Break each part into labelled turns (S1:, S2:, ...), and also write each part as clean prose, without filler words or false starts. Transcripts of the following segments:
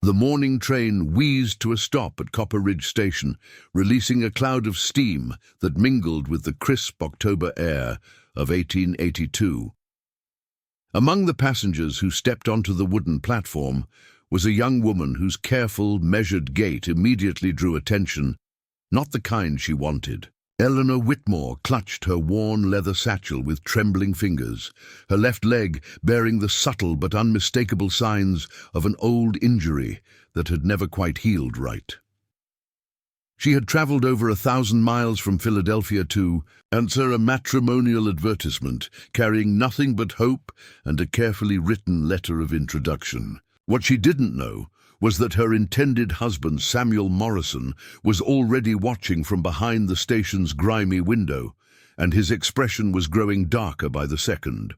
S1: The morning train wheezed to a stop at Copper Ridge Station, releasing a cloud of steam that mingled with the crisp October air of 1882. Among the passengers who stepped onto the wooden platform was a young woman whose careful, measured gait immediately drew attention, not the kind she wanted. Eleanor Whitmore clutched her worn leather satchel with trembling fingers, her left leg bearing the subtle but unmistakable signs of an old injury that had never quite healed right. She had traveled over 1,000 miles from Philadelphia to answer a matrimonial advertisement carrying nothing but hope and a carefully written letter of introduction. What she didn't know was that her intended husband, Samuel Morrison, was already watching from behind the station's grimy window, and his expression was growing darker by the second.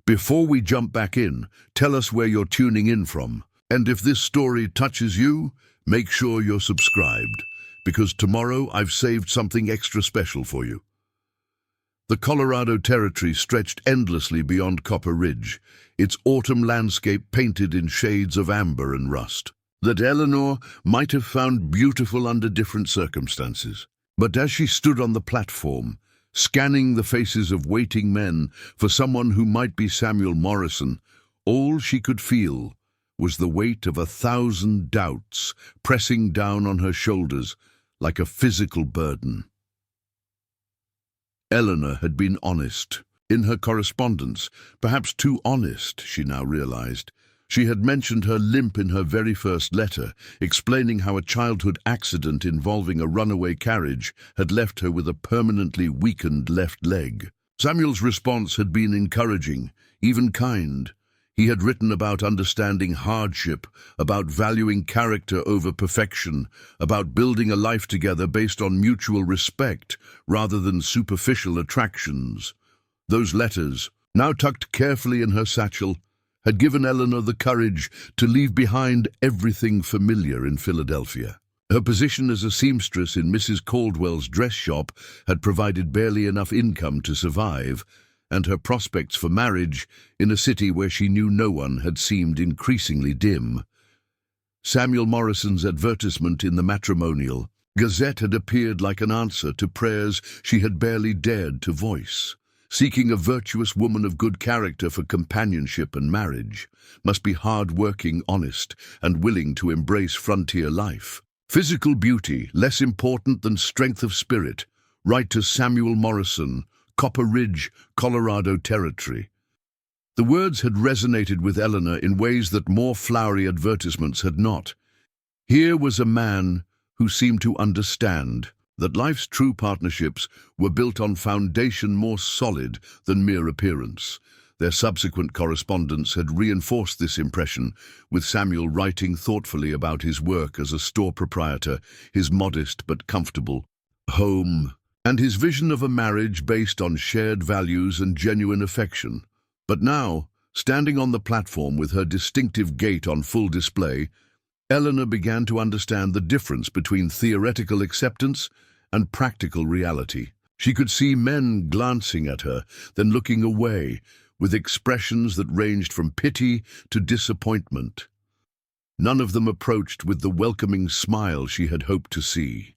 S1: Before we jump back in, tell us where you're tuning in from. And if this story touches you, make sure you're subscribed, because tomorrow I've saved something extra special for you. The Colorado Territory stretched endlessly beyond Copper Ridge, its autumn landscape painted in shades of amber and rust, that Eleanor might have found beautiful under different circumstances. But as she stood on the platform, scanning the faces of waiting men for someone who might be Samuel Morrison, all she could feel was the weight of 1,000 doubts pressing down on her shoulders like a physical burden. Eleanor had been honest in her correspondence, perhaps too honest, she now realized. She had mentioned her limp in her very first letter, explaining how a childhood accident involving a runaway carriage had left her with a permanently weakened left leg. Samuel's response had been encouraging, even kind. He had written about understanding hardship, about valuing character over perfection, about building a life together based on mutual respect rather than superficial attractions. Those letters, now tucked carefully in her satchel, had given Eleanor the courage to leave behind everything familiar in Philadelphia. Her position as a seamstress in Mrs. Caldwell's dress shop had provided barely enough income to survive, and her prospects for marriage in a city where she knew no one had seemed increasingly dim. Samuel Morrison's advertisement in the Matrimonial Gazette had appeared like an answer to prayers she had barely dared to voice. Seeking a virtuous woman of good character for companionship and marriage must be hard-working, honest, and willing to embrace frontier life. Physical beauty, less important than strength of spirit. Write to Samuel Morrison, Copper Ridge, Colorado Territory. The words had resonated with Eleanor in ways that more flowery advertisements had not. Here was a man who seemed to understand that life's true partnerships were built on foundation more solid than mere appearance. Their subsequent correspondence had reinforced this impression, with Samuel writing thoughtfully about his work as a store proprietor, his modest but comfortable home, and his vision of a marriage based on shared values and genuine affection. But now, standing on the platform with her distinctive gait on full display, Eleanor began to understand the difference between theoretical acceptance and practical reality. She could see men glancing at her, then looking away, with expressions that ranged from pity to disappointment. None of them approached with the welcoming smile she had hoped to see.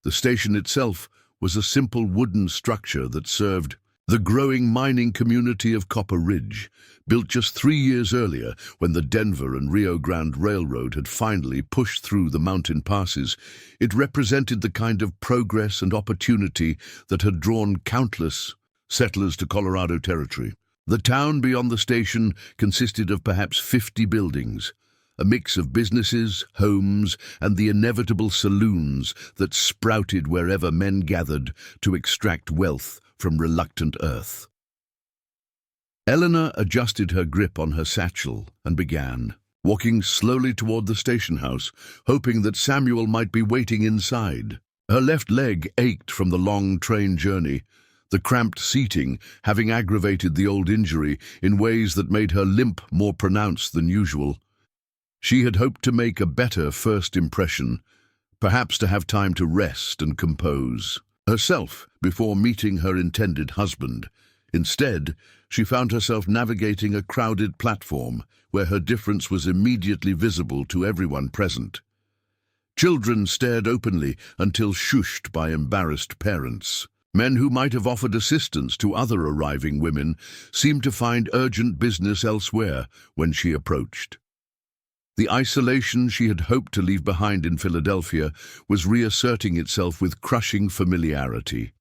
S1: The station itself was a simple wooden structure that served the growing mining community of Copper Ridge, built just 3 years earlier when the Denver and Rio Grande Railroad had finally pushed through the mountain passes. It represented the kind of progress and opportunity that had drawn countless settlers to Colorado Territory. The town beyond the station consisted of perhaps 50 buildings, a mix of businesses, homes, and the inevitable saloons that sprouted wherever men gathered to extract wealth from reluctant earth. Eleanor adjusted her grip on her satchel and began, walking slowly toward the station house, hoping that Samuel might be waiting inside. Her left leg ached from the long train journey, the cramped seating having aggravated the old injury in ways that made her limp more pronounced than usual. She had hoped to make a better first impression, perhaps to have time to rest and compose herself before meeting her intended husband. Instead, She found herself navigating a crowded platform where her difference was immediately visible to everyone present. Children stared openly until shushed by embarrassed parents. Men who might have offered assistance to other arriving women seemed to find urgent business elsewhere when she approached. The isolation she had hoped to leave behind in Philadelphia was reasserting itself with crushing familiarity.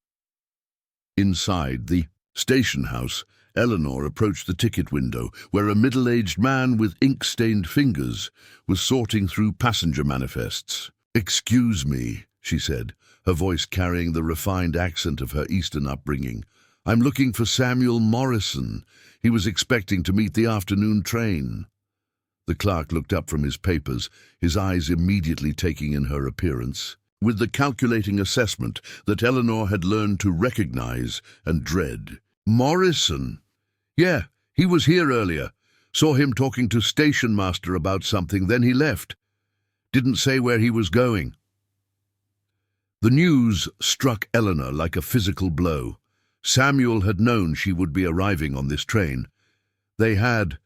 S1: Inside the station house, Eleanor approached the ticket window, where a middle-aged man with ink-stained fingers was sorting through passenger manifests. "Excuse me," she said, her voice carrying the refined accent of her Eastern upbringing. "I'm looking for Samuel Morrison. He was expecting to meet the afternoon train." The clerk looked up from his papers, his eyes immediately taking in her appearance, with the calculating assessment that Eleanor had learned to recognize and dread. "Morrison? Yeah, he was here earlier. Saw him talking to station master about something, then he left. Didn't say where he was going." The news struck Eleanor like a physical blow. Samuel had known she would be arriving on this train. They had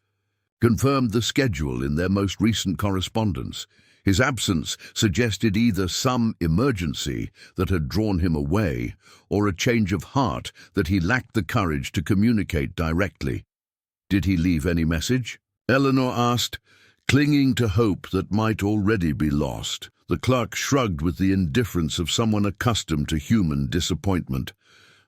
S1: confirmed the schedule in their most recent correspondence. His absence suggested either some emergency that had drawn him away or a change of heart that he lacked the courage to communicate directly. "Did he leave any message?" Eleanor asked, clinging to hope that might already be lost. The clerk shrugged with the indifference of someone accustomed to human disappointment.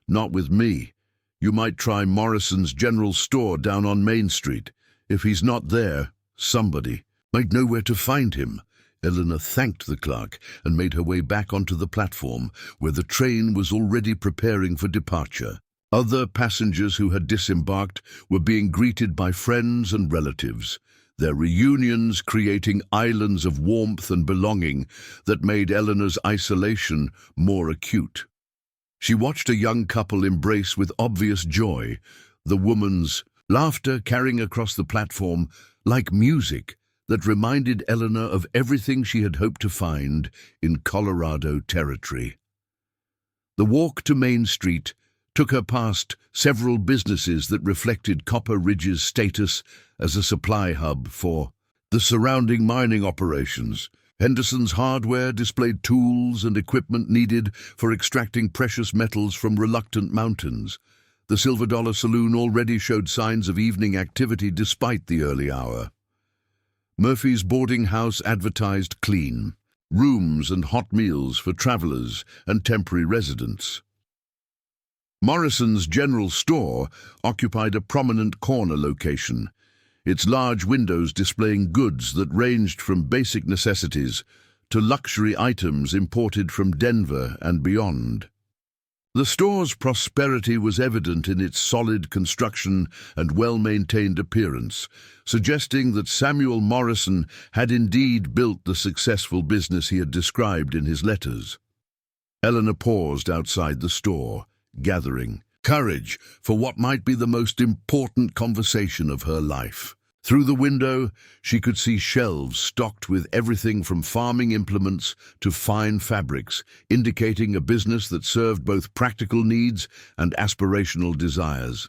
S1: "Not with me. You might try Morrison's general store down on Main Street. If he's not there, somebody might know where to find him." Eleanor thanked the clerk and made her way back onto the platform, where the train was already preparing for departure. Other passengers who had disembarked were being greeted by friends and relatives, their reunions creating islands of warmth and belonging that made Eleanor's isolation more acute. She watched a young couple embrace with obvious joy, the woman's laughter carrying across the platform like music that reminded Eleanor of everything she had hoped to find in Colorado territory. The walk to Main Street took her past several businesses that reflected Copper Ridge's status as a supply hub for the surrounding mining operations. Henderson's Hardware displayed tools and equipment needed for extracting precious metals from reluctant mountains. The Silver Dollar Saloon already showed signs of evening activity despite the early hour. Murphy's boarding house advertised clean rooms and hot meals for travelers and temporary residents. Morrison's general store occupied a prominent corner location, its large windows displaying goods that ranged from basic necessities to luxury items imported from Denver and beyond. The store's prosperity was evident in its solid construction and well-maintained appearance, suggesting that Samuel Morrison had indeed built the successful business he had described in his letters. Eleanor paused outside the store, gathering courage for what might be the most important conversation of her life. Through the window, she could see shelves stocked with everything from farming implements to fine fabrics, indicating a business that served both practical needs and aspirational desires.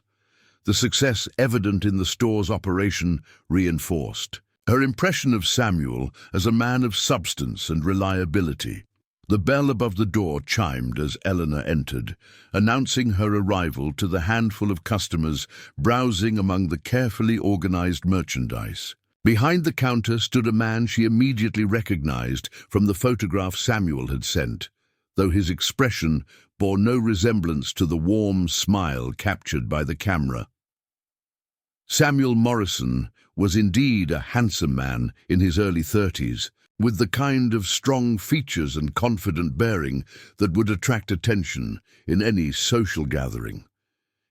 S1: The success evident in the store's operation reinforced her impression of Samuel as a man of substance and reliability. The bell above the door chimed as Eleanor entered, announcing her arrival to the handful of customers browsing among the carefully organized merchandise. Behind the counter stood a man she immediately recognized from the photograph Samuel had sent, though his expression bore no resemblance to the warm smile captured by the camera. Samuel Morrison was indeed a handsome man in his early 30s, with the kind of strong features and confident bearing that would attract attention in any social gathering.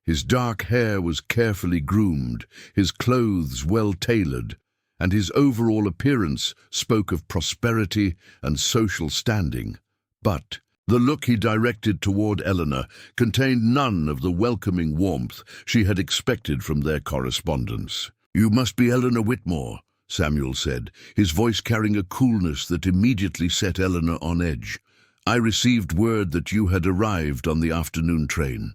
S1: His dark hair was carefully groomed, his clothes well-tailored, and his overall appearance spoke of prosperity and social standing. But the look he directed toward Eleanor contained none of the welcoming warmth she had expected from their correspondence. "You must be Eleanor Whitmore," Samuel said, his voice carrying a coolness that immediately set Eleanor on edge. "I received word that you had arrived on the afternoon train."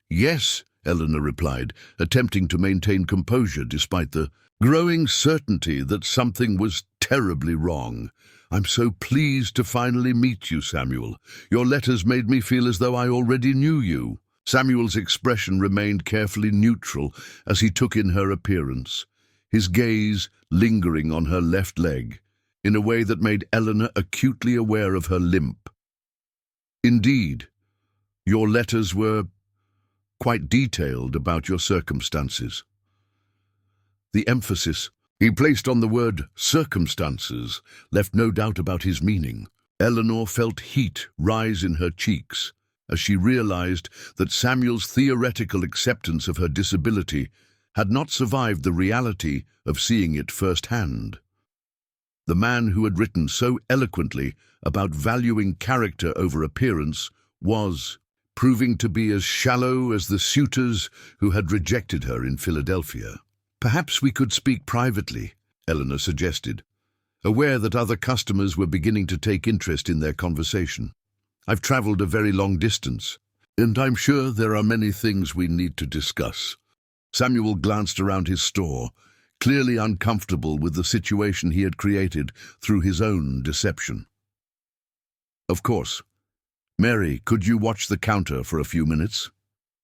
S1: "Yes," Eleanor replied, attempting to maintain composure despite the growing certainty that something was terribly wrong. "I'm so pleased to finally meet you, Samuel. Your letters made me feel as though I already knew you." Samuel's expression remained carefully neutral as he took in her appearance, his gaze lingering on her left leg, in a way that made Eleanor acutely aware of her limp. "Indeed, your letters were quite detailed about your circumstances." The emphasis he placed on the word circumstances left no doubt about his meaning. Eleanor felt heat rise in her cheeks as she realized that Samuel's theoretical acceptance of her disability had not survived the reality of seeing it firsthand. The man who had written so eloquently about valuing character over appearance was proving to be as shallow as the suitors who had rejected her in Philadelphia. "Perhaps we could speak privately," Eleanor suggested, aware that other customers were beginning to take interest in their conversation. "I've traveled a very long distance, and I'm sure there are many things we need to discuss." Samuel glanced around his store, clearly uncomfortable with the situation he had created through his own deception. "Of course. Mary, could you watch the counter for a few minutes?"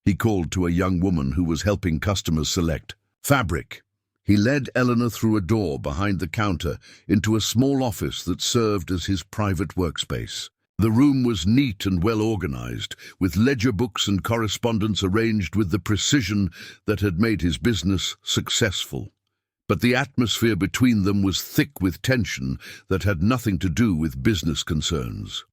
S1: He called to a young woman who was helping customers select fabric. He led Eleanor through a door behind the counter into a small office that served as his private workspace. The room was neat and well organized, with ledger books and correspondence arranged with the precision that had made his business successful. But the atmosphere between them was thick with tension that had nothing to do with business concerns.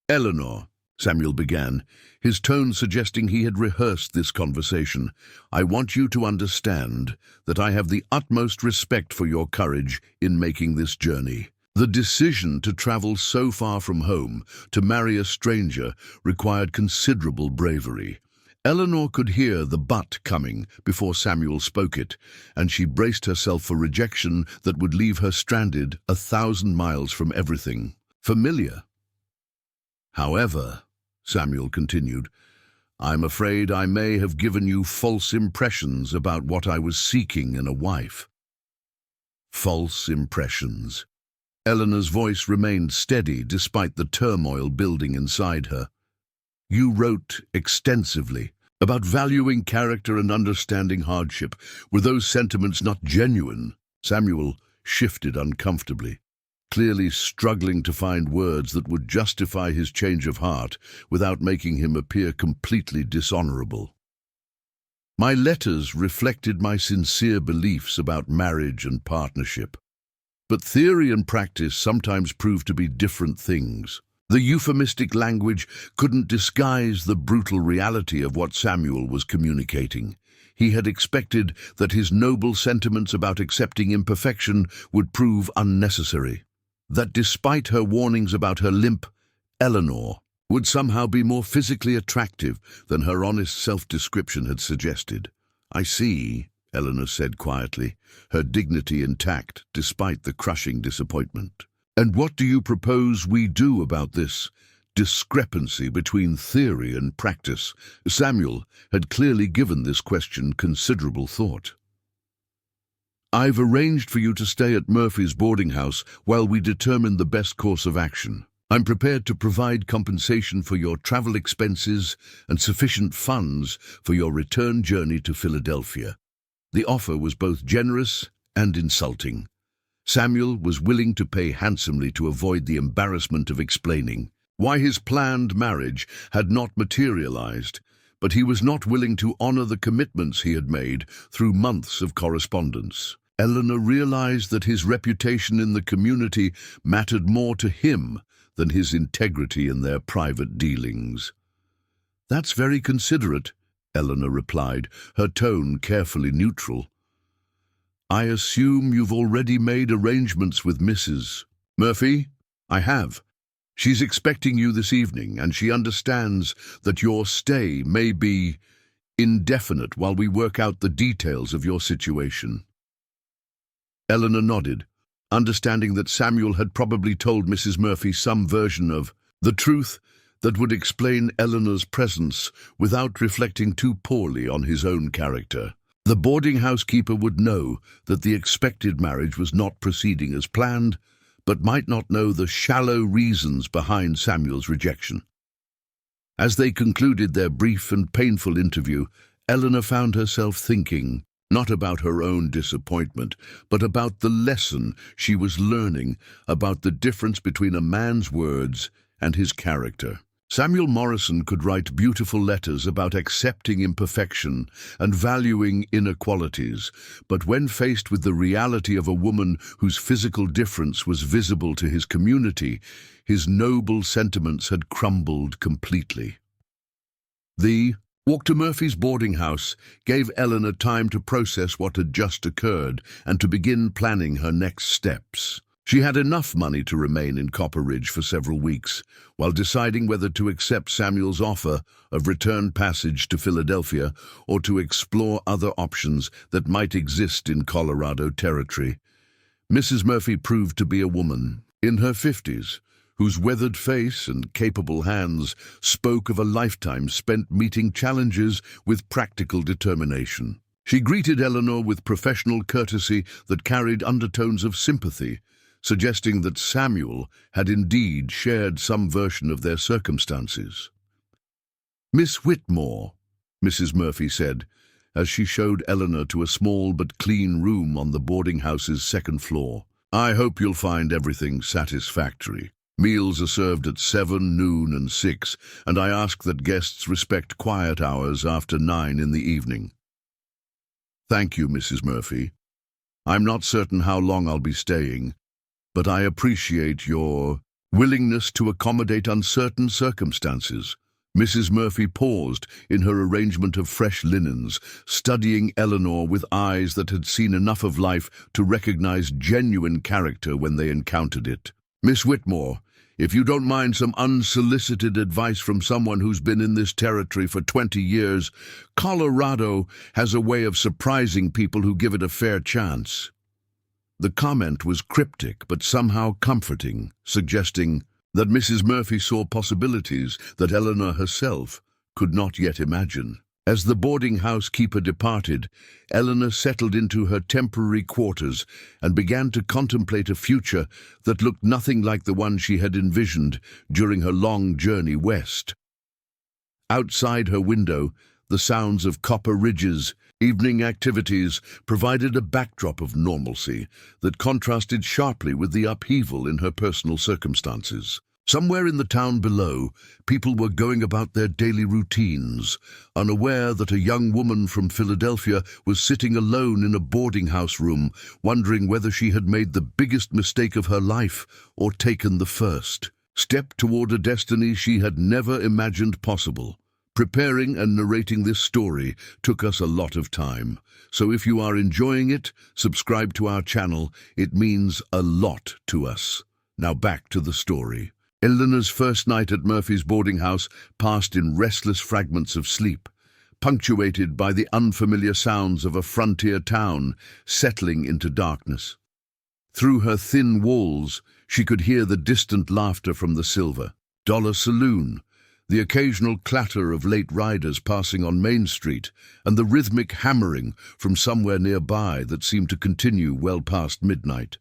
S1: "Eleanor," Samuel began, his tone suggesting he had rehearsed this conversation, "I want you to understand that I have the utmost respect for your courage in making this journey. The decision to travel so far from home, to marry a stranger, required considerable bravery." Eleanor could hear the "but" coming before Samuel spoke it, and she braced herself for rejection that would leave her stranded 1,000 miles from everything familiar. "However," Samuel continued, "I'm afraid I may have given you false impressions about what I was seeking in a wife." False impressions. Eleanor's voice remained steady despite the turmoil building inside her. "You wrote extensively about valuing character and understanding hardship. Were those sentiments not genuine?" Samuel shifted uncomfortably, clearly struggling to find words that would justify his change of heart without making him appear completely dishonorable. "My letters reflected my sincere beliefs about marriage and partnership. But theory and practice sometimes prove to be different things." The euphemistic language couldn't disguise the brutal reality of what Samuel was communicating. He had expected that his noble sentiments about accepting imperfection would prove unnecessary, that despite her warnings about her limp, Eleanor would somehow be more physically attractive than her honest self-description had suggested. "I see," Eleanor said quietly, her dignity intact despite the crushing disappointment. "And what do you propose we do about this discrepancy between theory and practice?" Samuel had clearly given this question considerable thought. "I've arranged for you to stay at Murphy's boarding house while we determine the best course of action. I'm prepared to provide compensation for your travel expenses and sufficient funds for your return journey to Philadelphia." The offer was both generous and insulting. Samuel was willing to pay handsomely to avoid the embarrassment of explaining why his planned marriage had not materialized, but he was not willing to honor the commitments he had made through months of correspondence. Eleanor realized that his reputation in the community mattered more to him than his integrity in their private dealings. "That's very considerate," Eleanor replied, her tone carefully neutral. "I assume you've already made arrangements with Mrs. Murphy?" "I have. She's expecting you this evening, and she understands that your stay may be indefinite while we work out the details of your situation." Eleanor nodded, understanding that Samuel had probably told Mrs. Murphy some version of the truth that would explain Eleanor's presence without reflecting too poorly on his own character. The boarding house keeper would know that the expected marriage was not proceeding as planned, but might not know the shallow reasons behind Samuel's rejection. As they concluded their brief and painful interview, Eleanor found herself thinking, not about her own disappointment, but about the lesson she was learning about the difference between a man's words and his character. Samuel Morrison could write beautiful letters about accepting imperfection and valuing inequalities, but when faced with the reality of a woman whose physical difference was visible to his community, his noble sentiments had crumbled completely. The walk to Murphy's boarding house gave Eleanor time to process what had just occurred and to begin planning her next steps. She had enough money to remain in Copper Ridge for several weeks, while deciding whether to accept Samuel's offer of return passage to Philadelphia or to explore other options that might exist in Colorado territory. Mrs. Murphy proved to be a woman in her 50s, whose weathered face and capable hands spoke of a lifetime spent meeting challenges with practical determination. She greeted Eleanor with professional courtesy that carried undertones of sympathy, suggesting that Samuel had indeed shared some version of their circumstances. "Miss Whitmore," Mrs. Murphy said, as she showed Eleanor to a small but clean room on the boarding house's second floor. "I hope you'll find everything satisfactory. Meals are served at 7, noon, and 6, and I ask that guests respect quiet hours after 9 in the evening." "Thank you, Mrs. Murphy. I'm not certain how long I'll be staying, but I appreciate your willingness to accommodate uncertain circumstances." Mrs. Murphy paused in her arrangement of fresh linens, studying Eleanor with eyes that had seen enough of life to recognize genuine character when they encountered it. "Miss Whitmore, if you don't mind some unsolicited advice from someone who's been in this territory for 20 years, Colorado has a way of surprising people who give it a fair chance." The comment was cryptic but somehow comforting, suggesting that Mrs. Murphy saw possibilities that Eleanor herself could not yet imagine. As the boarding house keeper departed, Eleanor settled into her temporary quarters and began to contemplate a future that looked nothing like the one she had envisioned during her long journey west. Outside her window, the sounds of Copper Ridge's evening activities provided a backdrop of normalcy that contrasted sharply with the upheaval in her personal circumstances. Somewhere in the town below, people were going about their daily routines, unaware that a young woman from Philadelphia was sitting alone in a boarding house room, wondering whether she had made the biggest mistake of her life or taken the first step toward a destiny she had never imagined possible. Preparing and narrating this story took us a lot of time, so if you are enjoying it, subscribe to our channel. It means a lot to us. Now back to the story. Eleanor's first night at Murphy's boarding house passed in restless fragments of sleep, punctuated by the unfamiliar sounds of a frontier town settling into darkness. Through her thin walls, she could hear the distant laughter from the Silver Dollar Saloon, the occasional clatter of late riders passing on Main Street, and the rhythmic hammering from somewhere nearby that seemed to continue well past midnight.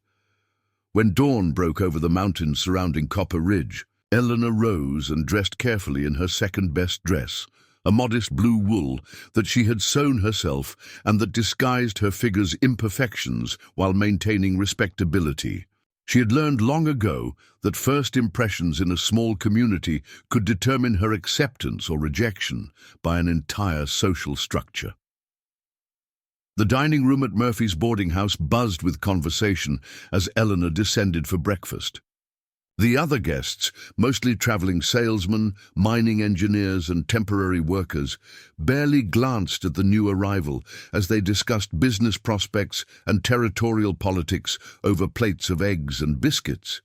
S1: When dawn broke over the mountains surrounding Copper Ridge, Eleanor rose and dressed carefully in her second-best dress, a modest blue wool that she had sewn herself and that disguised her figure's imperfections while maintaining respectability. She had learned long ago that first impressions in a small community could determine her acceptance or rejection by an entire social structure. The dining room at Murphy's boarding house buzzed with conversation as Eleanor descended for breakfast. The other guests, mostly traveling salesmen, mining engineers, and temporary workers, barely glanced at the new arrival as they discussed business prospects and territorial politics over plates of eggs and biscuits.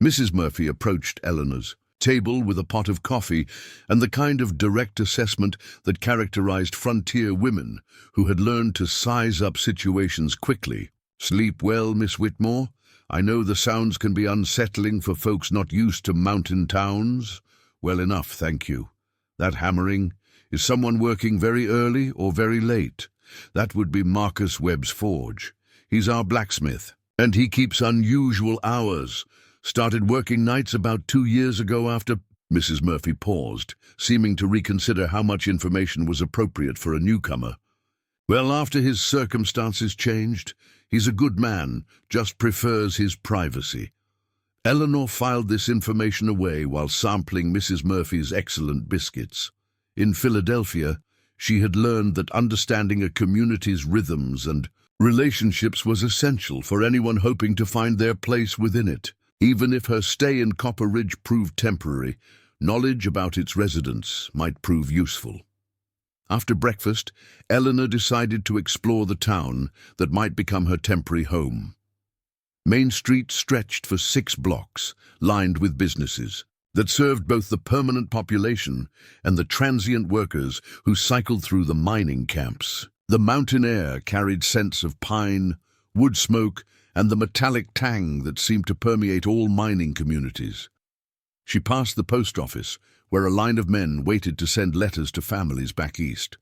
S1: Mrs. Murphy approached Eleanor's table with a pot of coffee and the kind of direct assessment that characterized frontier women who had learned to size up situations quickly. "Sleep well, Miss Whitmore? I know the sounds can be unsettling for folks not used to mountain towns." Well enough, thank you. That hammering, is someone working very early or very late? That would be Marcus Webb's forge. He's our blacksmith, and he keeps unusual hours. Started working nights about 2 years ago after... Mrs. Murphy paused, seeming to reconsider how much information was appropriate for a newcomer. Well, after his circumstances changed, he's a good man, just prefers his privacy. Eleanor filed this information away while sampling Mrs. Murphy's excellent biscuits. In Philadelphia, she had learned that understanding a community's rhythms and relationships was essential for anyone hoping to find their place within it. Even if her stay in Copper Ridge proved temporary, knowledge about its residents might prove useful. After breakfast, Eleanor decided to explore the town that might become her temporary home. Main Street stretched for 6 blocks, lined with businesses that served both the permanent population and the transient workers who cycled through the mining camps. The mountain air carried scents of pine, wood smoke, and the metallic tang that seemed to permeate all mining communities. She passed the post office, where a line of men waited to send letters to families back east.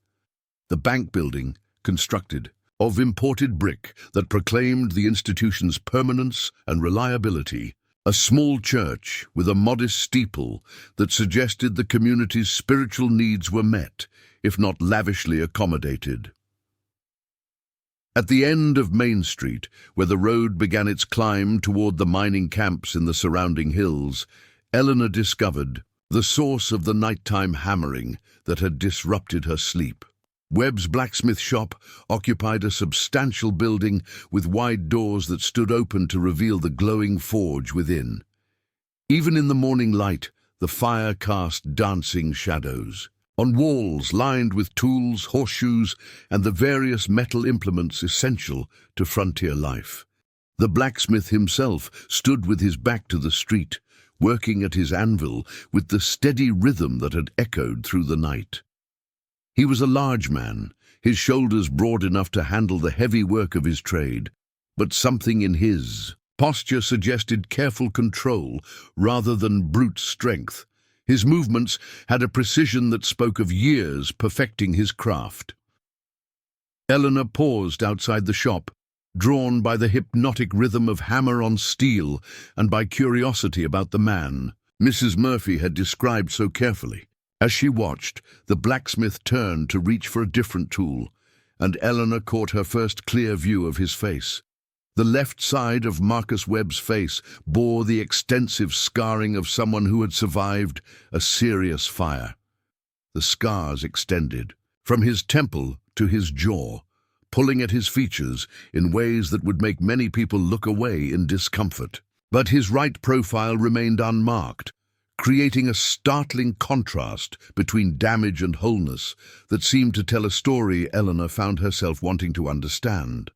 S1: The bank building, constructed of imported brick that proclaimed the institution's permanence and reliability. A small church with a modest steeple that suggested the community's spiritual needs were met, if not lavishly accommodated. At the end of Main Street, where the road began its climb toward the mining camps in the surrounding hills, Eleanor discovered the source of the nighttime hammering that had disrupted her sleep. Webb's blacksmith shop occupied a substantial building with wide doors that stood open to reveal the glowing forge within. Even in the morning light, the fire cast dancing shadows. On walls lined with tools, horseshoes, and the various metal implements essential to frontier life. The blacksmith himself stood with his back to the street, working at his anvil with the steady rhythm that had echoed through the night. He was a large man, his shoulders broad enough to handle the heavy work of his trade, but something in his posture suggested careful control rather than brute strength. His movements had a precision that spoke of years perfecting his craft. Eleanor paused outside the shop, drawn by the hypnotic rhythm of hammer on steel and by curiosity about the man Mrs. Murphy had described so carefully. As she watched, the blacksmith turned to reach for a different tool, and Eleanor caught her first clear view of his face. The left side of Marcus Webb's face bore the extensive scarring of someone who had survived a serious fire. The scars extended from his temple to his jaw, pulling at his features in ways that would make many people look away in discomfort. But his right profile remained unmarked, creating a startling contrast between damage and wholeness that seemed to tell a story Eleanor found herself wanting to understand.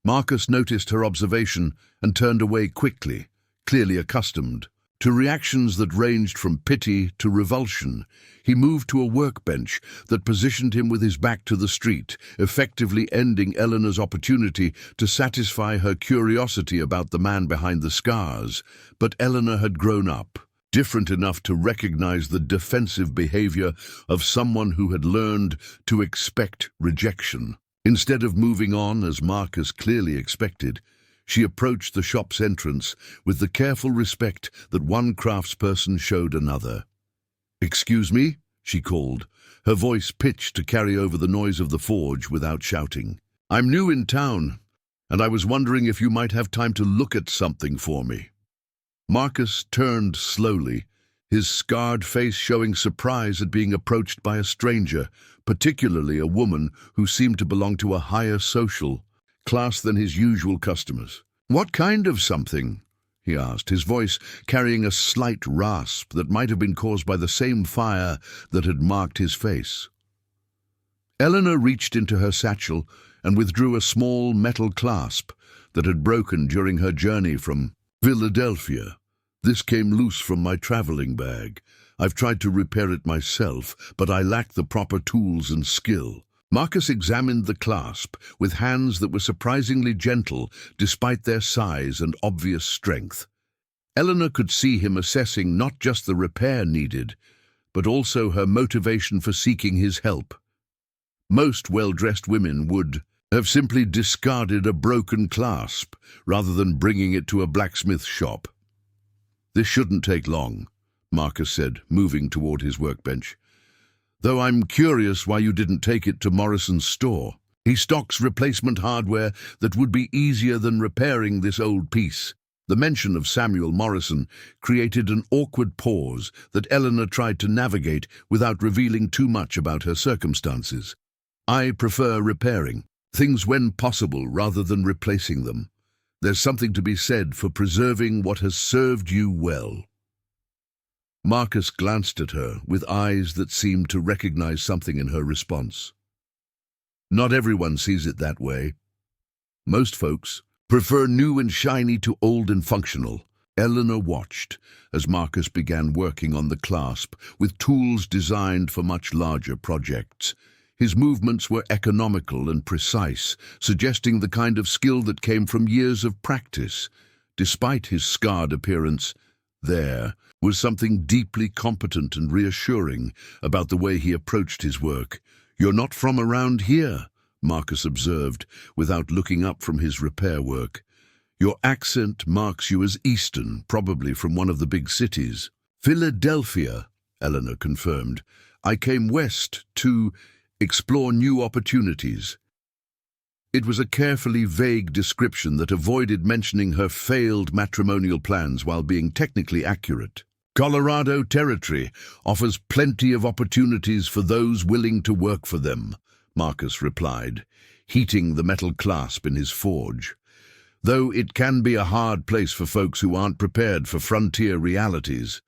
S1: Marcus noticed her observation and turned away quickly, clearly accustomed to reactions that ranged from pity to revulsion. He moved to a workbench that positioned him with his back to the street, effectively ending Eleanor's opportunity to satisfy her curiosity about the man behind the scars. But Eleanor had grown up, different enough to recognize the defensive behavior of someone who had learned to expect rejection. Instead of moving on, as Marcus clearly expected, she approached the shop's entrance with the careful respect that one craftsperson showed another. "Excuse me?" she called, her voice pitched to carry over the noise of the forge without shouting. "I'm new in town, and I was wondering if you might have time to look at something for me." Marcus turned slowly, his scarred face showing surprise at being approached by a stranger, particularly a woman who seemed to belong to a higher social class than his usual customers. "What kind of something?" he asked, his voice carrying a slight rasp that might have been caused by the same fire that had marked his face. Eleanor reached into her satchel and withdrew a small metal clasp that had broken during her journey from Philadelphia. "This came loose from my traveling bag. I've tried to repair it myself, but I lack the proper tools and skill." Marcus examined the clasp with hands that were surprisingly gentle despite their size and obvious strength. Eleanor could see him assessing not just the repair needed, but also her motivation for seeking his help. Most well-dressed women would have simply discarded a broken clasp rather than bringing it to a blacksmith shop. "This shouldn't take long," Marcus said, moving toward his workbench. "Though I'm curious why you didn't take it to Morrison's store. He stocks replacement hardware that would be easier than repairing this old piece." The mention of Samuel Morrison created an awkward pause that Eleanor tried to navigate without revealing too much about her circumstances. "I prefer repairing things when possible rather than replacing them. There's something to be said for preserving what has served you well." Marcus glanced at her with eyes that seemed to recognize something in her response. "Not everyone sees it that way. Most folks prefer new and shiny to old and functional." Eleanor watched as Marcus began working on the clasp with tools designed for much larger projects. His movements were economical and precise, suggesting the kind of skill that came from years of practice. Despite his scarred appearance, there was something deeply competent and reassuring about the way he approached his work. "You're not from around here," Marcus observed, without looking up from his repair work. "Your accent marks you as Eastern, probably from one of the big cities." "Philadelphia," Eleanor confirmed. "I came west to explore new opportunities." It was a carefully vague description that avoided mentioning her failed matrimonial plans while being technically accurate. "Colorado territory offers plenty of opportunities for those willing to work for them," Marcus replied, heating the metal clasp in his forge. "Though it can be a hard place for folks who aren't prepared for frontier realities."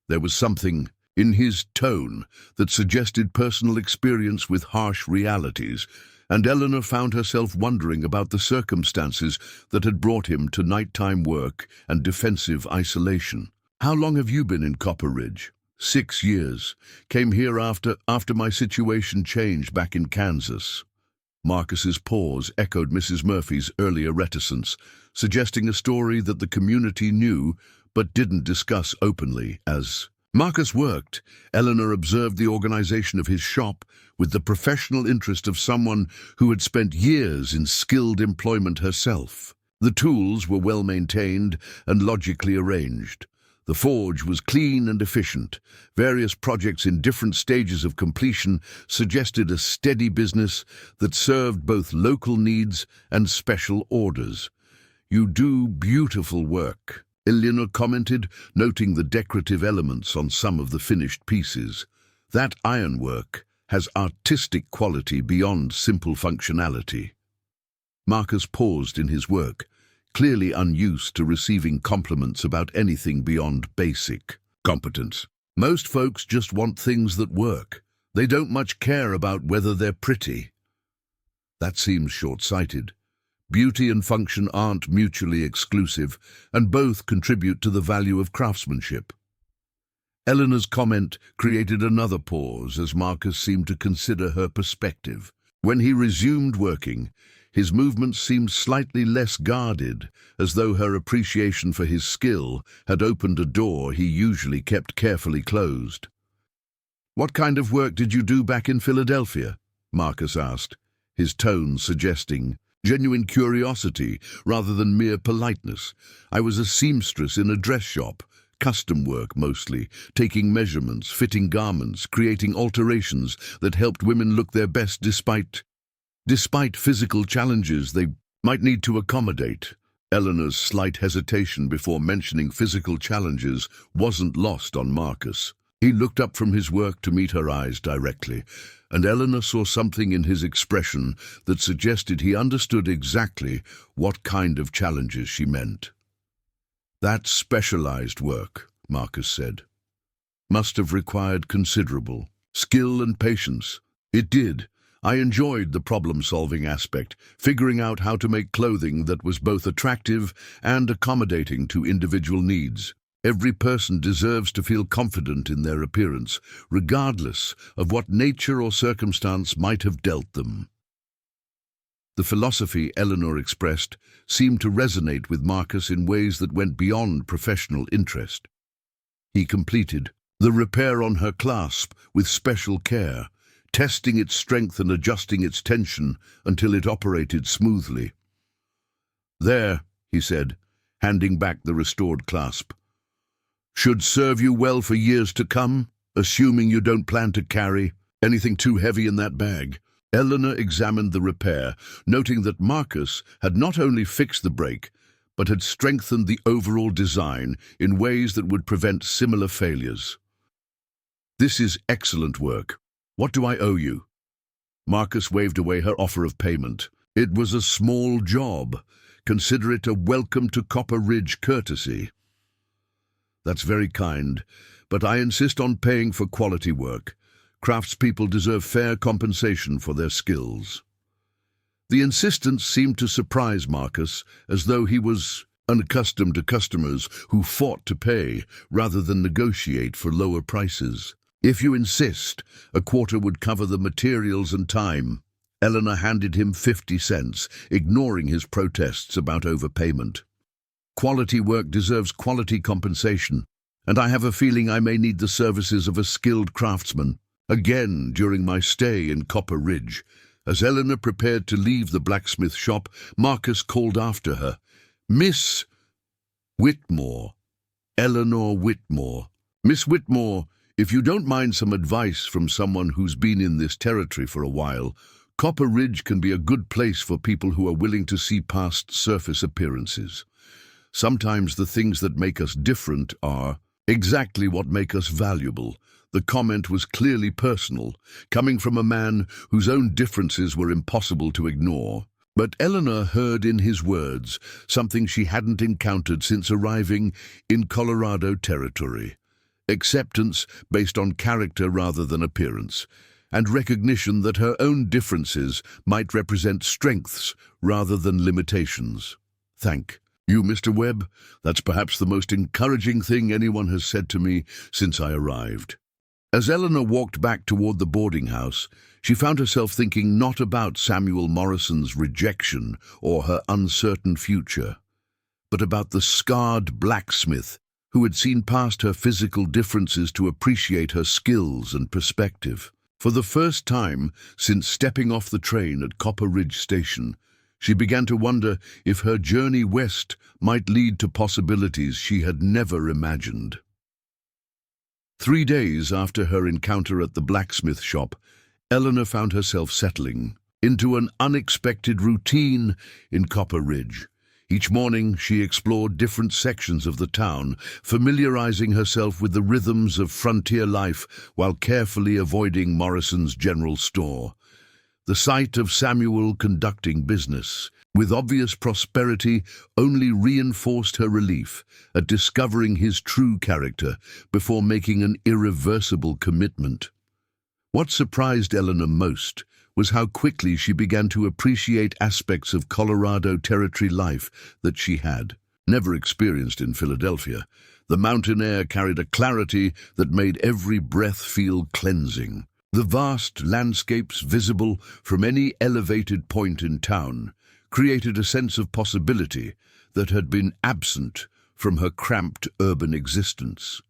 S1: There was something in his tone that suggested personal experience with harsh realities, and Eleanor found herself wondering about the circumstances that had brought him to nighttime work and defensive isolation. "How long have you been in Copper Ridge?" 6 years. Came here after my situation changed back in Kansas." Marcus's pause echoed Mrs. Murphy's earlier reticence, suggesting a story that the community knew but didn't discuss openly. As Marcus worked, Eleanor observed the organization of his shop with the professional interest of someone who had spent years in skilled employment herself. The tools were well maintained and logically arranged. The forge was clean and efficient. Various projects in different stages of completion suggested a steady business that served both local needs and special orders. "You do beautiful work," Eleanor commented, noting the decorative elements on some of the finished pieces. "That ironwork has artistic quality beyond simple functionality." Marcus paused in his work, clearly unused to receiving compliments about anything beyond basic competence. "Most folks just want things that work. They don't much care about whether they're pretty." That seems short-sighted. Beauty and function aren't mutually exclusive, and both contribute to the value of craftsmanship. Eleanor's comment created another pause as Marcus seemed to consider her perspective. When he resumed working, his movements seemed slightly less guarded, as though her appreciation for his skill had opened a door he usually kept carefully closed. "What kind of work did you do back in Philadelphia?" Marcus asked, his tone suggesting genuine curiosity rather than mere politeness. "I was a seamstress in a dress shop, custom work mostly, taking measurements, fitting garments, creating alterations that helped women look their best despite physical challenges they might need to accommodate." Eleanor's slight hesitation before mentioning physical challenges wasn't lost on Marcus. He looked up from his work to meet her eyes directly, and Eleanor saw something in his expression that suggested he understood exactly what kind of challenges she meant. "That specialized work," Marcus said, "must have required considerable skill and patience." "It did. I enjoyed the problem-solving aspect, figuring out how to make clothing that was both attractive and accommodating to individual needs. Every person deserves to feel confident in their appearance, regardless of what nature or circumstance might have dealt them." The philosophy Eleanor expressed seemed to resonate with Marcus in ways that went beyond professional interest. He completed the repair on her clasp with special care, testing its strength and adjusting its tension until it operated smoothly. "There," he said, handing back the restored clasp. "Should serve you well for years to come, assuming you don't plan to carry anything too heavy in that bag." Eleanor examined the repair, noting that Marcus had not only fixed the break, but had strengthened the overall design in ways that would prevent similar failures. "This is excellent work. What do I owe you?" Marcus waved away her offer of payment. "It was a small job. Consider it a welcome to Copper Ridge courtesy." "That's very kind, but I insist on paying for quality work. Craftspeople deserve fair compensation for their skills." The insistence seemed to surprise Marcus, as though he was unaccustomed to customers who fought to pay rather than negotiate for lower prices. "If you insist, a quarter would cover the materials and time." Eleanor handed him 50 cents, ignoring his protests about overpayment. "Quality work deserves quality compensation, and I have a feeling I may need the services of a skilled craftsman again during my stay in Copper Ridge." As Eleanor prepared to leave the blacksmith shop, Marcus called after her, "Miss Whitmore, Eleanor Whitmore. Miss Whitmore, if you don't mind some advice from someone who's been in this territory for a while, Copper Ridge can be a good place for people who are willing to see past surface appearances. Sometimes the things that make us different are exactly what make us valuable." The comment was clearly personal, coming from a man whose own differences were impossible to ignore. But Eleanor heard in his words something she hadn't encountered since arriving in Colorado territory: acceptance based on character rather than appearance, and recognition that her own differences might represent strengths rather than limitations. "Thank you, Mr. Webb. That's perhaps the most encouraging thing anyone has said to me since I arrived." As Eleanor walked back toward the boarding house, she found herself thinking not about Samuel Morrison's rejection or her uncertain future, but about the scarred blacksmith who had seen past her physical differences to appreciate her skills and perspective. For the first time since stepping off the train at Copper Ridge Station, she began to wonder if her journey west might lead to possibilities she had never imagined. 3 days after her encounter at the blacksmith shop, Eleanor found herself settling into an unexpected routine in Copper Ridge. Each morning she explored different sections of the town, familiarizing herself with the rhythms of frontier life while carefully avoiding Morrison's general store. The sight of Samuel conducting business with obvious prosperity only reinforced her relief at discovering his true character before making an irreversible commitment. What surprised Eleanor most was how quickly she began to appreciate aspects of Colorado territory life that she had never experienced in Philadelphia. The mountain air carried a clarity that made every breath feel cleansing. The vast landscapes visible from any elevated point in town created a sense of possibility that had been absent from her cramped urban existence.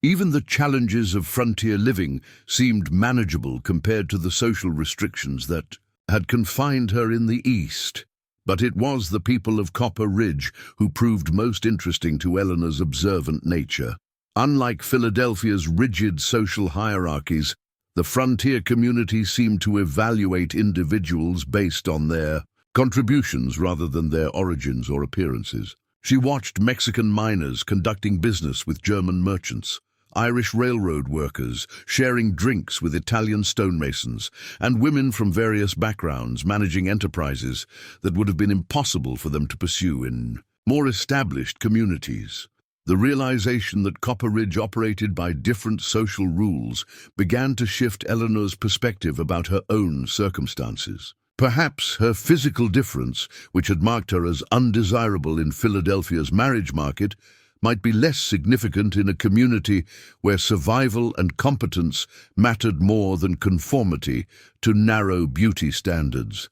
S1: Even the challenges of frontier living seemed manageable compared to the social restrictions that had confined her in the East. But it was the people of Copper Ridge who proved most interesting to Eleanor's observant nature. Unlike Philadelphia's rigid social hierarchies, the frontier community seemed to evaluate individuals based on their contributions rather than their origins or appearances. She watched Mexican miners conducting business with German merchants, Irish railroad workers sharing drinks with Italian stonemasons, and women from various backgrounds managing enterprises that would have been impossible for them to pursue in more established communities. The realization that Copper Ridge operated by different social rules began to shift Eleanor's perspective about her own circumstances. Perhaps her physical difference, which had marked her as undesirable in Philadelphia's marriage market, might be less significant in a community where survival and competence mattered more than conformity to narrow beauty standards.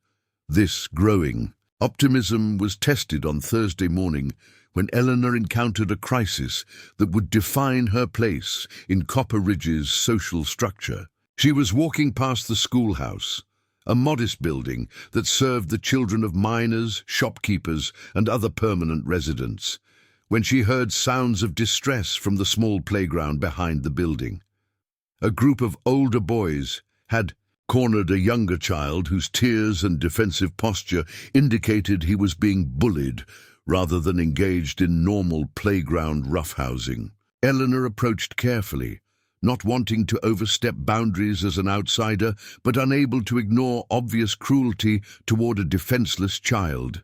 S1: This growing optimism was tested on Thursday morning when Eleanor encountered a crisis that would define her place in Copper Ridge's social structure. She was walking past the schoolhouse, a modest building that served the children of miners, shopkeepers, and other permanent residents, when she heard sounds of distress from the small playground behind the building. A group of older boys had cornered a younger child whose tears and defensive posture indicated he was being bullied rather than engaged in normal playground roughhousing. Eleanor approached carefully, not wanting to overstep boundaries as an outsider, but unable to ignore obvious cruelty toward a defenseless child.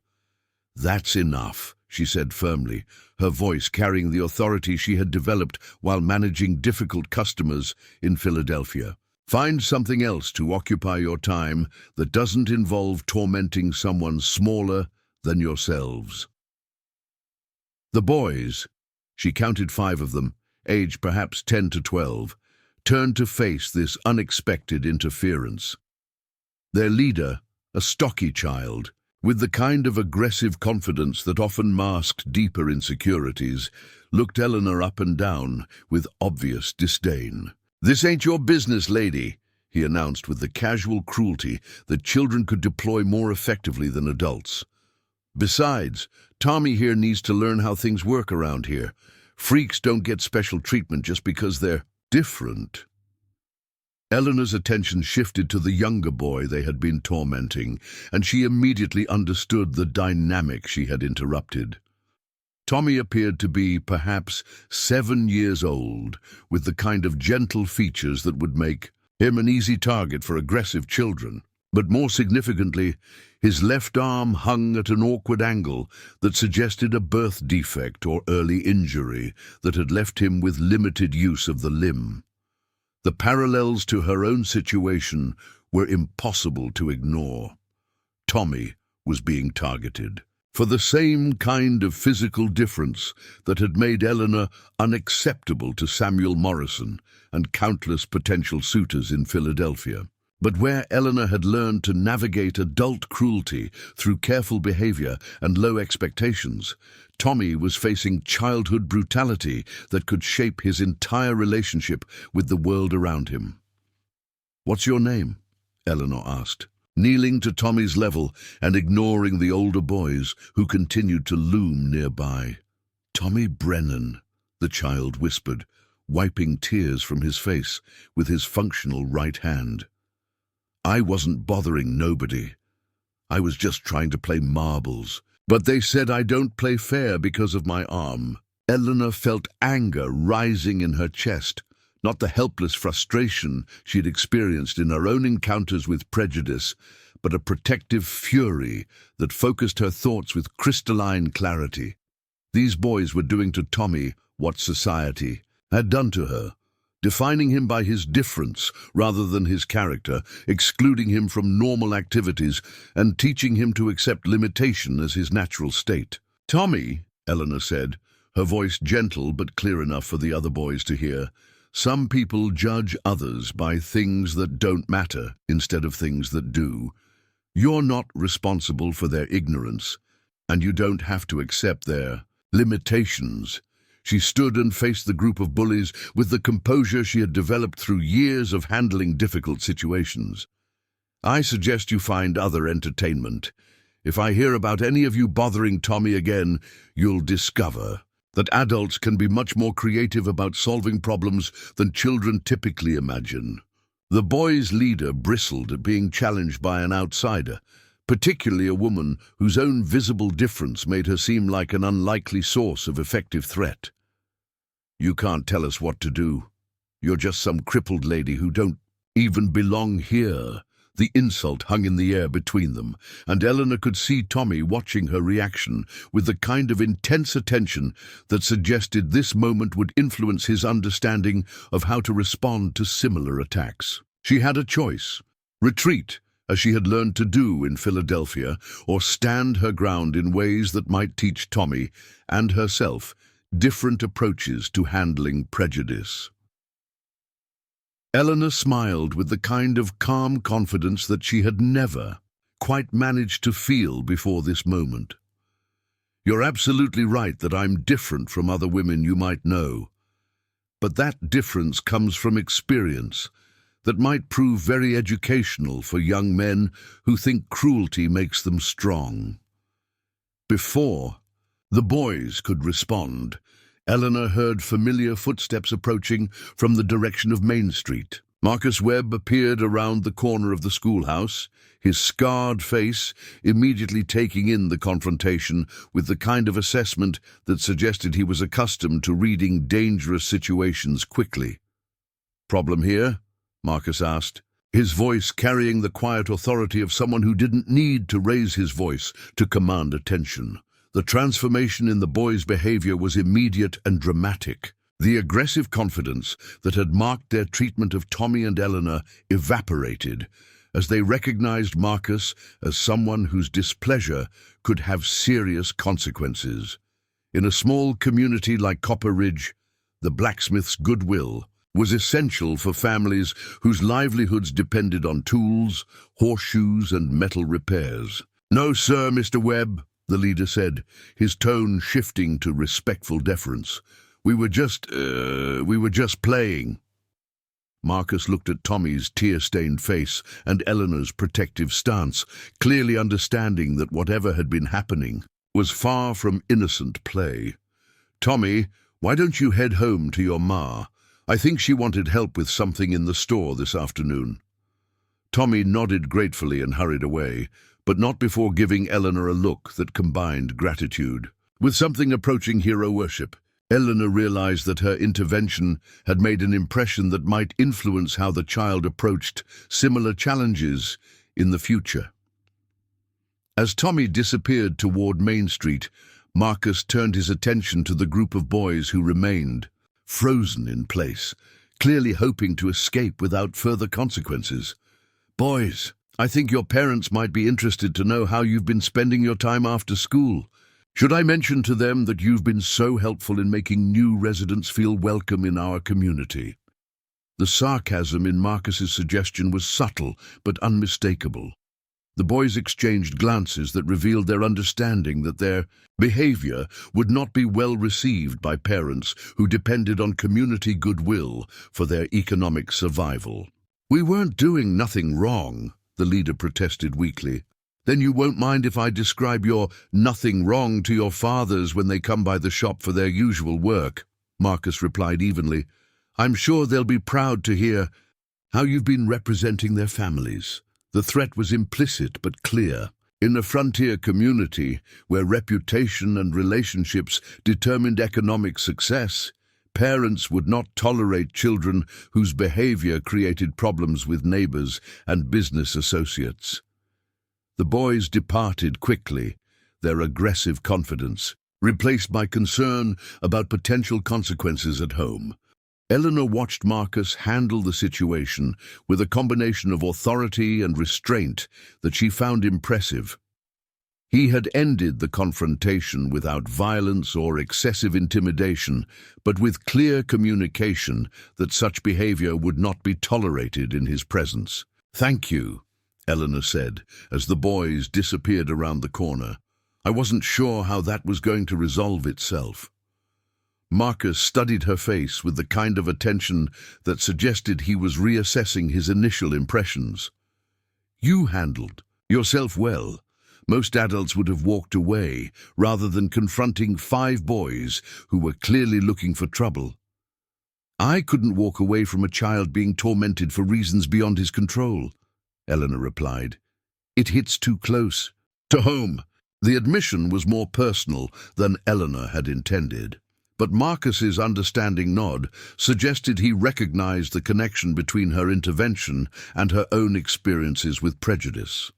S1: "That's enough," she said firmly, her voice carrying the authority she had developed while managing difficult customers in Philadelphia. "Find something else to occupy your time that doesn't involve tormenting someone smaller than yourselves." The boys, she counted 5 of them, aged perhaps 10 to 12, turned to face this unexpected interference. Their leader, a stocky child, with the kind of aggressive confidence that often masked deeper insecurities, looked Eleanor up and down with obvious disdain. "This ain't your business, lady," he announced with the casual cruelty that children could deploy more effectively than adults. "Besides, Tommy here needs to learn how things work around here. Freaks don't get special treatment just because they're different." Eleanor's attention shifted to the younger boy they had been tormenting, and she immediately understood the dynamic she had interrupted. Tommy appeared to be perhaps 7 years old, with the kind of gentle features that would make him an easy target for aggressive children. But more significantly, his left arm hung at an awkward angle that suggested a birth defect or early injury that had left him with limited use of the limb. The parallels to her own situation were impossible to ignore. Tommy was being targeted for the same kind of physical difference that had made Eleanor unacceptable to Samuel Morrison and countless potential suitors in Philadelphia. But where Eleanor had learned to navigate adult cruelty through careful behavior and low expectations, Tommy was facing childhood brutality that could shape his entire relationship with the world around him. "What's your name?" Eleanor asked, kneeling to Tommy's level and ignoring the older boys who continued to loom nearby. "Tommy Brennan," the child whispered, wiping tears from his face with his functional right hand. "I wasn't bothering nobody. I was just trying to play marbles. But they said I don't play fair because of my arm." Eleanor felt anger rising in her chest, not the helpless frustration she'd experienced in her own encounters with prejudice, but a protective fury that focused her thoughts with crystalline clarity. These boys were doing to Tommy what society had done to her, defining him by his difference rather than his character, excluding him from normal activities, and teaching him to accept limitation as his natural state. "Tommy," Eleanor said, her voice gentle but clear enough for the other boys to hear, "some people judge others by things that don't matter instead of things that do. You're not responsible for their ignorance, and you don't have to accept their limitations." She stood and faced the group of bullies with the composure she had developed through years of handling difficult situations. "I suggest you find other entertainment. If I hear about any of you bothering Tommy again, you'll discover that adults can be much more creative about solving problems than children typically imagine." The boys' leader bristled at being challenged by an outsider, particularly a woman whose own visible difference made her seem like an unlikely source of effective threat. "You can't tell us what to do. You're just some crippled lady who don't even belong here." The insult hung in the air between them, and Eleanor could see Tommy watching her reaction with the kind of intense attention that suggested this moment would influence his understanding of how to respond to similar attacks. She had a choice: retreat, as she had learned to do in Philadelphia, or stand her ground in ways that might teach Tommy and herself different approaches to handling prejudice. Eleanor smiled with the kind of calm confidence that she had never quite managed to feel before this moment. You're absolutely right that I'm different from other women you might know. But that difference comes from experience that might prove very educational for young men who think cruelty makes them strong. Before the boys could respond, Eleanor heard familiar footsteps approaching from the direction of Main Street. Marcus Webb appeared around the corner of the schoolhouse, his scarred face immediately taking in the confrontation with the kind of assessment that suggested he was accustomed to reading dangerous situations quickly. "Problem here?" Marcus asked, his voice carrying the quiet authority of someone who didn't need to raise his voice to command attention. The transformation in the boy's behavior was immediate and dramatic. The aggressive confidence that had marked their treatment of Tommy and Eleanor evaporated as they recognized Marcus as someone whose displeasure could have serious consequences. In a small community like Copper Ridge, the blacksmith's goodwill was essential for families whose livelihoods depended on tools, horseshoes, and metal repairs. "No, sir, Mr. Webb," the leader said, his tone shifting to respectful deference. We were just playing." Marcus looked at Tommy's tear-stained face and Eleanor's protective stance, clearly understanding that whatever had been happening was far from innocent play. "Tommy, why don't you head home to your ma? I think she wanted help with something in the store this afternoon." Tommy nodded gratefully and hurried away, but not before giving Eleanor a look that combined gratitude. With something approaching hero worship, Eleanor realized that her intervention had made an impression that might influence how the child approached similar challenges in the future. As Tommy disappeared toward Main Street, Marcus turned his attention to the group of boys who remained, frozen in place, clearly hoping to escape without further consequences. "Boys, I think your parents might be interested to know how you've been spending your time after school. Should I mention to them that you've been so helpful in making new residents feel welcome in our community?" The sarcasm in Marcus's suggestion was subtle but unmistakable. The boys exchanged glances that revealed their understanding that their behavior would not be well received by parents who depended on community goodwill for their economic survival. "We weren't doing nothing wrong," the leader protested weakly. "Then you won't mind if I describe your nothing wrong to your fathers when they come by the shop for their usual work?" Marcus replied evenly. "I'm sure they'll be proud to hear how you've been representing their families." The threat was implicit but clear. In a frontier community where reputation and relationships determined economic success, parents would not tolerate children whose behavior created problems with neighbors and business associates. The boys departed quickly, their aggressive confidence replaced by concern about potential consequences at home. Eleanor watched Marcus handle the situation with a combination of authority and restraint that she found impressive. He had ended the confrontation without violence or excessive intimidation, but with clear communication that such behavior would not be tolerated in his presence. "Thank you," Eleanor said, as the boys disappeared around the corner. "I wasn't sure how that was going to resolve itself." Marcus studied her face with the kind of attention that suggested he was reassessing his initial impressions. "You handled yourself well. Most adults would have walked away rather than confronting 5 boys who were clearly looking for trouble." "I couldn't walk away from a child being tormented for reasons beyond his control," Eleanor replied. "It hits too close to home." The admission was more personal than Eleanor had intended, but Marcus's understanding nod suggested he recognized the connection between her intervention and her own experiences with prejudice.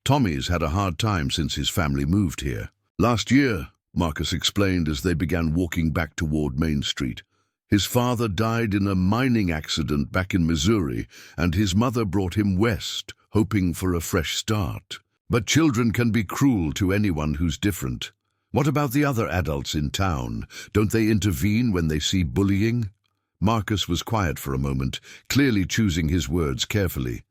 S1: "Tommy's had a hard time since his family moved here. Last year," Marcus explained as they began walking back toward Main Street. "His father died in a mining accident back in Missouri, and his mother brought him west, hoping for a fresh start. But children can be cruel to anyone who's different. What about the other adults in town? Don't they intervene when they see bullying?" Marcus was quiet for a moment, clearly choosing his words carefully.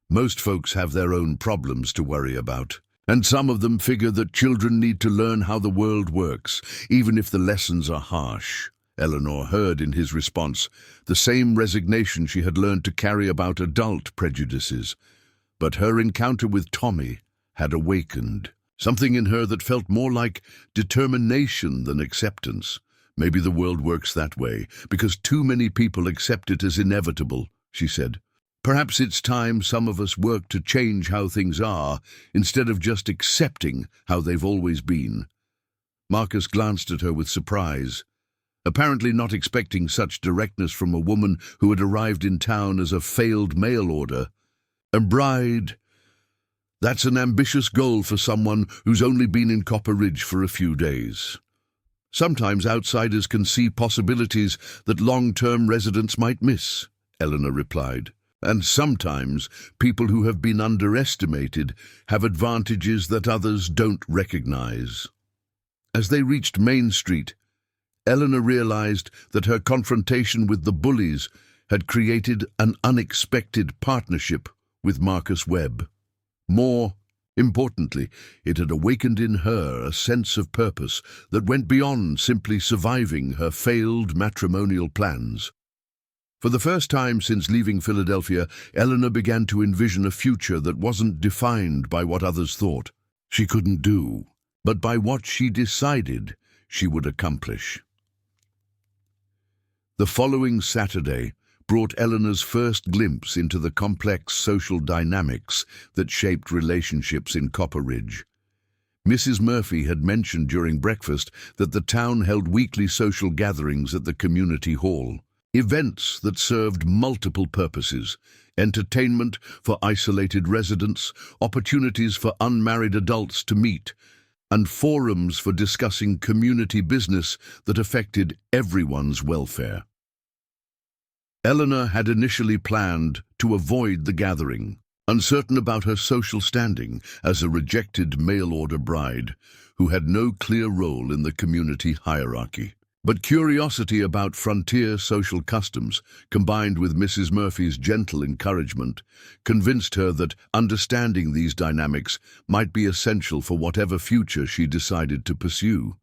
S1: Most folks have their own problems to worry about, and some of them figure that children need to learn how the world works, even if the lessons are harsh. Eleanor heard in his response the same resignation she had learned to carry about adult prejudices. But her encounter with Tommy had awakened something in her that felt more like determination than acceptance. Maybe the world works that way, because too many people accept it as inevitable, she said. Perhaps it's time some of us work to change how things are, instead of just accepting how they've always been. Marcus glanced at her with surprise, apparently not expecting such directness from a woman who had arrived in town as a failed mail order. A bride? That's an ambitious goal for someone who's only been in Copper Ridge for a few days. Sometimes outsiders can see possibilities that long-term residents might miss, Eleanor replied. And sometimes people who have been underestimated have advantages that others don't recognize. As they reached Main Street, Eleanor realized that her confrontation with the bullies had created an unexpected partnership with Marcus Webb. More importantly, it had awakened in her a sense of purpose that went beyond simply surviving her failed matrimonial plans. For the first time since leaving Philadelphia, Eleanor began to envision a future that wasn't defined by what others thought she couldn't do, but by what she decided she would accomplish. The following Saturday brought Eleanor's first glimpse into the complex social dynamics that shaped relationships in Copper Ridge. Mrs. Murphy had mentioned during breakfast that the town held weekly social gatherings at the community hall, events that served multiple purposes: entertainment for isolated residents, opportunities for unmarried adults to meet, and forums for discussing community business that affected everyone's welfare. Eleanor had initially planned to avoid the gathering, uncertain about her social standing as a rejected mail-order bride who had no clear role in the community hierarchy. But curiosity about frontier social customs, combined with Mrs. Murphy's gentle encouragement, convinced her that understanding these dynamics might be essential for whatever future she decided to pursue.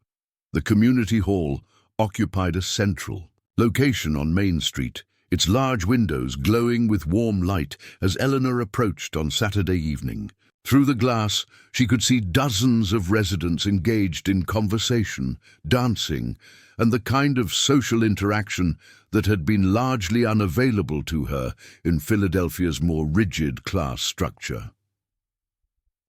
S1: The community hall occupied a central location on Main Street, its large windows glowing with warm light as Eleanor approached on Saturday evening. Through the glass, she could see dozens of residents engaged in conversation, dancing, and the kind of social interaction that had been largely unavailable to her in Philadelphia's more rigid class structure.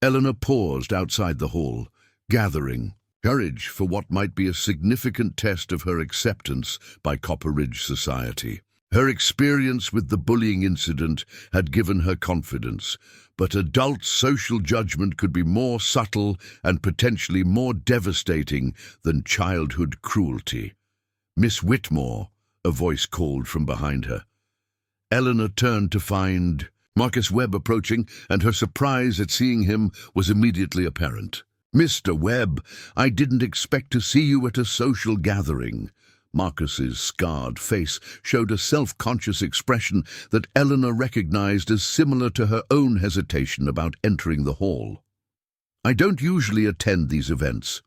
S1: Eleanor paused outside the hall, gathering courage for what might be a significant test of her acceptance by Copper Ridge society. Her experience with the bullying incident had given her confidence, but adult social judgment could be more subtle and potentially more devastating than childhood cruelty. "Miss Whitmore," a voice called from behind her. Eleanor turned to find Marcus Webb approaching, and her surprise at seeing him was immediately apparent. "Mr. Webb, I didn't expect to see you at a social gathering." Marcus's scarred face showed a self-conscious expression that Eleanor recognized as similar to her own hesitation about entering the hall. "I don't usually attend these events,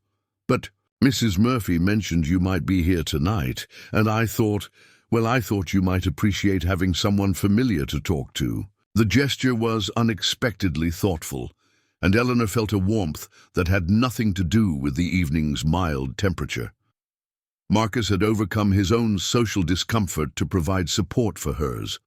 S1: but Mrs. Murphy mentioned you might be here tonight, and I thought you might appreciate having someone familiar to talk to." The gesture was unexpectedly thoughtful, and Eleanor felt a warmth that had nothing to do with the evening's mild temperature. Marcus had overcome his own social discomfort to provide support for hers,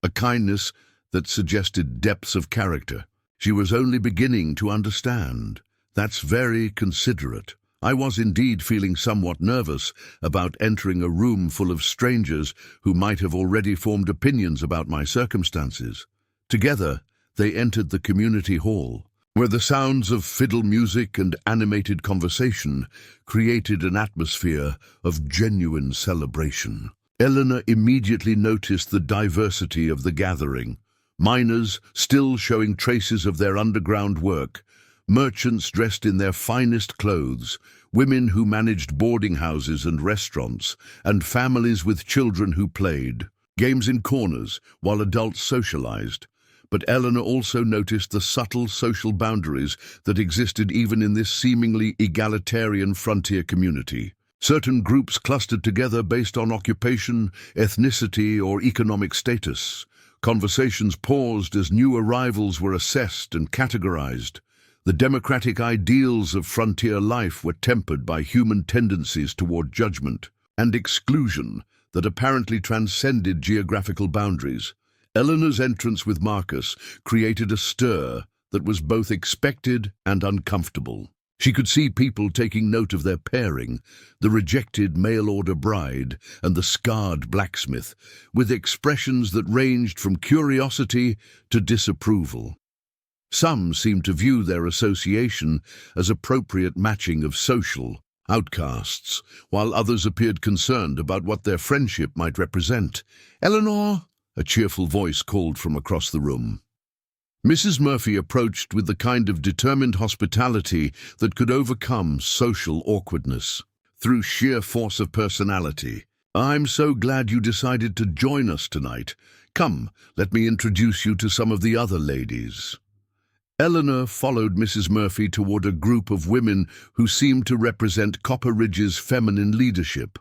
S1: a kindness that suggested depths of character she was only beginning to understand. "That's very considerate. I was indeed feeling somewhat nervous about entering a room full of strangers who might have already formed opinions about my circumstances." Together, they entered the community hall, where the sounds of fiddle music and animated conversation created an atmosphere of genuine celebration. Eleanor immediately noticed the diversity of the gathering: miners still showing traces of their underground work, merchants dressed in their finest clothes, women who managed boarding houses and restaurants, and families with children who played games in corners while adults socialized. But Eleanor also noticed the subtle social boundaries that existed even in this seemingly egalitarian frontier community. Certain groups clustered together based on occupation, ethnicity, or economic status. Conversations paused as new arrivals were assessed and categorized. The democratic ideals of frontier life were tempered by human tendencies toward judgment and exclusion that apparently transcended geographical boundaries. Eleanor's entrance with Marcus created a stir that was both expected and uncomfortable. She could see people taking note of their pairing, the rejected mail-order bride and the scarred blacksmith, with expressions that ranged from curiosity to disapproval. Some seemed to view their association as appropriate matching of social outcasts, while others appeared concerned about what their friendship might represent. "Eleanor," a cheerful voice called from across the room. Mrs. Murphy approached with the kind of determined hospitality that could overcome social awkwardness through sheer force of personality. "I'm so glad you decided to join us tonight. Come, let me introduce you to some of the other ladies." Eleanor followed Mrs. Murphy toward a group of women who seemed to represent Copper Ridge's feminine leadership,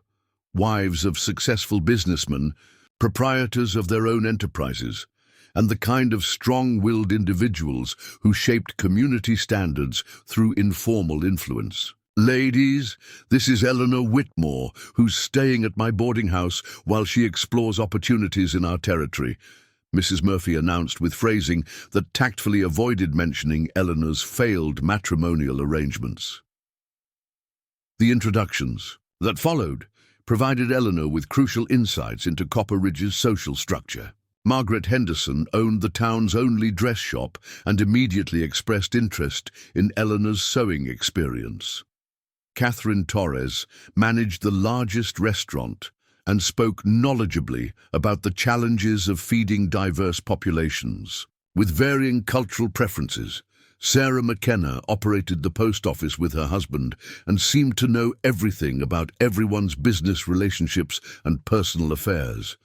S1: wives of successful businessmen, proprietors of their own enterprises, and the kind of strong-willed individuals who shaped community standards through informal influence. "Ladies, this is Eleanor Whitmore, who's staying at my boarding house while she explores opportunities in our territory," Mrs. Murphy announced with phrasing that tactfully avoided mentioning Eleanor's failed matrimonial arrangements. The introductions that followed provided Eleanor with crucial insights into Copper Ridge's social structure. Margaret Henderson owned the town's only dress shop and immediately expressed interest in Eleanor's sewing experience. Catherine Torres managed the largest restaurant and spoke knowledgeably about the challenges of feeding diverse populations. With varying cultural preferences, Sarah McKenna operated the post office with her husband and seemed to know everything about everyone's business relationships and personal affairs.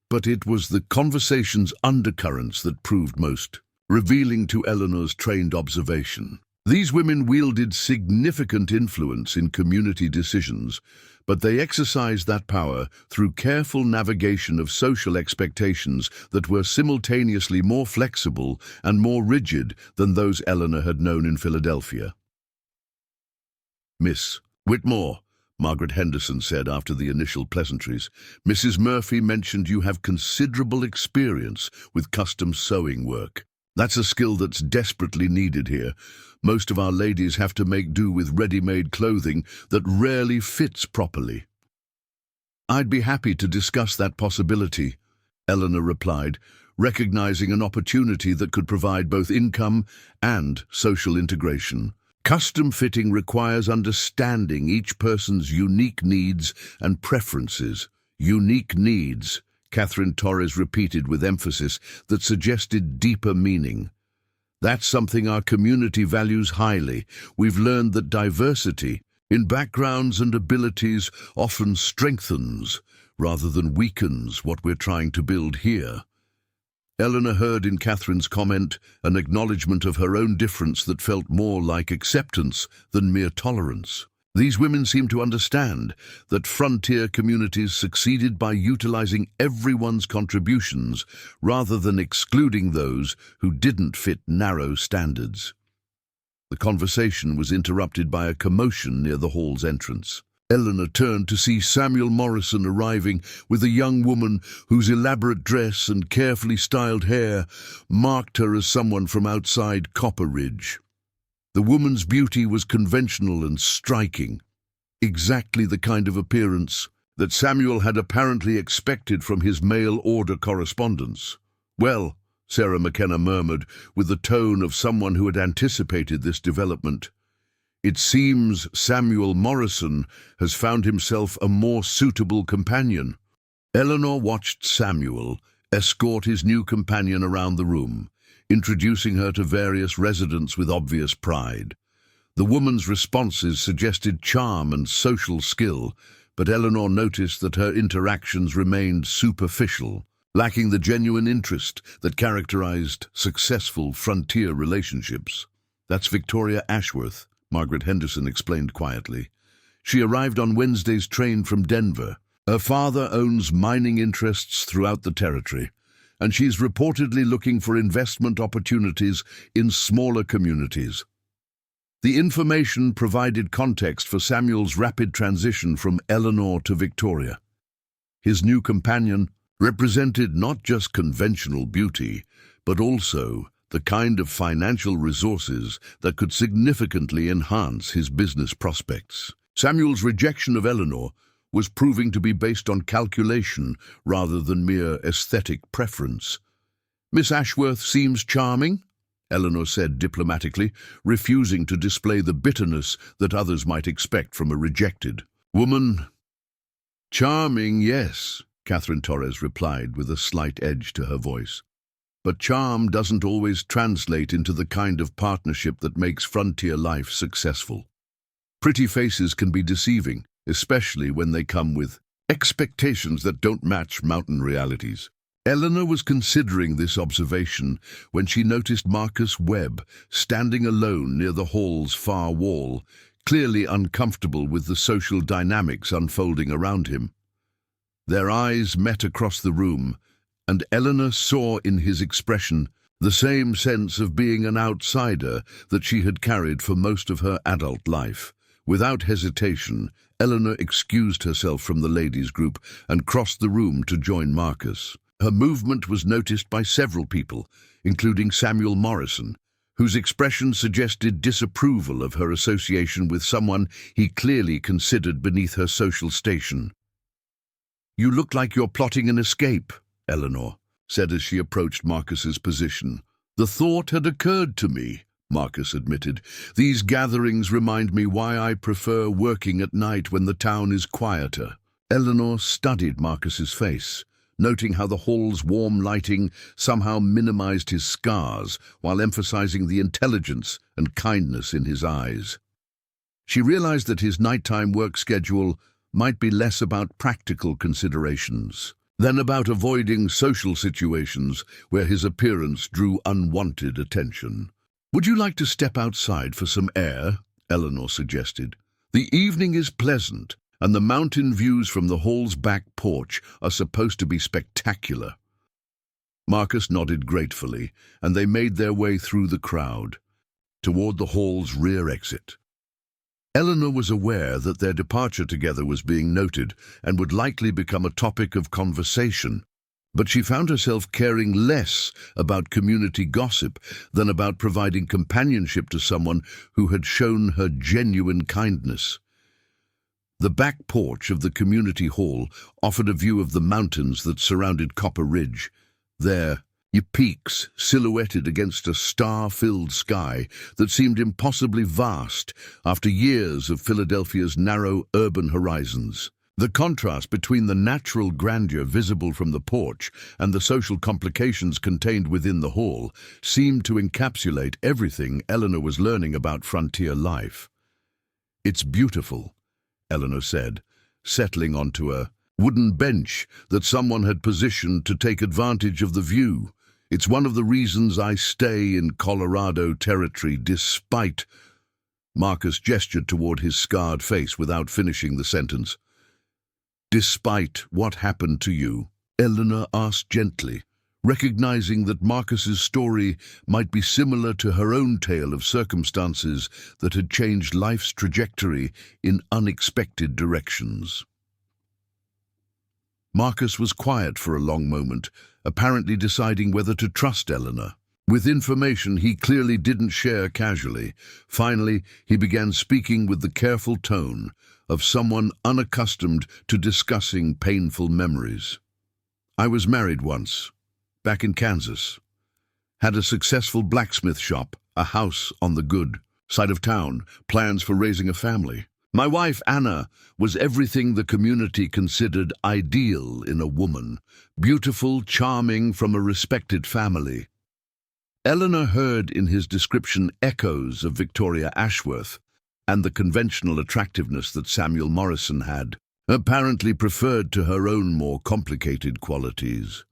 S1: But it was the conversation's undercurrents that proved most revealing to Eleanor's trained observation. These women wielded significant influence in community decisions, but they exercised that power through careful navigation of social expectations that were simultaneously more flexible and more rigid than those Eleanor had known in Philadelphia. "Miss Whitmore," Margaret Henderson said after the initial pleasantries, "Mrs. Murphy mentioned you have considerable experience with custom sewing work. That's a skill that's desperately needed here. Most of our ladies have to make do with ready-made clothing that rarely fits properly." "I'd be happy to discuss that possibility," Eleanor replied, recognizing an opportunity that could provide both income and social integration. "Custom fitting requires understanding each person's unique needs and preferences." "Unique needs," Catherine Torres repeated with emphasis that suggested deeper meaning. "That's something our community values highly. We've learned that diversity in backgrounds and abilities often strengthens rather than weakens what we're trying to build here." Eleanor heard in Catherine's comment an acknowledgement of her own difference that felt more like acceptance than mere tolerance. These women seemed to understand that frontier communities succeeded by utilizing everyone's contributions rather than excluding those who didn't fit narrow standards. The conversation was interrupted by a commotion near the hall's entrance. Eleanor turned to see Samuel Morrison arriving with a young woman whose elaborate dress and carefully styled hair marked her as someone from outside Copper Ridge. The woman's beauty was conventional and striking, exactly the kind of appearance that Samuel had apparently expected from his mail-order correspondence. "Well," Sarah McKenna murmured, with the tone of someone who had anticipated this development, "it seems Samuel Morrison has found himself a more suitable companion." Eleanor watched Samuel escort his new companion around the room, introducing her to various residents with obvious pride. The woman's responses suggested charm and social skill, but Eleanor noticed that her interactions remained superficial. lacking the genuine interest that characterized successful frontier relationships. "That's Victoria Ashworth," Margaret Henderson explained quietly. "She arrived on Wednesday's train from Denver. Her father owns mining interests throughout the territory, and she's reportedly looking for investment opportunities in smaller communities." The information provided context for Samuel's rapid transition from Eleanor to Victoria. His new companion represented not just conventional beauty, but also the kind of financial resources that could significantly enhance his business prospects. Samuel's rejection of Eleanor was proving to be based on calculation rather than mere aesthetic preference. "Miss Ashworth seems charming," Eleanor said diplomatically, refusing to display the bitterness that others might expect from a rejected woman. "Charming, yes," Catherine Torres replied with a slight edge to her voice. "But charm doesn't always translate into the kind of partnership that makes frontier life successful. Pretty faces can be deceiving, especially when they come with expectations that don't match mountain realities." Eleanor was considering this observation when she noticed Marcus Webb standing alone near the hall's far wall, clearly uncomfortable with the social dynamics unfolding around him. Their eyes met across the room, and Eleanor saw in his expression the same sense of being an outsider that she had carried for most of her adult life. Without hesitation, Eleanor excused herself from the ladies' group and crossed the room to join Marcus. Her movement was noticed by several people, including Samuel Morrison, whose expression suggested disapproval of her association with someone he clearly considered beneath her social station. "You look like you're plotting an escape," Eleanor said as she approached Marcus's position. "The thought had occurred to me," Marcus admitted. "These gatherings remind me why I prefer working at night when the town is quieter." Eleanor studied Marcus's face, noting how the hall's warm lighting somehow minimized his scars while emphasizing the intelligence and kindness in his eyes. She realized that his nighttime work schedule might be less about practical considerations than about avoiding social situations where his appearance drew unwanted attention. "Would you like to step outside for some air?" Eleanor suggested. "The evening is pleasant, and the mountain views from the hall's back porch are supposed to be spectacular." Marcus nodded gratefully, and they made their way through the crowd, toward the hall's rear exit. Eleanor was aware that their departure together was being noted and would likely become a topic of conversation, but she found herself caring less about community gossip than about providing companionship to someone who had shown her genuine kindness. The back porch of the community hall offered a view of the mountains that surrounded Copper Ridge. Their peaks silhouetted against a star-filled sky that seemed impossibly vast after years of Philadelphia's narrow urban horizons. The contrast between the natural grandeur visible from the porch and the social complications contained within the hall seemed to encapsulate everything Eleanor was learning about frontier life. "It's beautiful," Eleanor said, settling onto a wooden bench that someone had positioned to take advantage of the view. "It's one of the reasons I stay in Colorado territory despite—" Marcus gestured toward his scarred face without finishing the sentence. "Despite what happened to you?" Eleanor asked gently, recognizing that Marcus's story might be similar to her own tale of circumstances that had changed life's trajectory in unexpected directions. Marcus was quiet for a long moment, apparently deciding whether to trust Eleanor. With information he clearly didn't share casually, finally he began speaking with the careful tone of someone unaccustomed to discussing painful memories. "I was married once, back in Kansas. Had a successful blacksmith shop, a house on the good side of town, plans for raising a family. My wife, Anna, was everything the community considered ideal in a woman, beautiful, charming, from a respected family." Eleanor heard in his description echoes of Victoria Ashworth and the conventional attractiveness that Samuel Morrison had, apparently preferred to her own more complicated qualities.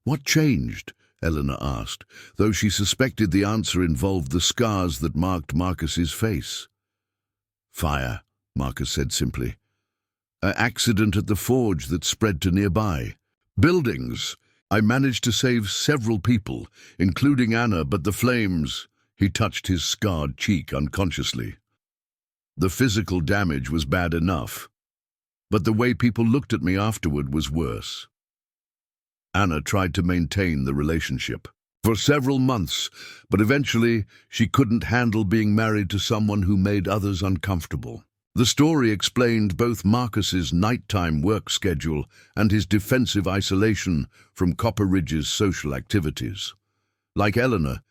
S1: "What changed?" Eleanor asked, though she suspected the answer involved the scars that marked Marcus's face. "Fire," Marcus said simply. "An accident at the forge that spread to nearby. Buildings. I managed to save several people, including Anna, but the flames—" He touched his scarred cheek unconsciously. "The physical damage was bad enough, but the way people looked at me afterward was worse." Anna tried to maintain the relationship for several months, but eventually she couldn't handle being married to someone who made others uncomfortable. The story explained both Marcus's nighttime work schedule and his defensive isolation from Copper Ridge's social activities. Like Eleanor,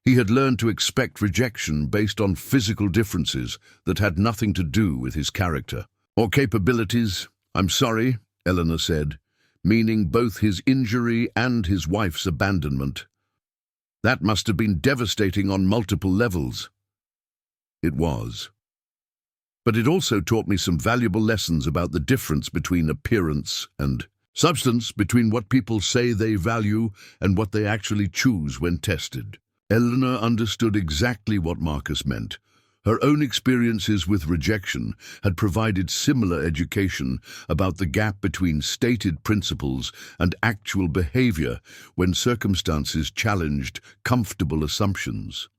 S1: he had learned to expect rejection based on physical differences that had nothing to do with his character or capabilities. "I'm sorry," Eleanor said, meaning both his injury and his wife's abandonment. "That must have been devastating on multiple levels." It was. But it also taught me some valuable lessons about the difference between appearance and substance, between what people say they value and what they actually choose when tested. Eleanor understood exactly what Marcus meant. Her own experiences with rejection had provided similar education about the gap between stated principles and actual behavior when circumstances challenged comfortable assumptions.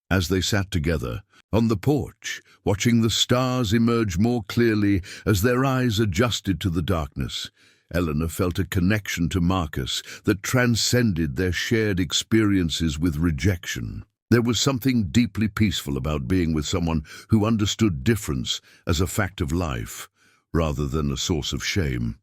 S1: As they sat together on the porch, watching the stars emerge more clearly as their eyes adjusted to the darkness, Eleanor felt a connection to Marcus that transcended their shared experiences with rejection. There was something deeply peaceful about being with someone who understood difference as a fact of life, rather than a source of shame.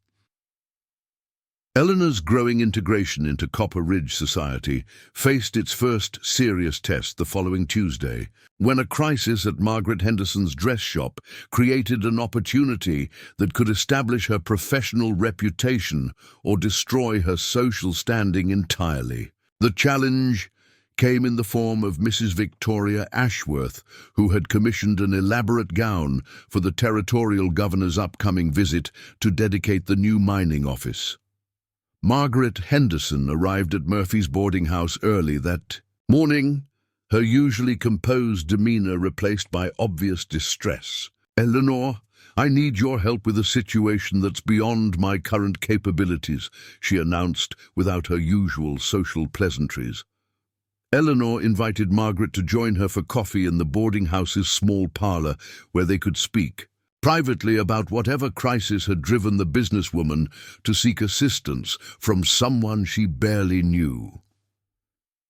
S1: Eleanor's growing integration into Copper Ridge society faced its first serious test the following Tuesday, when a crisis at Margaret Henderson's dress shop created an opportunity that could establish her professional reputation or destroy her social standing entirely. The challenge came in the form of Mrs. Victoria Ashworth, who had commissioned an elaborate gown for the territorial governor's upcoming visit to dedicate the new mining office. Margaret Henderson arrived at Murphy's boarding house early that morning, her usually composed demeanor replaced by obvious distress. "Eleanor, I need your help with a situation that's beyond my current capabilities," she announced without her usual social pleasantries. Eleanor invited Margaret to join her for coffee in the boarding house's small parlor, where they could speak privately about whatever crisis had driven the businesswoman to seek assistance from someone she barely knew.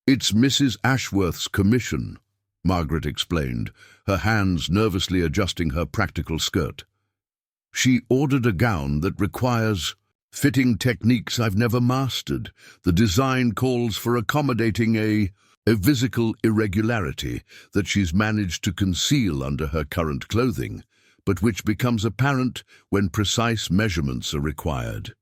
S1: "It's Mrs. Ashworth's commission," Margaret explained, her hands nervously adjusting her practical skirt. "She ordered a gown that requires fitting techniques I've never mastered. The design calls for accommodating a physical irregularity that she's managed to conceal under her current clothing, but which becomes apparent when precise measurements are required."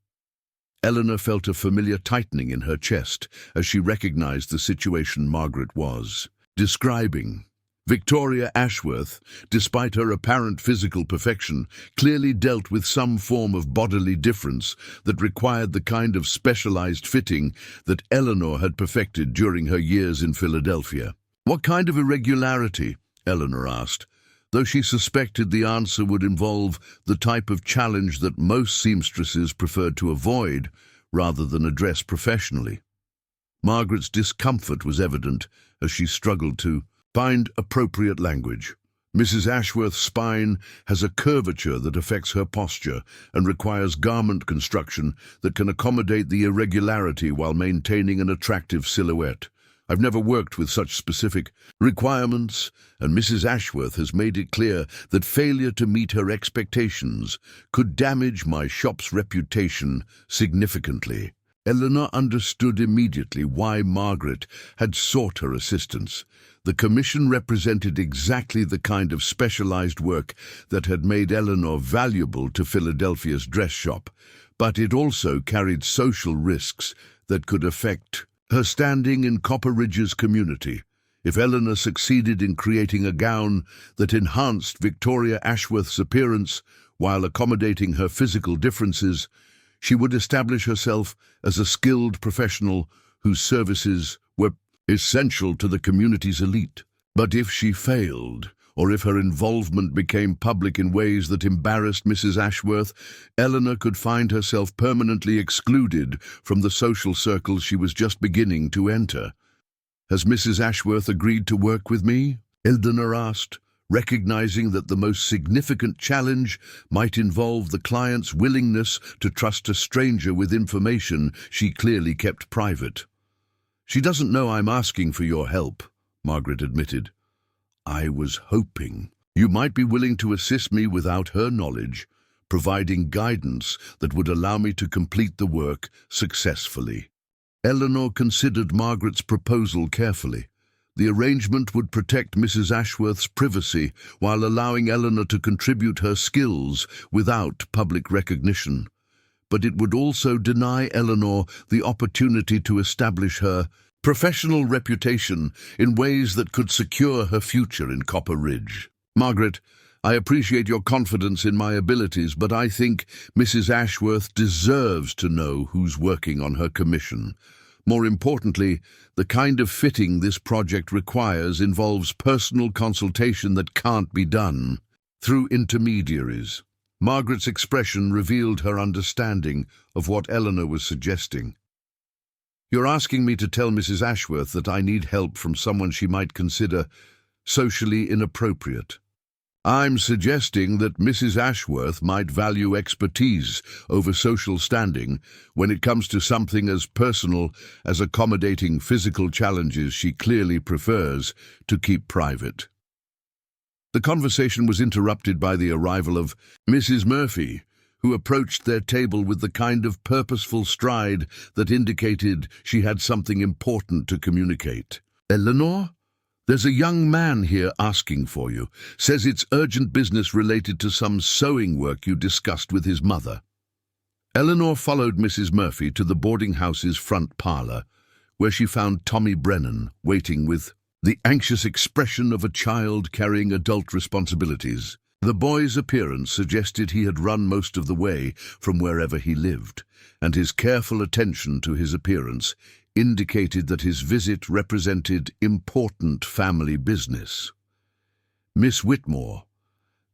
S1: Eleanor felt a familiar tightening in her chest as she recognized the situation Margaret was describing. Victoria Ashworth, despite her apparent physical perfection, clearly dealt with some form of bodily difference that required the kind of specialized fitting that Eleanor had perfected during her years in Philadelphia. "What kind of irregularity?" Eleanor asked, though she suspected the answer would involve the type of challenge that most seamstresses preferred to avoid rather than address professionally. Margaret's discomfort was evident as she struggled to find appropriate language. "Mrs. Ashworth's spine has a curvature that affects her posture and requires garment construction that can accommodate the irregularity while maintaining an attractive silhouette. I've never worked with such specific requirements, and Mrs. Ashworth has made it clear that failure to meet her expectations could damage my shop's reputation significantly." Eleanor understood immediately why Margaret had sought her assistance. The commission represented exactly the kind of specialized work that had made Eleanor valuable to Philadelphia's dress shop, but it also carried social risks that could affect her standing in Copper Ridge's community. If Eleanor succeeded in creating a gown that enhanced Victoria Ashworth's appearance while accommodating her physical differences, She would establish herself as a skilled professional whose services were essential to the community's elite. But if she failed, or if her involvement became public in ways that embarrassed Mrs. Ashworth, Eleanor could find herself permanently excluded from the social circles she was just beginning to enter. "Has Mrs. Ashworth agreed to work with me?" Eleanor asked, recognizing that the most significant challenge might involve the client's willingness to trust a stranger with information she clearly kept private. "She doesn't know I'm asking for your help," Margaret admitted. "I was hoping you might be willing to assist me without her knowledge, providing guidance that would allow me to complete the work successfully." Eleanor considered Margaret's proposal carefully. The arrangement would protect Mrs. Ashworth's privacy while allowing Eleanor to contribute her skills without public recognition. But it would also deny Eleanor the opportunity to establish her professional reputation in ways that could secure her future in Copper Ridge. "Margaret, I appreciate your confidence in my abilities, but I think Mrs. Ashworth deserves to know who's working on her commission. More importantly, the kind of fitting this project requires involves personal consultation that can't be done through intermediaries." Margaret's expression revealed her understanding of what Eleanor was suggesting. "You're asking me to tell Mrs. Ashworth that I need help from someone she might consider socially inappropriate. I'm suggesting that Mrs. Ashworth might value expertise over social standing when it comes to something as personal as accommodating physical challenges she clearly prefers to keep private." The conversation was interrupted by the arrival of Mrs. Murphy, who approached their table with the kind of purposeful stride that indicated she had something important to communicate. "Eleanor? There's a young man here asking for you. Says it's urgent business related to some sewing work you discussed with his mother." Eleanor followed Mrs. Murphy to the boarding house's front parlor, where she found Tommy Brennan waiting with the anxious expression of a child carrying adult responsibilities. The boy's appearance suggested he had run most of the way from wherever he lived, and his careful attention to his appearance indicated that his visit represented important family business. "Miss Whitmore,"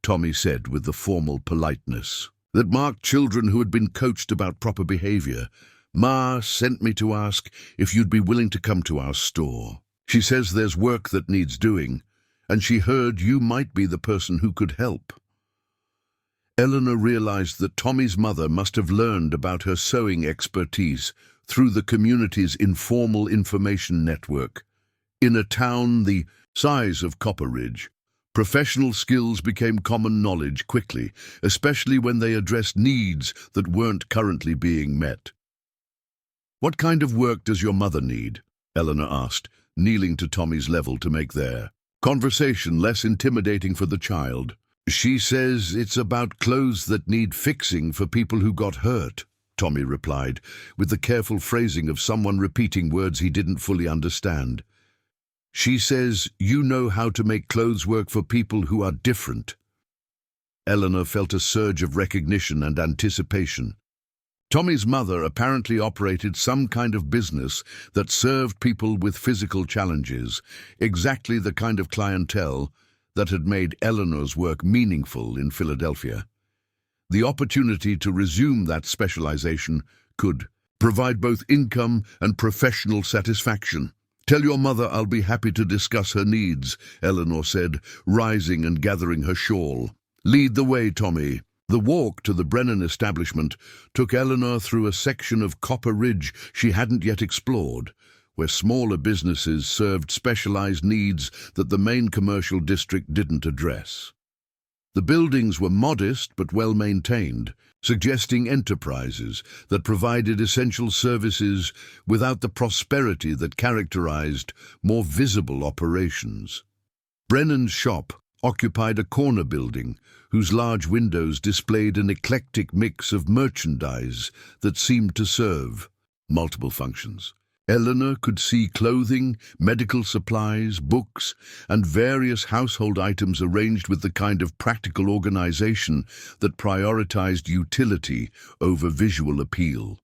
S1: Tommy said with the formal politeness that marked children who had been coached about proper behavior, "Ma sent me to ask if you'd be willing to come to our store. She says there's work that needs doing, and she heard you might be the person who could help." Eleanor realized that Tommy's mother must have learned about her sewing expertise through the community's informal information network. In a town the size of Copper Ridge, professional skills became common knowledge quickly, especially when they addressed needs that weren't currently being met. "What kind of work does your mother need?" Eleanor asked, kneeling to Tommy's level to make their conversation less intimidating for the child. "She says it's about clothes that need fixing for people who got hurt," Tommy replied, with the careful phrasing of someone repeating words he didn't fully understand. "She says you know how to make clothes work for people who are different." Eleanor felt a surge of recognition and anticipation. Tommy's mother apparently operated some kind of business that served people with physical challenges, exactly the kind of clientele that had made Eleanor's work meaningful in Philadelphia. The opportunity to resume that specialization could provide both income and professional satisfaction. "Tell your mother I'll be happy to discuss her needs," Eleanor said, rising and gathering her shawl. "Lead the way, Tommy." The walk to the Brennan establishment took Eleanor through a section of Copper Ridge she hadn't yet explored, where smaller businesses served specialized needs that the main commercial district didn't address. The buildings were modest but well-maintained, suggesting enterprises that provided essential services without the prosperity that characterized more visible operations. Brennan's shop occupied a corner building whose large windows displayed an eclectic mix of merchandise that seemed to serve multiple functions. Eleanor could see clothing, medical supplies, books, and various household items arranged with the kind of practical organization that prioritized utility over visual appeal.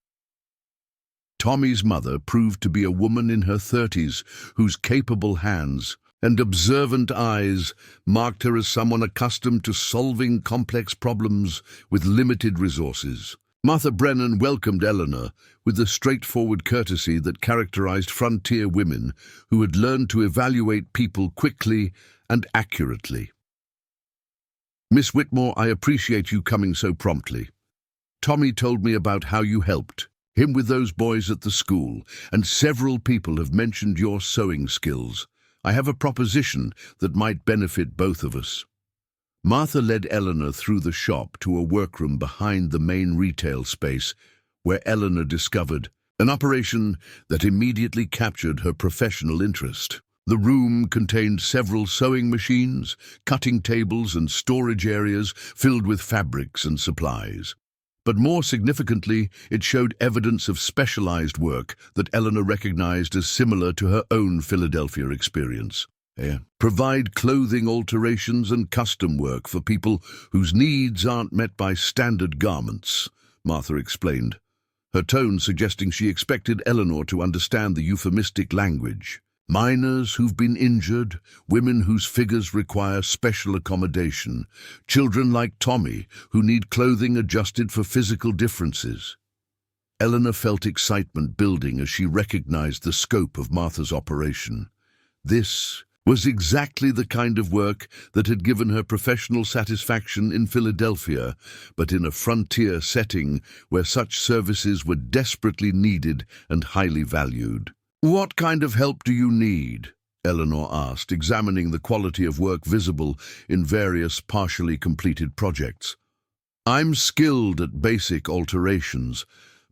S1: Tommy's mother proved to be a woman in her 30s whose capable hands and observant eyes marked her as someone accustomed to solving complex problems with limited resources. Martha Brennan welcomed Eleanor with the straightforward courtesy that characterized frontier women who had learned to evaluate people quickly and accurately. "Miss Whitmore, I appreciate you coming so promptly. Tommy told me about how you helped him with those boys at the school, and several people have mentioned your sewing skills. I have a proposition that might benefit both of us." Martha led Eleanor through the shop to a workroom behind the main retail space, where Eleanor discovered an operation that immediately captured her professional interest. The room contained several sewing machines, cutting tables, and storage areas filled with fabrics and supplies. But more significantly, it showed evidence of specialized work that Eleanor recognized as similar to her own Philadelphia experience. Provide clothing alterations and custom work for people whose needs aren't met by standard garments, Martha explained, her tone suggesting she expected Eleanor to understand the euphemistic language. Minors who've been injured, women whose figures require special accommodation, children like Tommy who need clothing adjusted for physical differences. Eleanor felt excitement building as she recognized the scope of Martha's operation. This was exactly the kind of work that had given her professional satisfaction in Philadelphia, but in a frontier setting where such services were desperately needed and highly valued. "What kind of help do you need?" Eleanor asked, examining the quality of work visible in various partially completed projects. "I'm skilled at basic alterations,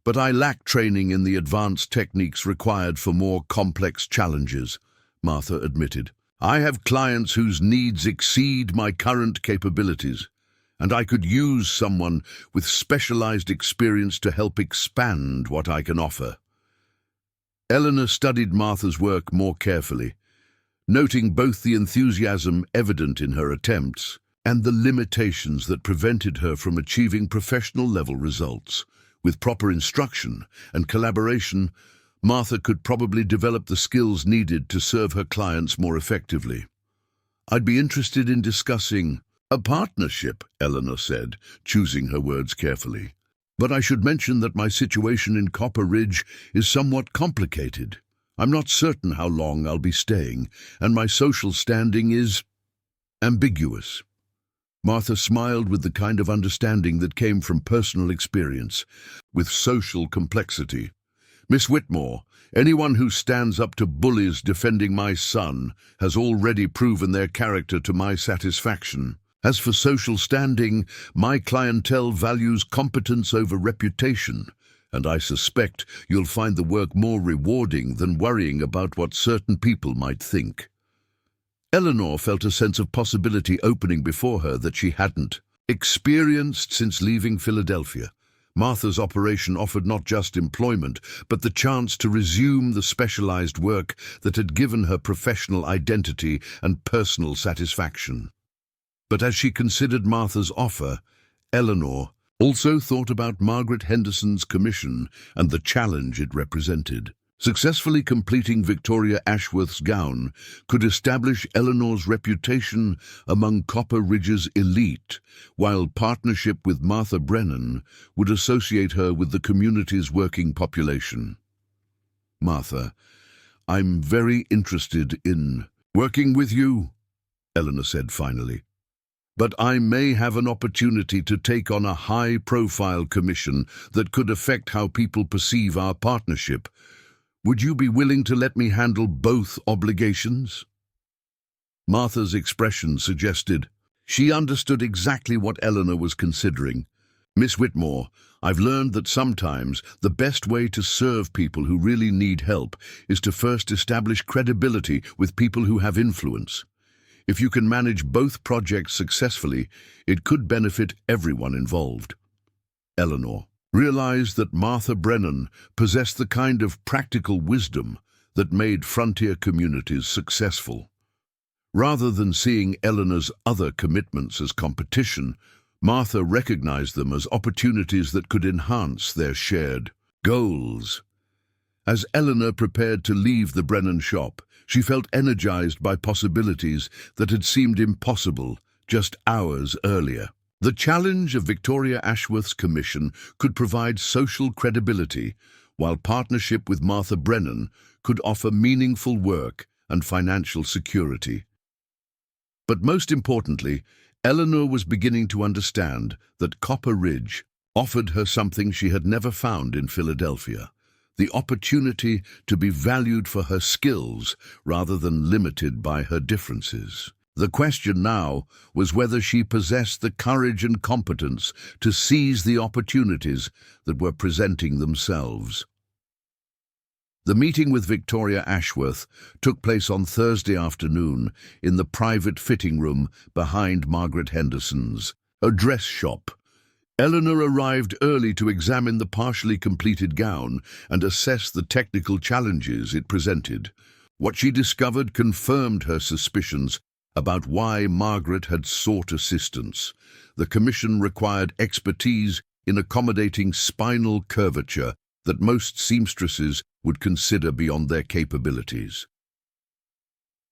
S1: but I lack training in the advanced techniques required for more complex challenges," Martha admitted. "I have clients whose needs exceed my current capabilities, and I could use someone with specialized experience to help expand what I can offer." Eleanor studied Martha's work more carefully, noting both the enthusiasm evident in her attempts and the limitations that prevented her from achieving professional-level results. With proper instruction and collaboration, Martha could probably develop the skills needed to serve her clients more effectively. "I'd be interested in discussing a partnership," Eleanor said, choosing her words carefully. "But I should mention that my situation in Copper Ridge is somewhat complicated. I'm not certain how long I'll be staying, and my social standing is ambiguous." Martha smiled with the kind of understanding that came from personal experience with social complexity. "Miss Whitmore, anyone who stands up to bullies defending my son has already proven their character to my satisfaction. As for social standing, my clientele values competence over reputation, and I suspect you'll find the work more rewarding than worrying about what certain people might think." Eleanor felt a sense of possibility opening before her that she hadn't experienced since leaving Philadelphia. Martha's operation offered not just employment, but the chance to resume the specialized work that had given her professional identity and personal satisfaction. But as she considered Martha's offer, Eleanor also thought about Margaret Henderson's commission and the challenge it represented. Successfully completing Victoria Ashworth's gown could establish Eleanor's reputation among Copper Ridge's elite, while partnership with Martha Brennan would associate her with the community's working population. "Martha, I'm very interested in working with you," Eleanor said finally. "But I may have an opportunity to take on a high-profile commission that could affect how people perceive our partnership. Would you be willing to let me handle both obligations?" Martha's expression suggested she understood exactly what Eleanor was considering. "Miss Whitmore, I've learned that sometimes the best way to serve people who really need help is to first establish credibility with people who have influence. If you can manage both projects successfully, it could benefit everyone involved." Eleanor realized that Martha Brennan possessed the kind of practical wisdom that made frontier communities successful. Rather than seeing Eleanor's other commitments as competition, Martha recognized them as opportunities that could enhance their shared goals. As Eleanor prepared to leave the Brennan shop, she felt energized by possibilities that had seemed impossible just hours earlier. The challenge of Victoria Ashworth's commission could provide social credibility, while partnership with Martha Brennan could offer meaningful work and financial security. But most importantly, Eleanor was beginning to understand that Copper Ridge offered her something she had never found in Philadelphia: the opportunity to be valued for her skills rather than limited by her differences. The question now was whether she possessed the courage and competence to seize the opportunities that were presenting themselves. The meeting with Victoria Ashworth took place on Thursday afternoon in the private fitting room behind Margaret Henderson's, a dress shop. Eleanor arrived early to examine the partially completed gown and assess the technical challenges it presented. What she discovered confirmed her suspicions about why Margaret had sought assistance. The commission required expertise in accommodating spinal curvature that most seamstresses would consider beyond their capabilities.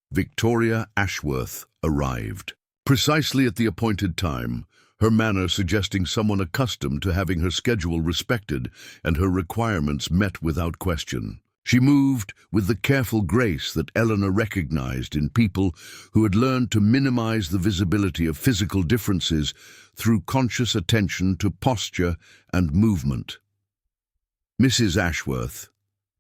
S1: Victoria Ashworth arrived precisely at the appointed time, her manner suggesting someone accustomed to having her schedule respected and her requirements met without question. She moved with the careful grace that Eleanor recognized in people who had learned to minimize the visibility of physical differences through conscious attention to posture and movement. "Mrs. Ashworth,"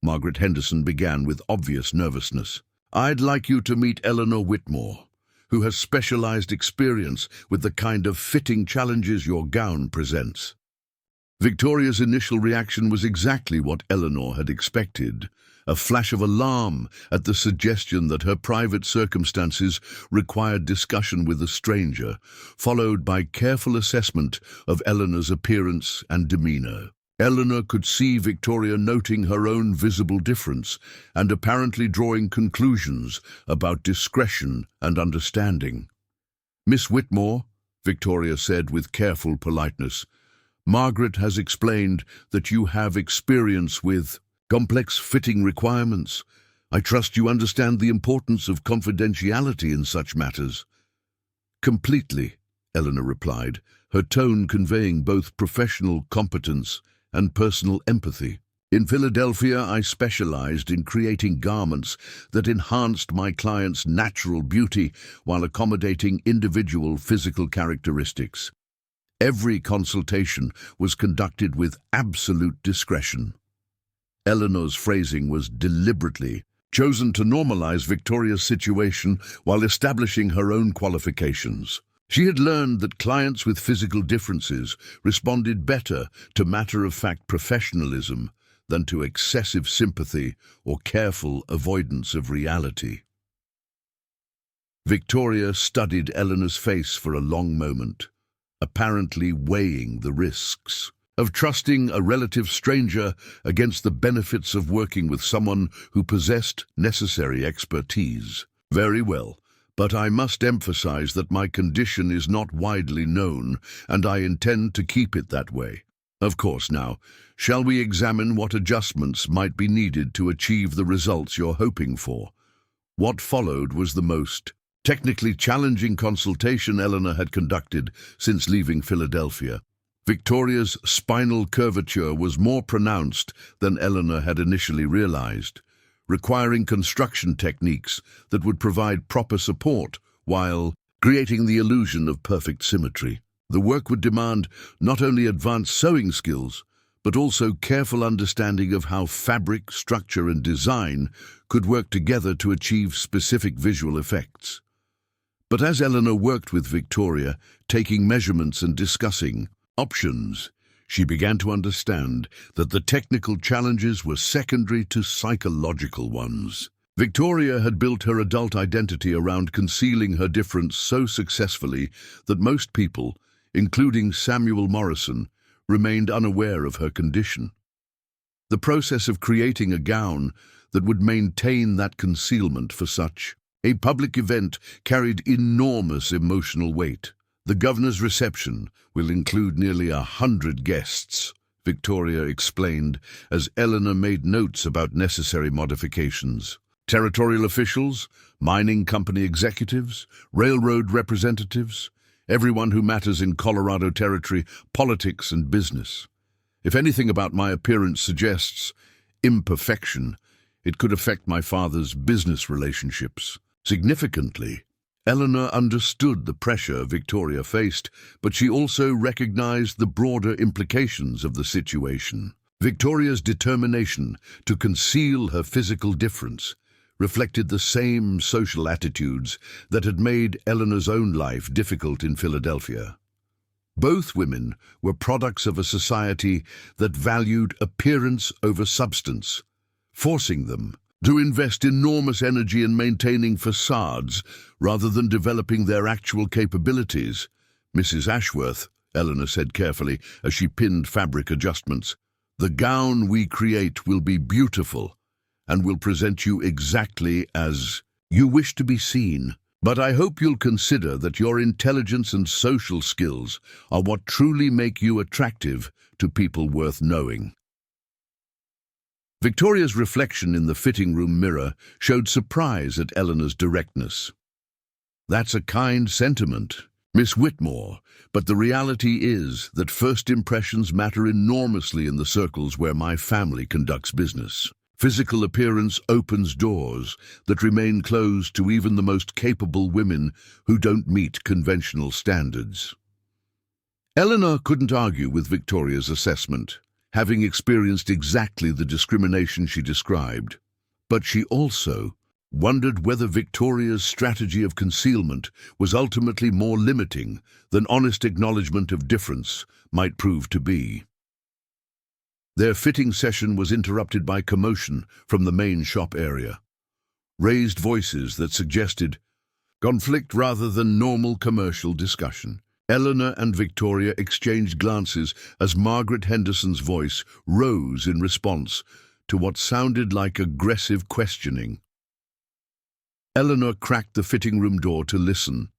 S1: Margaret Henderson began with obvious nervousness, "I'd like you to meet Eleanor Whitmore, who has specialized experience with the kind of fitting challenges your gown presents." Victoria's initial reaction was exactly what Eleanor had expected: a flash of alarm at the suggestion that her private circumstances required discussion with a stranger, followed by careful assessment of Eleanor's appearance and demeanor. Eleanor could see Victoria noting her own visible difference and apparently drawing conclusions about discretion and understanding. "Miss Whitmore," Victoria said with careful politeness, "Margaret has explained that you have experience with complex fitting requirements. I trust you understand the importance of confidentiality in such matters." "Completely," Eleanor replied, her tone conveying both professional competence and personal empathy. "In Philadelphia, I specialized in creating garments that enhanced my clients' natural beauty while accommodating individual physical characteristics. Every consultation was conducted with absolute discretion." Eleanor's phrasing was deliberately chosen to normalize Victoria's situation while establishing her own qualifications. She had learned that clients with physical differences responded better to matter-of-fact professionalism than to excessive sympathy or careful avoidance of reality. Victoria studied Eleanor's face for a long moment, apparently weighing the risks of trusting a relative stranger against the benefits of working with someone who possessed necessary expertise. "Very well, but I must emphasize that my condition is not widely known, and I intend to keep it that way. Of course, now, shall we examine what adjustments might be needed to achieve the results you're hoping for?" What followed was the most technically challenging consultation Eleanor had conducted since leaving Philadelphia. Victoria's spinal curvature was more pronounced than Eleanor had initially realized, requiring construction techniques that would provide proper support while creating the illusion of perfect symmetry. The work would demand not only advanced sewing skills, but also careful understanding of how fabric, structure, and design could work together to achieve specific visual effects. But as Eleanor worked with Victoria, taking measurements and discussing options, she began to understand that the technical challenges were secondary to psychological ones. Victoria had built her adult identity around concealing her difference so successfully that most people, including Samuel Morrison, remained unaware of her condition. The process of creating a gown that would maintain that concealment for such a public event carried enormous emotional weight. The governor's reception will include nearly 100 guests, Victoria explained as Eleanor made notes about necessary modifications. Territorial officials, mining company executives, railroad representatives, everyone who matters in Colorado Territory, politics and business. If anything about my appearance suggests imperfection, it could affect my father's business relationships. Significantly, Eleanor understood the pressure Victoria faced, but she also recognized the broader implications of the situation. Victoria's determination to conceal her physical difference reflected the same social attitudes that had made Eleanor's own life difficult in Philadelphia. Both women were products of a society that valued appearance over substance, forcing them to invest enormous energy in maintaining facades rather than developing their actual capabilities. Mrs. Ashworth, Eleanor said carefully as she pinned fabric adjustments, "The gown we create will be beautiful and will present you exactly as you wish to be seen. But I hope you'll consider that your intelligence and social skills are what truly make you attractive to people worth knowing." Victoria's reflection in the fitting room mirror showed surprise at Eleanor's directness. "That's a kind sentiment, Miss Whitmore, but the reality is that first impressions matter enormously in the circles where my family conducts business. Physical appearance opens doors that remain closed to even the most capable women who don't meet conventional standards." Eleanor couldn't argue with Victoria's assessment, having experienced exactly the discrimination she described. But she also wondered whether Victoria's strategy of concealment was ultimately more limiting than honest acknowledgement of difference might prove to be. Their fitting session was interrupted by commotion from the main shop area. Raised voices that suggested conflict rather than normal commercial discussion. Eleanor and Victoria exchanged glances as Margaret Henderson's voice rose in response to what sounded like aggressive questioning. Eleanor cracked the fitting room door to listen,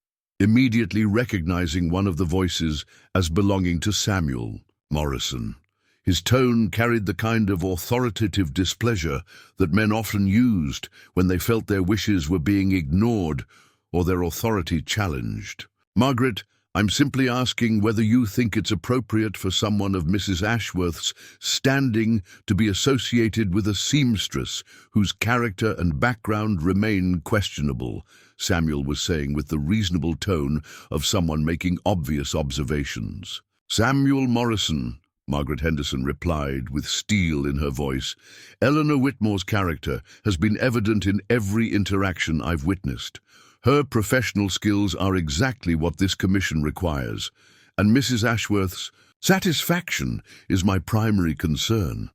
S1: immediately recognizing one of the voices as belonging to Samuel Morrison. His tone carried the kind of authoritative displeasure that men often used when they felt their wishes were being ignored or their authority challenged. "Margaret, I'm simply asking whether you think it's appropriate for someone of Mrs. Ashworth's standing to be associated with a seamstress whose character and background remain questionable," Samuel was saying with the reasonable tone of someone making obvious observations. "Samuel Morrison," Margaret Henderson replied with steel in her voice, "Eleanor Whitmore's character has been evident in every interaction I've witnessed. Her professional skills are exactly what this commission requires, and Mrs. Ashworth's satisfaction is my primary concern."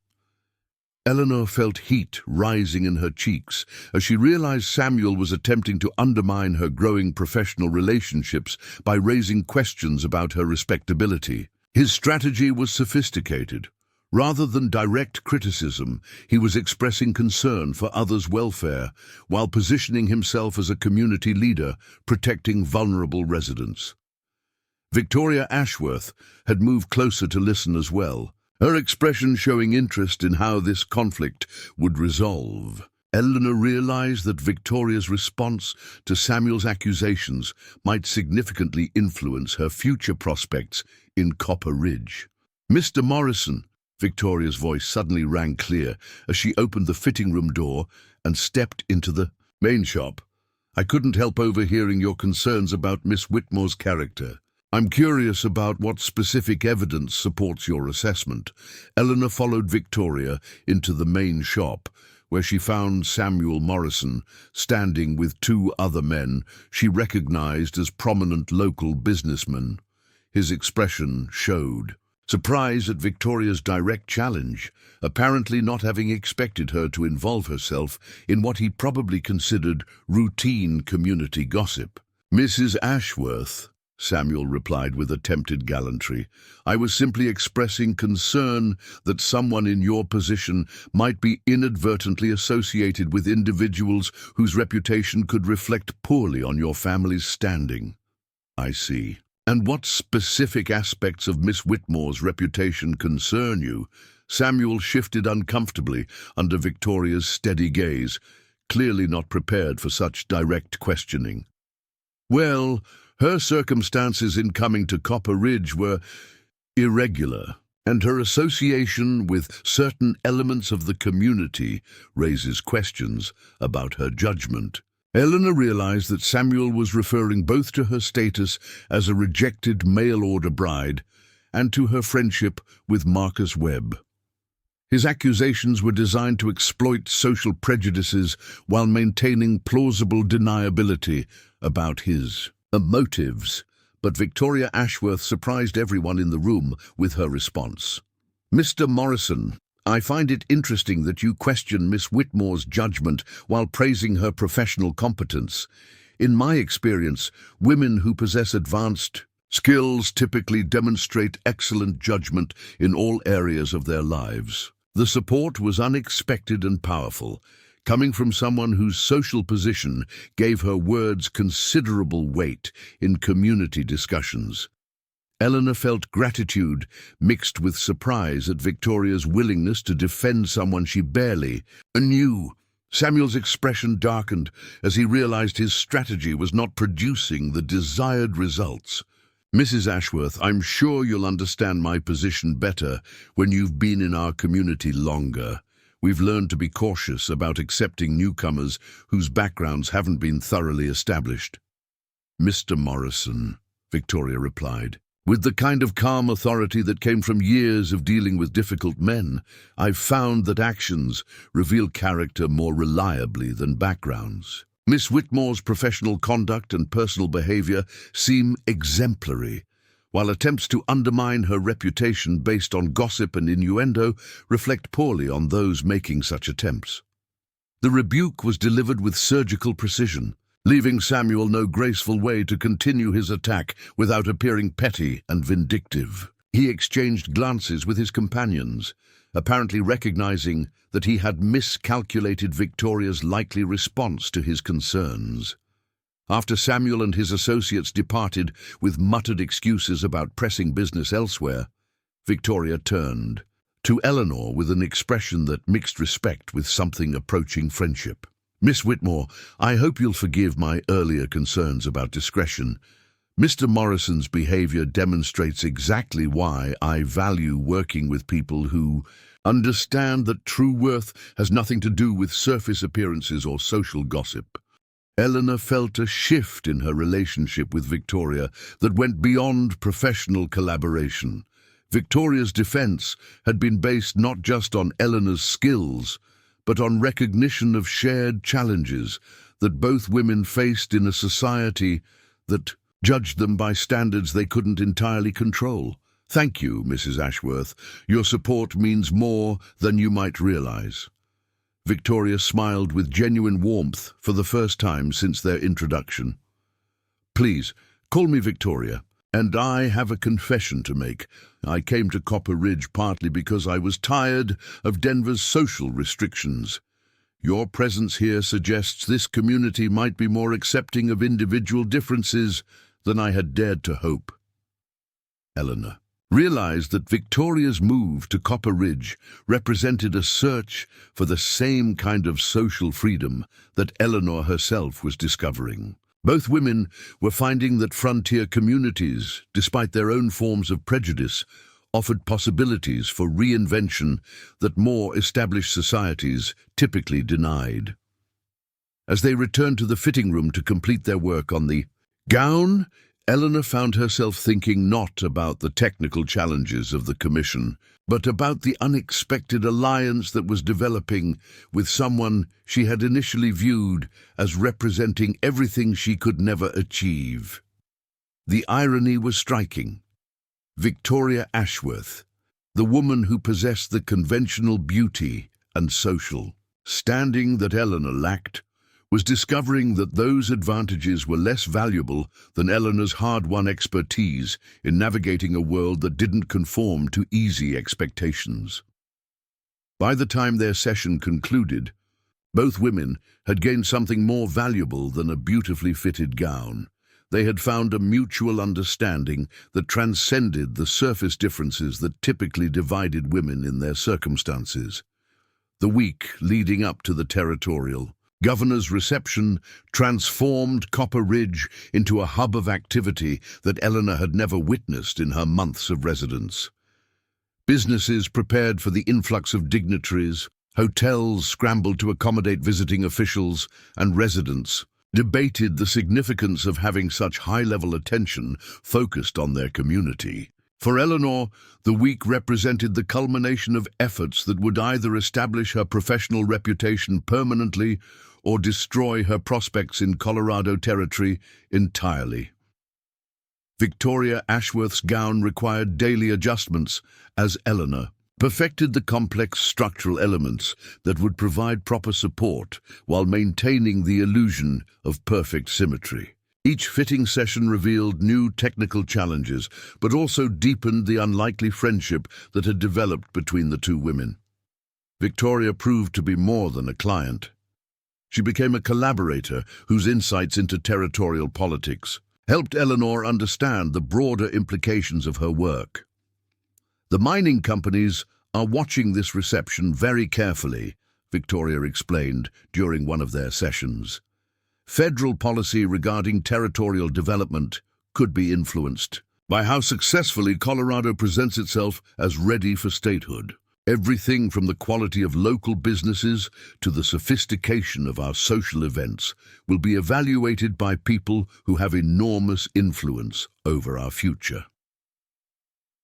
S1: Eleanor felt heat rising in her cheeks as she realized Samuel was attempting to undermine her growing professional relationships by raising questions about her respectability. His strategy was sophisticated. Rather than direct criticism, he was expressing concern for others' welfare while positioning himself as a community leader, protecting vulnerable residents. Victoria Ashworth had moved closer to listen as well, her expression showing interest in how this conflict would resolve. Eleanor realized that Victoria's response to Samuel's accusations might significantly influence her future prospects in Copper Ridge. "Mr. Morrison," Victoria's voice suddenly rang clear as she opened the fitting room door and stepped into the main shop. "I couldn't help overhearing your concerns about Miss Whitmore's character. I'm curious about what specific evidence supports your assessment." Eleanor followed Victoria into the main shop, where she found Samuel Morrison standing with two other men she recognized as prominent local businessmen. His expression showed surprise at Victoria's direct challenge, apparently not having expected her to involve herself in what he probably considered routine community gossip. "Mrs. Ashworth," Samuel replied with attempted gallantry. "I was simply expressing concern that someone in your position might be inadvertently associated with individuals whose reputation could reflect poorly on your family's standing." "I see. And what specific aspects of Miss Whitmore's reputation concern you?" Samuel shifted uncomfortably under Victoria's steady gaze, clearly not prepared for such direct questioning. "Well, her circumstances in coming to Copper Ridge were irregular, and her association with certain elements of the community raises questions about her judgment." Eleanor realized that Samuel was referring both to her status as a rejected mail-order bride and to her friendship with Marcus Webb. His accusations were designed to exploit social prejudices while maintaining plausible deniability about his motives, but Victoria Ashworth surprised everyone in the room with her response. "Mr. Morrison, I find it interesting that you question Miss Whitmore's judgment while praising her professional competence. In my experience, women who possess advanced skills typically demonstrate excellent judgment in all areas of their lives." The support was unexpected and powerful, coming from someone whose social position gave her words considerable weight in community discussions. Eleanor felt gratitude mixed with surprise at Victoria's willingness to defend someone she barely knew. Samuel's expression darkened as he realized his strategy was not producing the desired results. "Mrs. Ashworth, I'm sure you'll understand my position better when you've been in our community longer. We've learned to be cautious about accepting newcomers whose backgrounds haven't been thoroughly established." "Mr. Morrison," Victoria replied, "with the kind of calm authority that came from years of dealing with difficult men, I've found that actions reveal character more reliably than backgrounds. Miss Whitmore's professional conduct and personal behavior seem exemplary, while attempts to undermine her reputation based on gossip and innuendo reflect poorly on those making such attempts." The rebuke was delivered with surgical precision, leaving Samuel no graceful way to continue his attack without appearing petty and vindictive. He exchanged glances with his companions, apparently recognizing that he had miscalculated Victoria's likely response to his concerns. After Samuel and his associates departed with muttered excuses about pressing business elsewhere, Victoria turned to Eleanor with an expression that mixed respect with something approaching friendship. "Miss Whitmore, I hope you'll forgive my earlier concerns about discretion. Mr. Morrison's behavior demonstrates exactly why I value working with people who understand that true worth has nothing to do with surface appearances or social gossip." Eleanor felt a shift in her relationship with Victoria that went beyond professional collaboration. Victoria's defense had been based not just on Eleanor's skills, but on recognition of shared challenges that both women faced in a society that judged them by standards they couldn't entirely control. "Thank you, Mrs. Ashworth. Your support means more than you might realize." Victoria smiled with genuine warmth for the first time since their introduction. "Please, call me Victoria. And I have a confession to make. I came to Copper Ridge partly because I was tired of Denver's social restrictions. Your presence here suggests this community might be more accepting of individual differences than I had dared to hope." Eleanor realized that Victoria's move to Copper Ridge represented a search for the same kind of social freedom that Eleanor herself was discovering. Both women were finding that frontier communities, despite their own forms of prejudice, offered possibilities for reinvention that more established societies typically denied. As they returned to the fitting room to complete their work on the gown, Eleanor found herself thinking not about the technical challenges of the commission, but about the unexpected alliance that was developing with someone she had initially viewed as representing everything she could never achieve. The irony was striking. Victoria Ashworth, the woman who possessed the conventional beauty and social standing that Eleanor lacked, was discovering that those advantages were less valuable than Eleanor's hard-won expertise in navigating a world that didn't conform to easy expectations. By the time their session concluded, both women had gained something more valuable than a beautifully fitted gown. They had found a mutual understanding that transcended the surface differences that typically divided women in their circumstances. The week leading up to the territorial governor's reception transformed Copper Ridge into a hub of activity that Eleanor had never witnessed in her months of residence. Businesses prepared for the influx of dignitaries, hotels scrambled to accommodate visiting officials, and residents debated the significance of having such high-level attention focused on their community. For Eleanor, the week represented the culmination of efforts that would either establish her professional reputation permanently or destroy her prospects in Colorado territory entirely. Victoria Ashworth's gown required daily adjustments as Eleanor perfected the complex structural elements that would provide proper support while maintaining the illusion of perfect symmetry. Each fitting session revealed new technical challenges, but also deepened the unlikely friendship that had developed between the two women. Victoria proved to be more than a client. She became a collaborator whose insights into territorial politics helped Eleanor understand the broader implications of her work. The mining companies are watching this reception very carefully, Victoria explained during one of their sessions. Federal policy regarding territorial development could be influenced by how successfully Colorado presents itself as ready for statehood. Everything from the quality of local businesses to the sophistication of our social events will be evaluated by people who have enormous influence over our future.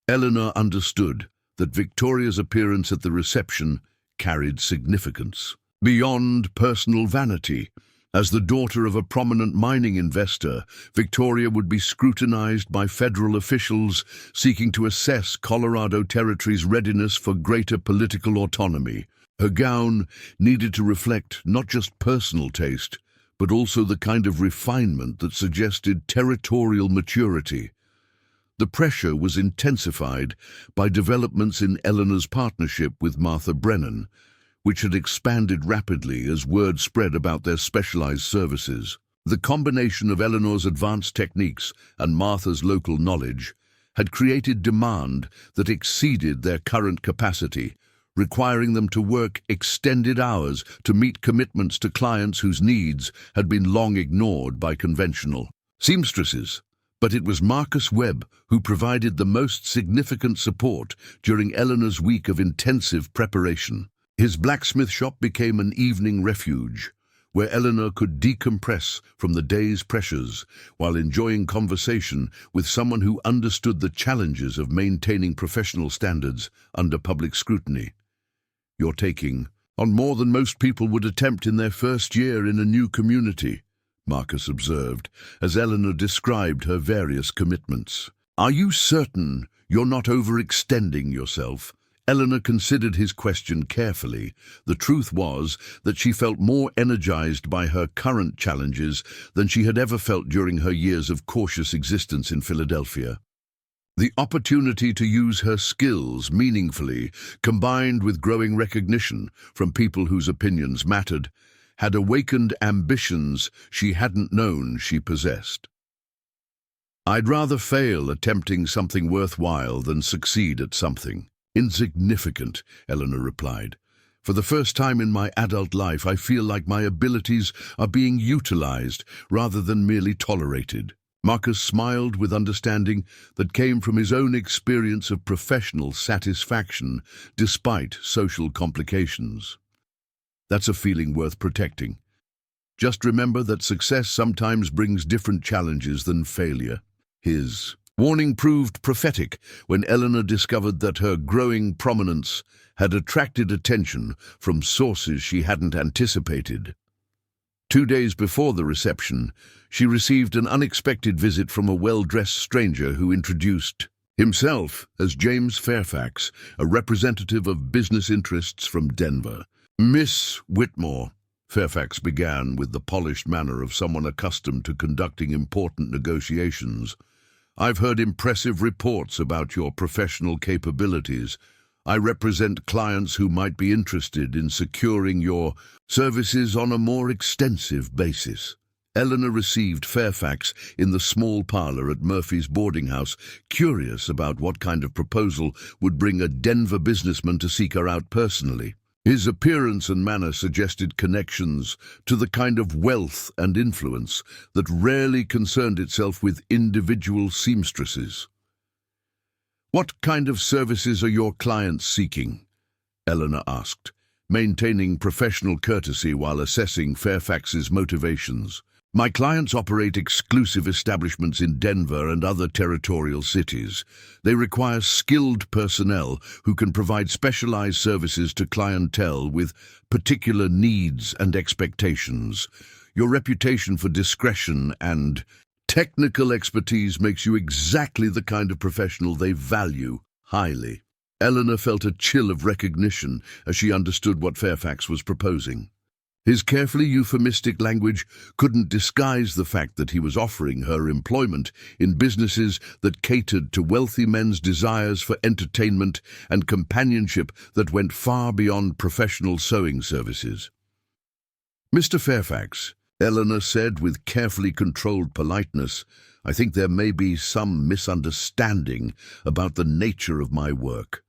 S1: Eleanor understood that Victoria's appearance at the reception carried significance beyond personal vanity. As the daughter of a prominent mining investor, Victoria would be scrutinized by federal officials seeking to assess Colorado Territory's readiness for greater political autonomy. Her gown needed to reflect not just personal taste, but also the kind of refinement that suggested territorial maturity. The pressure was intensified by developments in Eleanor's partnership with Martha Brennan, which had expanded rapidly as word spread about their specialized services. The combination of Eleanor's advanced techniques and Martha's local knowledge had created demand that exceeded their current capacity, requiring them to work extended hours to meet commitments to clients whose needs had been long ignored by conventional seamstresses. But it was Marcus Webb who provided the most significant support during Eleanor's week of intensive preparation. His blacksmith shop became an evening refuge, where Eleanor could decompress from the day's pressures while enjoying conversation with someone who understood the challenges of maintaining professional standards under public scrutiny. "You're taking on more than most people would attempt in their first year in a new community," Marcus observed, as Eleanor described her various commitments. "Are you certain you're not overextending yourself?" Eleanor considered his question carefully. The truth was that she felt more energized by her current challenges than she had ever felt during her years of cautious existence in Philadelphia. The opportunity to use her skills meaningfully, combined with growing recognition from people whose opinions mattered, had awakened ambitions she hadn't known she possessed. "I'd rather fail attempting something worthwhile than succeed at something insignificant," Eleanor replied. "For the first time in my adult life, I feel like my abilities are being utilized rather than merely tolerated." Marcus smiled with understanding that came from his own experience of professional satisfaction despite social complications. "That's a feeling worth protecting. Just remember that success sometimes brings different challenges than failure." His warning proved prophetic when Eleanor discovered that her growing prominence had attracted attention from sources she hadn't anticipated. 2 days before the reception, she received an unexpected visit from a well-dressed stranger who introduced himself as James Fairfax, a representative of business interests from Denver. "Miss Whitmore, Fairfax began with the polished manner of someone accustomed to conducting important negotiations. "I've heard impressive reports about your professional capabilities. I represent clients who might be interested in securing your services on a more extensive basis." Eleanor received Fairfax in the small parlor at Murphy's boarding house, curious about what kind of proposal would bring a Denver businessman to seek her out personally. His appearance and manner suggested connections to the kind of wealth and influence that rarely concerned itself with individual seamstresses. "What kind of services are your clients seeking?" Eleanor asked, maintaining professional courtesy while assessing Fairfax's motivations. "My clients operate exclusive establishments in Denver and other territorial cities. They require skilled personnel who can provide specialized services to clientele with particular needs and expectations. Your reputation for discretion and technical expertise makes you exactly the kind of professional they value highly." Eleanor felt a chill of recognition as she understood what Fairfax was proposing. His carefully euphemistic language couldn't disguise the fact that he was offering her employment in businesses that catered to wealthy men's desires for entertainment and companionship that went far beyond professional sewing services. "Mr. Fairfax," Eleanor said with carefully controlled politeness, "I think there may be some misunderstanding about the nature of my work.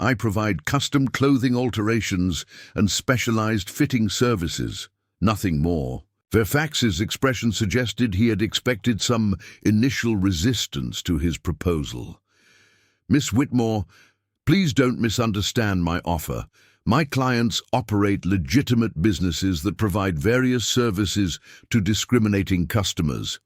S1: I provide custom clothing alterations and specialized fitting services, nothing more." Fairfax's expression suggested he had expected some initial resistance to his proposal. "Miss Whitmore, please don't misunderstand my offer. My clients operate legitimate businesses that provide various services to discriminating customers.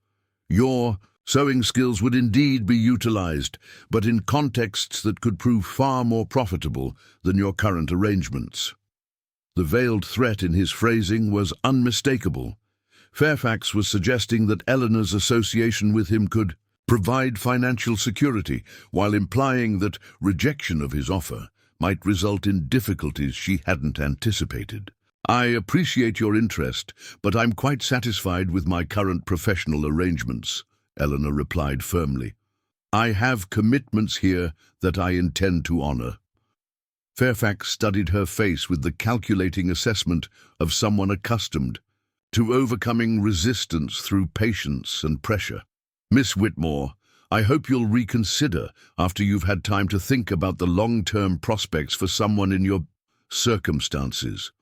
S1: Your sewing skills would indeed be utilized, but in contexts that could prove far more profitable than your current arrangements." The veiled threat in his phrasing was unmistakable. Fairfax was suggesting that Eleanor's association with him could provide financial security, while implying that rejection of his offer might result in difficulties she hadn't anticipated. "I appreciate your interest, but I'm quite satisfied with my current professional arrangements," Eleanor replied firmly. "I have commitments here that I intend to honor." Fairfax studied her face with the calculating assessment of someone accustomed to overcoming resistance through patience and pressure. "Miss Whitmore, I hope you'll reconsider after you've had time to think about the long-term prospects for someone in your circumstances.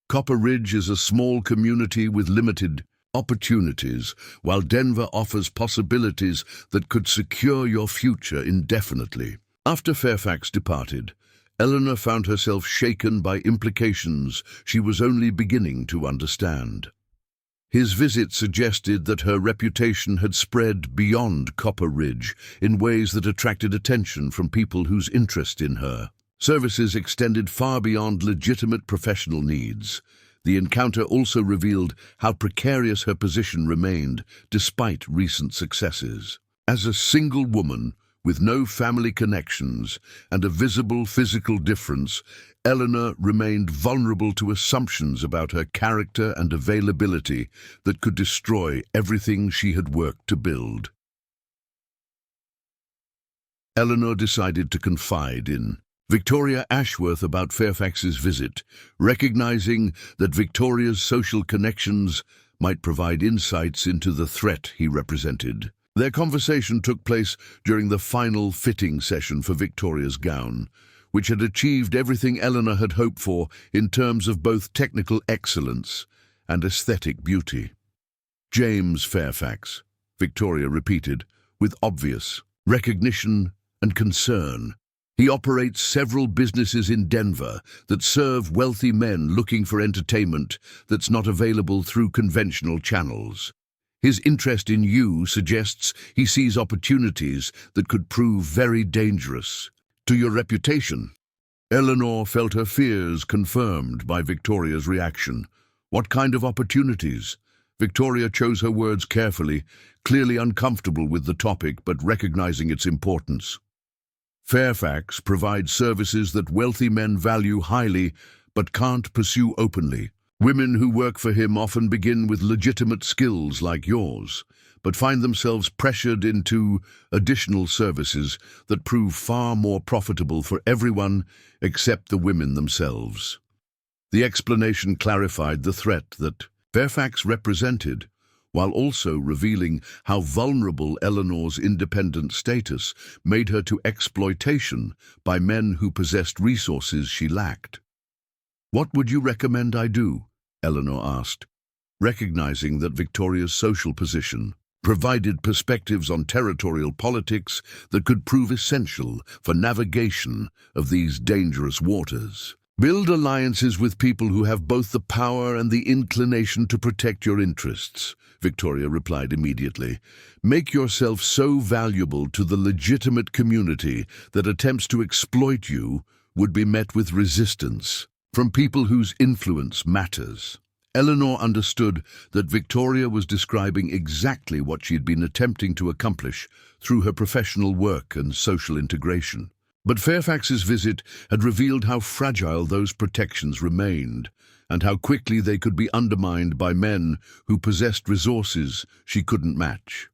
S1: Copper Ridge is a small community with limited opportunities, while Denver offers possibilities that could secure your future indefinitely." After Fairfax departed, Eleanor found herself shaken by implications she was only beginning to understand. His visit suggested that her reputation had spread beyond Copper Ridge in ways that attracted attention from people whose interest in her services extended far beyond legitimate professional needs. The encounter also revealed how precarious her position remained despite recent successes. As a single woman with no family connections and a visible physical difference, Eleanor remained vulnerable to assumptions about her character and availability that could destroy everything she had worked to build. Eleanor decided to confide in Victoria Ashworth about Fairfax's visit, recognizing that Victoria's social connections might provide insights into the threat he represented. Their conversation took place during the final fitting session for Victoria's gown, which had achieved everything Eleanor had hoped for in terms of both technical excellence and aesthetic beauty. "James Fairfax," Victoria repeated, with obvious recognition and concern. "He operates several businesses in Denver that serve wealthy men looking for entertainment that's not available through conventional channels. His interest in you suggests he sees opportunities that could prove very dangerous to your reputation." Eleanor felt her fears confirmed by Victoria's reaction. "What kind of opportunities?" Victoria chose her words carefully, clearly uncomfortable with the topic but recognizing its importance. "Fairfax provides services that wealthy men value highly but can't pursue openly. Women who work for him often begin with legitimate skills like yours, but find themselves pressured into additional services that prove far more profitable for everyone except the women themselves. The explanation clarified the threat that Fairfax represented, while also revealing how vulnerable Eleanor's independent status made her to exploitation by men who possessed resources she lacked. "What would you recommend I do?" Eleanor asked, recognizing that Victoria's social position provided perspectives on territorial politics that could prove essential for navigation of these dangerous waters. "Build alliances with people who have both the power and the inclination to protect your interests," Victoria replied immediately. "Make yourself so valuable to the legitimate community that attempts to exploit you would be met with resistance from people whose influence matters." Eleanor understood that Victoria was describing exactly what she had been attempting to accomplish through her professional work and social integration. But Fairfax's visit had revealed how fragile those protections remained, and how quickly they could be undermined by men who possessed resources she couldn't match.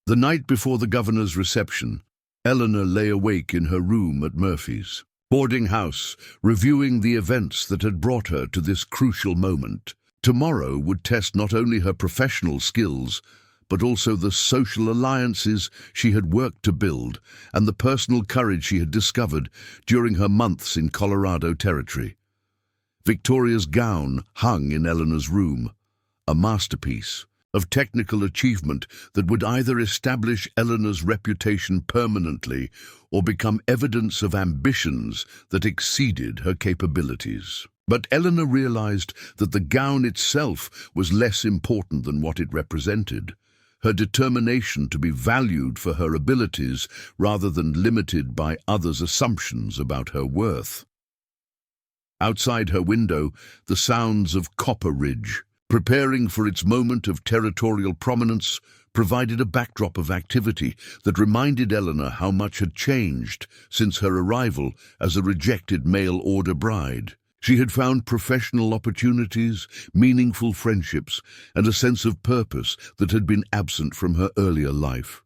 S1: The night before the governor's reception, Eleanor lay awake in her room at Murphy's boarding house, reviewing the events that had brought her to this crucial moment. Tomorrow would test not only her professional skills, but also the social alliances she had worked to build and the personal courage she had discovered during her months in Colorado Territory. Victoria's gown hung in Eleanor's room, a masterpiece of technical achievement that would either establish Eleanor's reputation permanently or become evidence of ambitions that exceeded her capabilities. But Eleanor realized that the gown itself was less important than what it represented. Her determination to be valued for her abilities rather than limited by others' assumptions about her worth. Outside her window, the sounds of Copper Ridge, preparing for its moment of territorial prominence, provided a backdrop of activity that reminded Eleanor how much had changed since her arrival as a rejected mail-order bride. She had found professional opportunities, meaningful friendships, and a sense of purpose that had been absent from her earlier life.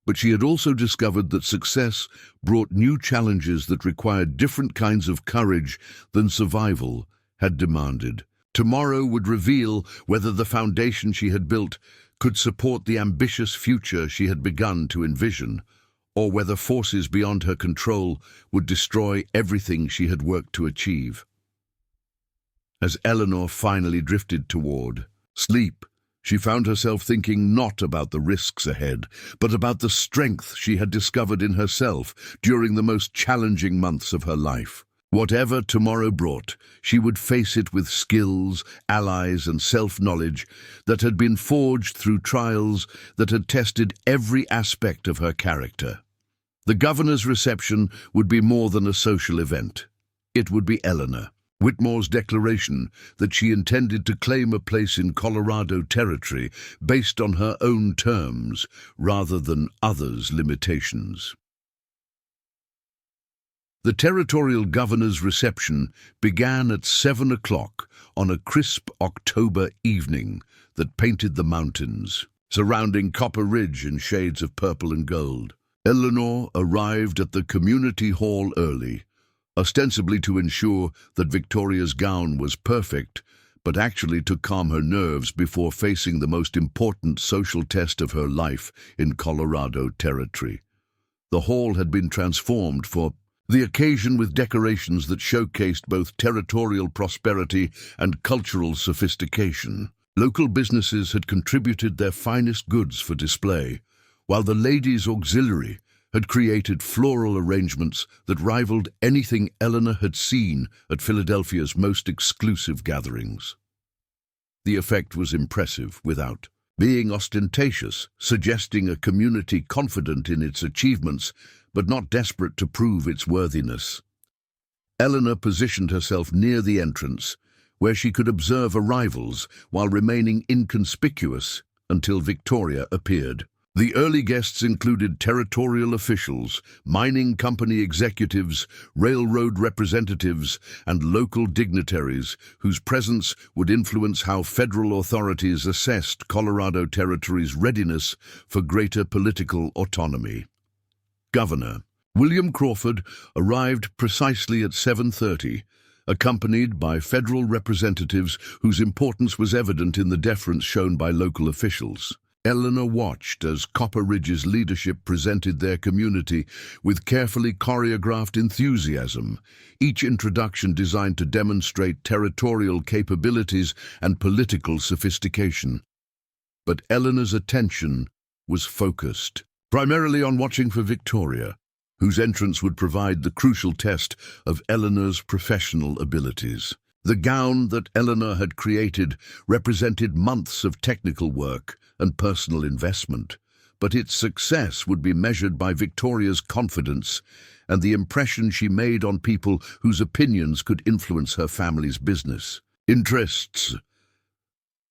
S1: But she had also discovered that success brought new challenges that required different kinds of courage than survival had demanded. Tomorrow would reveal whether the foundation she had built could support the ambitious future she had begun to envision, or whether forces beyond her control would destroy everything she had worked to achieve. As Eleanor finally drifted toward sleep, she found herself thinking not about the risks ahead, but about the strength she had discovered in herself during the most challenging months of her life. Whatever tomorrow brought, she would face it with skills, allies, and self-knowledge that had been forged through trials that had tested every aspect of her character. The governor's reception would be more than a social event. It would be Eleanor Whitmore's declaration that she intended to claim a place in Colorado Territory based on her own terms rather than others' limitations. The territorial governor's reception began at 7 o'clock on a crisp October evening that painted the mountains, surrounding Copper Ridge in shades of purple and gold. Eleanor arrived at the community hall early, ostensibly to ensure that Victoria's gown was perfect, but actually to calm her nerves before facing the most important social test of her life in Colorado Territory. The hall had been transformed for the occasion with decorations that showcased both territorial prosperity and cultural sophistication. Local businesses had contributed their finest goods for display, while the Ladies' Auxiliary had created floral arrangements that rivaled anything Eleanor had seen at Philadelphia's most exclusive gatherings. The effect was impressive without being ostentatious, suggesting a community confident in its achievements but not desperate to prove its worthiness. Eleanor positioned herself near the entrance, where she could observe arrivals while remaining inconspicuous until Victoria appeared. The early guests included territorial officials, mining company executives, railroad representatives, and local dignitaries whose presence would influence how federal authorities assessed Colorado Territory's readiness for greater political autonomy. Governor William Crawford arrived precisely at 7:30, accompanied by federal representatives whose importance was evident in the deference shown by local officials. Eleanor watched as Copper Ridge's leadership presented their community with carefully choreographed enthusiasm, each introduction designed to demonstrate territorial capabilities and political sophistication. But Eleanor's attention was focused, primarily on watching for Victoria, whose entrance would provide the crucial test of Eleanor's professional abilities. The gown that Eleanor had created represented months of technical work and personal investment, but its success would be measured by Victoria's confidence and the impression she made on people whose opinions could influence her family's business interests.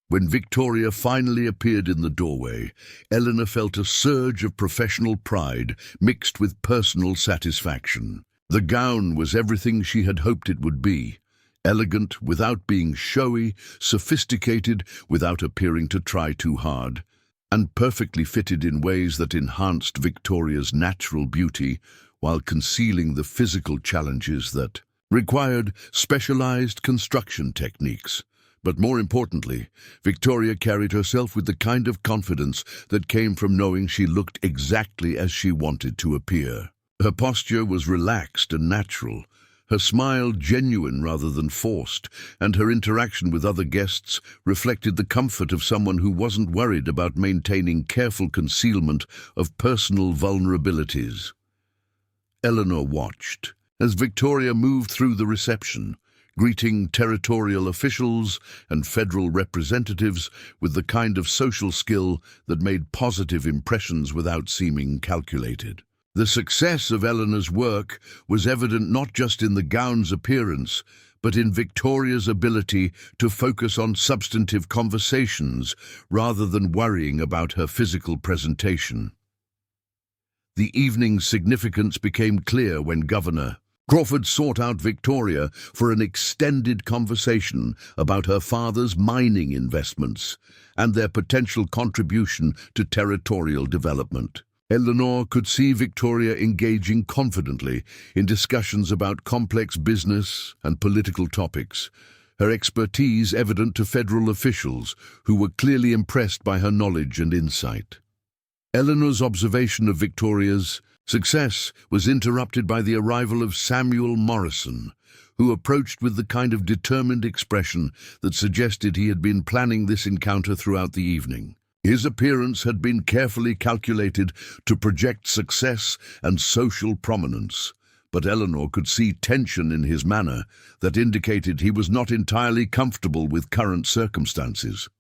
S1: When Victoria finally appeared in the doorway, Eleanor felt a surge of professional pride mixed with personal satisfaction. The gown was everything she had hoped it would be. Elegant without being showy, sophisticated without appearing to try too hard, and perfectly fitted in ways that enhanced Victoria's natural beauty while concealing the physical challenges that required specialized construction techniques. But more importantly, Victoria carried herself with the kind of confidence that came from knowing she looked exactly as she wanted to appear. Her posture was relaxed and natural, her smile genuine rather than forced, and her interaction with other guests reflected the comfort of someone who wasn't worried about maintaining careful concealment of personal vulnerabilities. Eleanor watched as Victoria moved through the reception, greeting territorial officials and federal representatives with the kind of social skill that made positive impressions without seeming calculated. The success of Eleanor's work was evident not just in the gown's appearance, but in Victoria's ability to focus on substantive conversations rather than worrying about her physical presentation. The evening's significance became clear when Governor Crawford sought out Victoria for an extended conversation about her father's mining investments and their potential contribution to territorial development. Eleanor could see Victoria engaging confidently in discussions about complex business and political topics, her expertise evident to federal officials who were clearly impressed by her knowledge and insight. Eleanor's observation of Victoria's success was interrupted by the arrival of Samuel Morrison, who approached with the kind of determined expression that suggested he had been planning this encounter throughout the evening. His appearance had been carefully calculated to project success and social prominence, but Eleanor could see tension in his manner that indicated he was not entirely comfortable with current circumstances.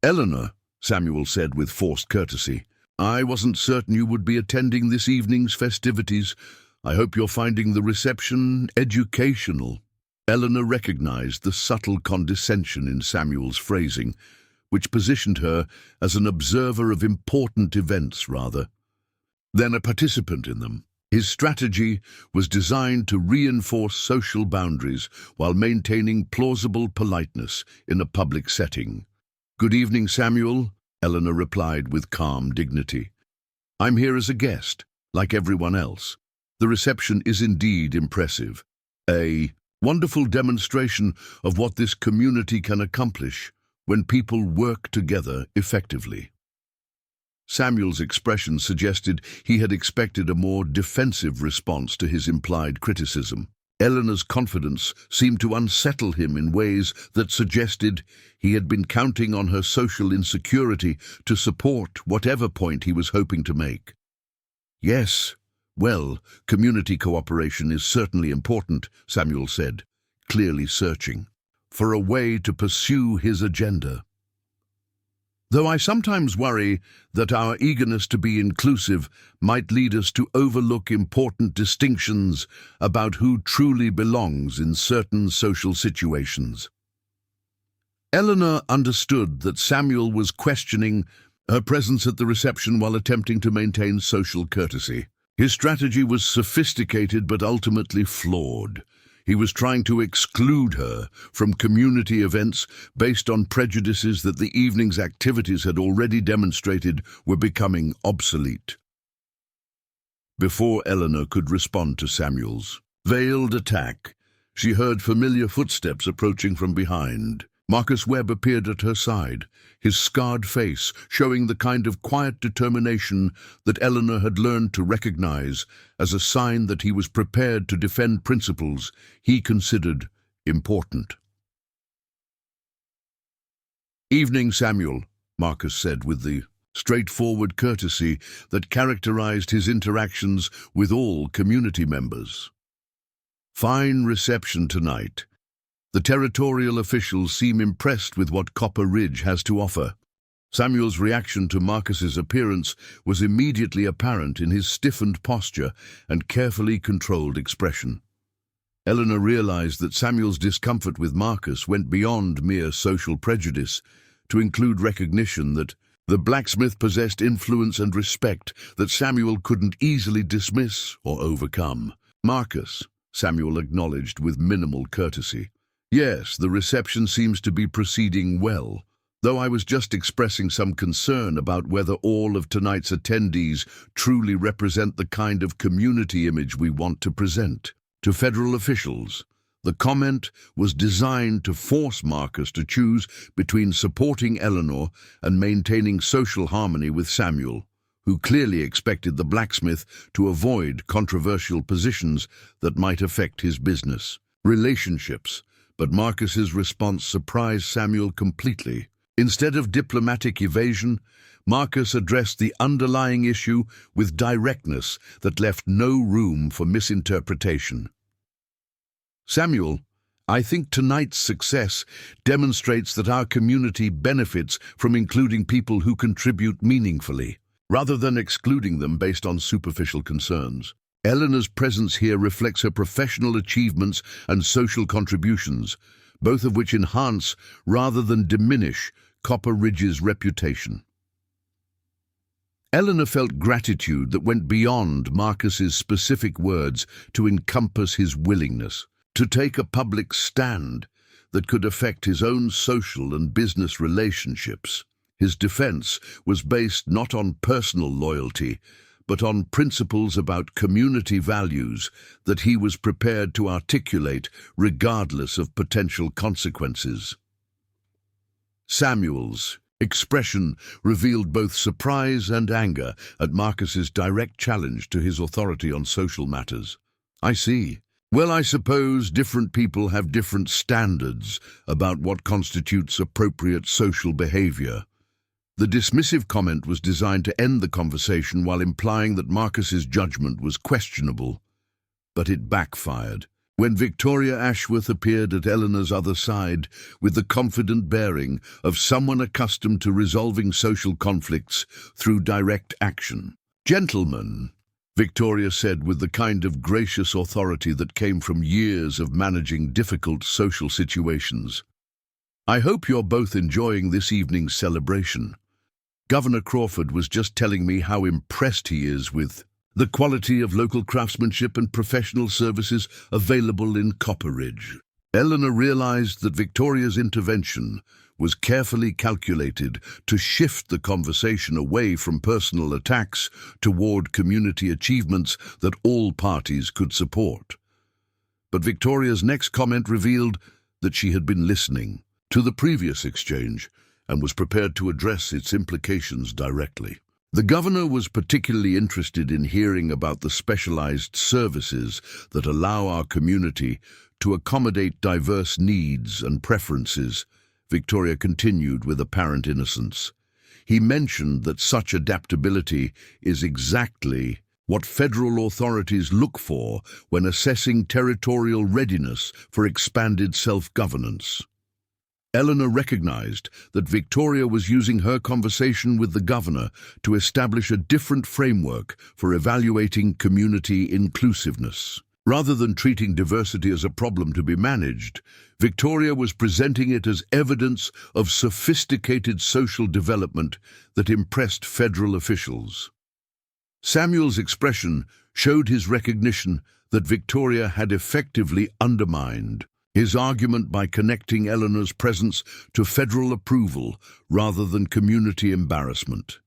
S1: "Eleanor," Samuel said with forced courtesy, "I wasn't certain you would be attending this evening's festivities. I hope you're finding the reception educational." Eleanor recognized the subtle condescension in Samuel's phrasing, which positioned her as an observer of important events rather than a participant in them. His strategy was designed to reinforce social boundaries while maintaining plausible politeness in a public setting. "Good evening, Samuel," Eleanor replied with calm dignity. "I'm here as a guest, like everyone else. The reception is indeed impressive. A wonderful demonstration of what this community can accomplish when people work together effectively." Samuel's expression suggested he had expected a more defensive response to his implied criticism. Eleanor's confidence seemed to unsettle him in ways that suggested he had been counting on her social insecurity to support whatever point he was hoping to make. "Yes, well, community cooperation is certainly important," Samuel said, clearly searching for a way to pursue his agenda. "Though I sometimes worry that our eagerness to be inclusive might lead us to overlook important distinctions about who truly belongs in certain social situations." Eleanor understood that Samuel was questioning her presence at the reception while attempting to maintain social courtesy. His strategy was sophisticated but ultimately flawed. He was trying to exclude her from community events based on prejudices that the evening's activities had already demonstrated were becoming obsolete. Before Eleanor could respond to Samuel's veiled attack, she heard familiar footsteps approaching from behind. Marcus Webb appeared at her side, his scarred face showing the kind of quiet determination that Eleanor had learned to recognize as a sign that he was prepared to defend principles he considered important. "Evening, Samuel," Marcus said with the straightforward courtesy that characterized his interactions with all community members. "Fine reception tonight. The territorial officials seem impressed with what Copper Ridge has to offer." Samuel's reaction to Marcus's appearance was immediately apparent in his stiffened posture and carefully controlled expression. Eleanor realized that Samuel's discomfort with Marcus went beyond mere social prejudice to include recognition that the blacksmith possessed influence and respect that Samuel couldn't easily dismiss or overcome. "Marcus," Samuel acknowledged with minimal courtesy. "Yes, the reception seems to be proceeding well, though I was just expressing some concern about whether all of tonight's attendees truly represent the kind of community image we want to present to federal officials." The comment was designed to force Marcus to choose between supporting Eleanor and maintaining social harmony with Samuel, who clearly expected the blacksmith to avoid controversial positions that might affect his business relationships. But Marcus's response surprised Samuel completely. Instead of diplomatic evasion, Marcus addressed the underlying issue with directness that left no room for misinterpretation. "Samuel, I think tonight's success demonstrates that our community benefits from including people who contribute meaningfully, rather than excluding them based on superficial concerns. Eleanor's presence here reflects her professional achievements and social contributions, both of which enhance rather than diminish Copper Ridge's reputation." Eleanor felt gratitude that went beyond Marcus's specific words to encompass his willingness to take a public stand that could affect his own social and business relationships. His defense was based not on personal loyalty, but on principles about community values that he was prepared to articulate regardless of potential consequences. Samuel's expression revealed both surprise and anger at Marcus's direct challenge to his authority on social matters. "I see. Well, I suppose different people have different standards about what constitutes appropriate social behavior." The dismissive comment was designed to end the conversation while implying that Marcus's judgment was questionable, but it backfired. When Victoria Ashworth appeared at Eleanor's other side with the confident bearing of someone accustomed to resolving social conflicts through direct action. "Gentlemen," Victoria said with the kind of gracious authority that came from years of managing difficult social situations, "I hope you're both enjoying this evening's celebration. Governor Crawford was just telling me how impressed he is with the quality of local craftsmanship and professional services available in Copper Ridge." Eleanor realized that Victoria's intervention was carefully calculated to shift the conversation away from personal attacks toward community achievements that all parties could support. But Victoria's next comment revealed that she had been listening to the previous exchange and was prepared to address its implications directly. The governor was particularly interested in hearing about the specialized services that allow our community to accommodate diverse needs and preferences, Victoria continued with apparent innocence. He mentioned that such adaptability is exactly what federal authorities look for when assessing territorial readiness for expanded self-governance. Eleanor recognized that Victoria was using her conversation with the governor to establish a different framework for evaluating community inclusiveness. Rather than treating diversity as a problem to be managed, Victoria was presenting it as evidence of sophisticated social development that impressed federal officials. Samuel's expression showed his recognition that Victoria had effectively undermined his argument by connecting Eleanor's presence to federal approval rather than community embarrassment.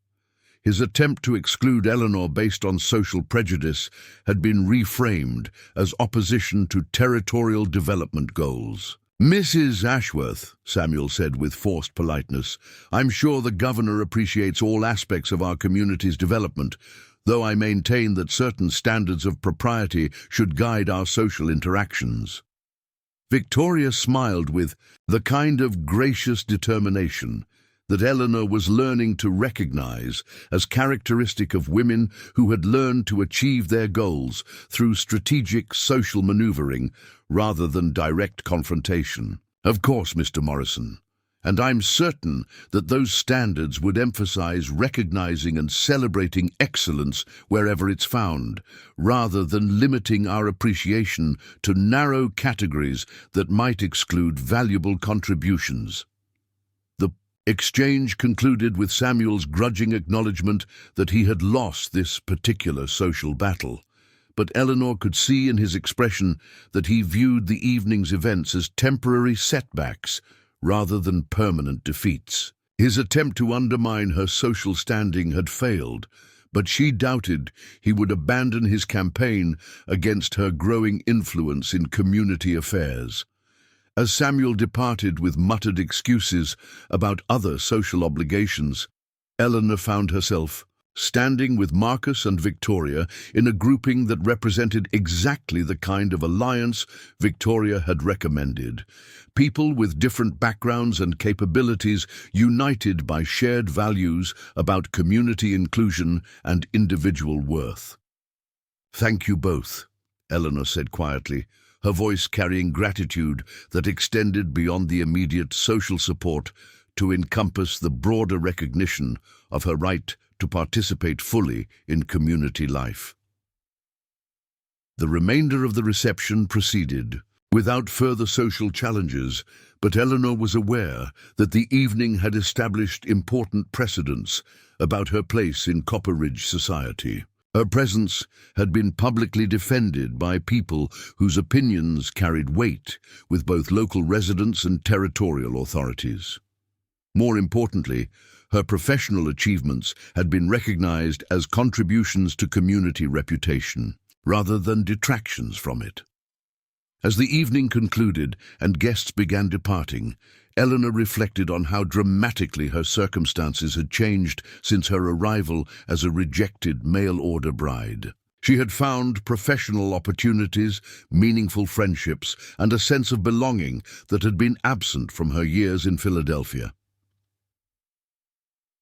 S1: His attempt to exclude Eleanor based on social prejudice had been reframed as opposition to territorial development goals. "Mrs. Ashworth," Samuel said with forced politeness, "I'm sure the governor appreciates all aspects of our community's development, though I maintain that certain standards of propriety should guide our social interactions." Victoria smiled with the kind of gracious determination that Eleanor was learning to recognize as characteristic of women who had learned to achieve their goals through strategic social maneuvering rather than direct confrontation. "Of course, Mr. Morrison, and I'm certain that those standards would emphasize recognizing and celebrating excellence wherever it's found, rather than limiting our appreciation to narrow categories that might exclude valuable contributions." The exchange concluded with Samuel's grudging acknowledgement that he had lost this particular social battle, but Eleanor could see in his expression that he viewed the evening's events as temporary setbacks rather than permanent defeats. His attempt to undermine her social standing had failed, but she doubted he would abandon his campaign against her growing influence in community affairs. As Samuel departed with muttered excuses about other social obligations, Eleanor found herself standing with Marcus and Victoria in a grouping that represented exactly the kind of alliance Victoria had recommended. People with different backgrounds and capabilities united by shared values about community inclusion and individual worth. "Thank you both," Eleanor said quietly, her voice carrying gratitude that extended beyond the immediate social support to encompass the broader recognition of her right to participate fully in community life. The remainder of the reception proceeded without further social challenges, but Eleanor was aware that the evening had established important precedents about her place in Copper Ridge society. Her presence had been publicly defended by people whose opinions carried weight with both local residents and territorial authorities. More importantly, her professional achievements had been recognized as contributions to community reputation, rather than detractions from it. As the evening concluded and guests began departing, Eleanor reflected on how dramatically her circumstances had changed since her arrival as a rejected mail-order bride. She had found professional opportunities, meaningful friendships, and a sense of belonging that had been absent from her years in Philadelphia.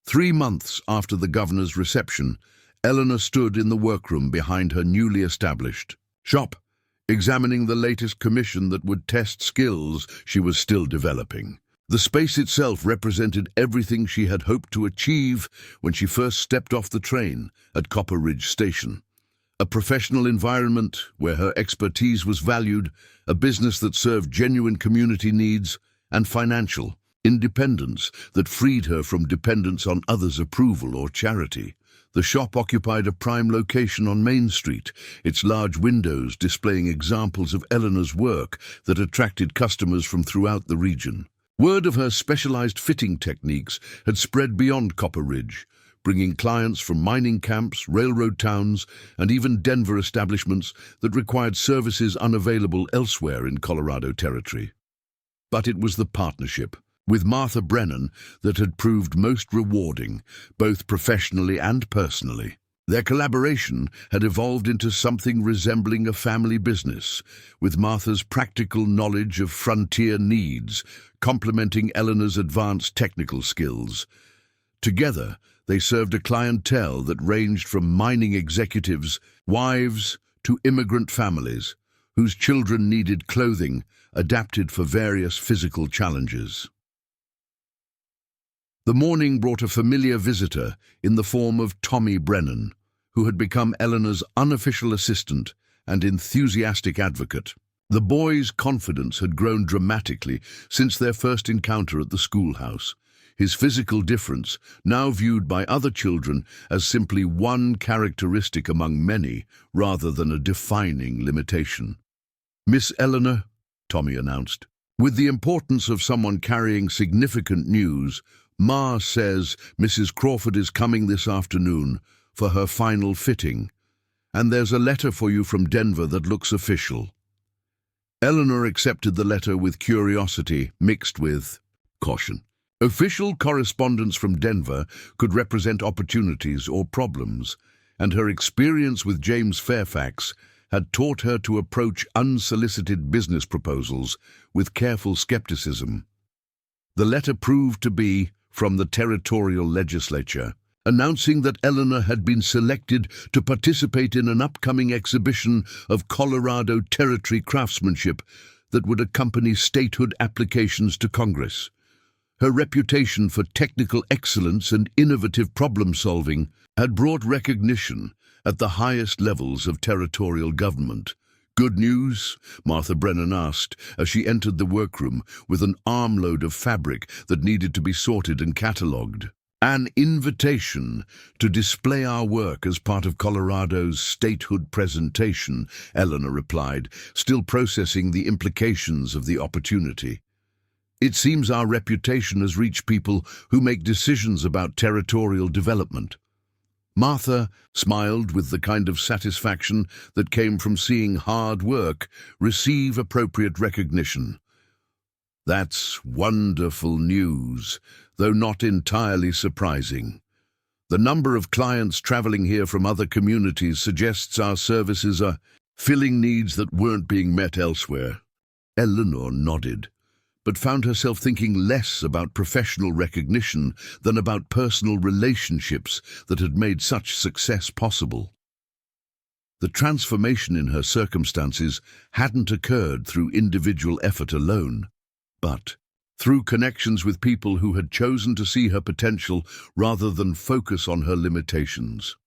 S1: 3 months after the governor's reception, Eleanor stood in the workroom behind her newly established shop, examining the latest commission that would test skills she was still developing. The space itself represented everything she had hoped to achieve when she first stepped off the train at Copper Ridge Station. A professional environment where her expertise was valued, a business that served genuine community needs, and financial independence that freed her from dependence on others' approval or charity. The shop occupied a prime location on Main Street, its large windows displaying examples of Eleanor's work that attracted customers from throughout the region. Word of her specialized fitting techniques had spread beyond Copper Ridge, bringing clients from mining camps, railroad towns, and even Denver establishments that required services unavailable elsewhere in Colorado Territory. But it was the partnership with Martha Brennan that had proved most rewarding, both professionally and personally. Their collaboration had evolved into something resembling a family business, with Martha's practical knowledge of frontier needs complementing Eleanor's advanced technical skills. Together, they served a clientele that ranged from mining executives, wives, to immigrant families, whose children needed clothing adapted for various physical challenges. The morning brought a familiar visitor in the form of Tommy Brennan, who had become Eleanor's unofficial assistant and enthusiastic advocate. The boy's confidence had grown dramatically since their first encounter at the schoolhouse. His physical difference, now viewed by other children as simply one characteristic among many, rather than a defining limitation. "Miss Eleanor," Tommy announced, "with the importance of someone carrying significant news, Ma says Mrs. Crawford is coming this afternoon for her final fitting, and there's a letter for you from Denver that looks official." Eleanor accepted the letter with curiosity mixed with caution. Official correspondence from Denver could represent opportunities or problems, and her experience with James Fairfax had taught her to approach unsolicited business proposals with careful skepticism. The letter proved to be from the territorial legislature, announcing that Eleanor had been selected to participate in an upcoming exhibition of Colorado Territory craftsmanship that would accompany statehood applications to Congress. Her reputation for technical excellence and innovative problem-solving had brought recognition at the highest levels of territorial government. "Good news?" Martha Brennan asked as she entered the workroom with an armload of fabric that needed to be sorted and catalogued. "An invitation to display our work as part of Colorado's statehood presentation," Eleanor replied, still processing the implications of the opportunity. "It seems our reputation has reached people who make decisions about territorial development." Martha smiled with the kind of satisfaction that came from seeing hard work receive appropriate recognition. "That's wonderful news, though not entirely surprising. The number of clients traveling here from other communities suggests our services are filling needs that weren't being met elsewhere." Eleanor nodded, but found herself thinking less about professional recognition than about personal relationships that had made such success possible. The transformation in her circumstances hadn't occurred through individual effort alone, but through connections with people who had chosen to see her potential rather than focus on her limitations.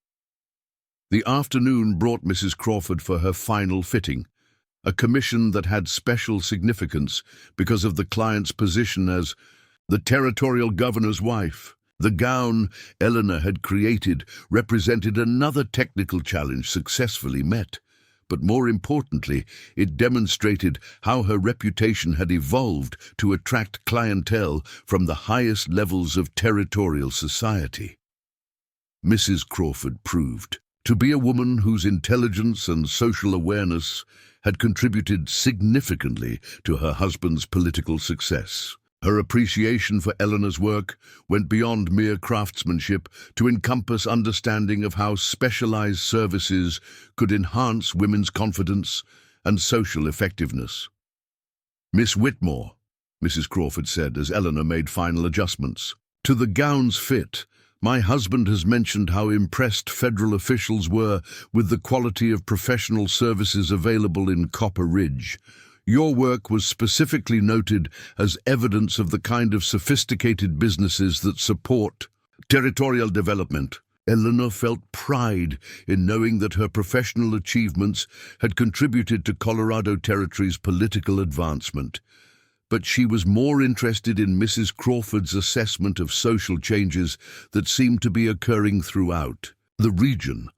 S1: The afternoon brought Mrs. Crawford for her final fitting, a commission that had special significance because of the client's position as the territorial governor's wife. The gown Eleanor had created represented another technical challenge successfully met, but more importantly, it demonstrated how her reputation had evolved to attract clientele from the highest levels of territorial society. Mrs. Crawford proved to be a woman whose intelligence and social awareness had contributed significantly to her husband's political success. Her appreciation for Eleanor's work went beyond mere craftsmanship to encompass understanding of how specialized services could enhance women's confidence and social effectiveness. "Miss Whitmore," Mrs. Crawford said as Eleanor made final adjustments, "to the gown's fit, my husband has mentioned how impressed federal officials were with the quality of professional services available in Copper Ridge. Your work was specifically noted as evidence of the kind of sophisticated businesses that support territorial development." Eleanor felt pride in knowing that her professional achievements had contributed to Colorado Territory's political advancement. But she was more interested in Mrs. Crawford's assessment of social changes that seemed to be occurring throughout the region.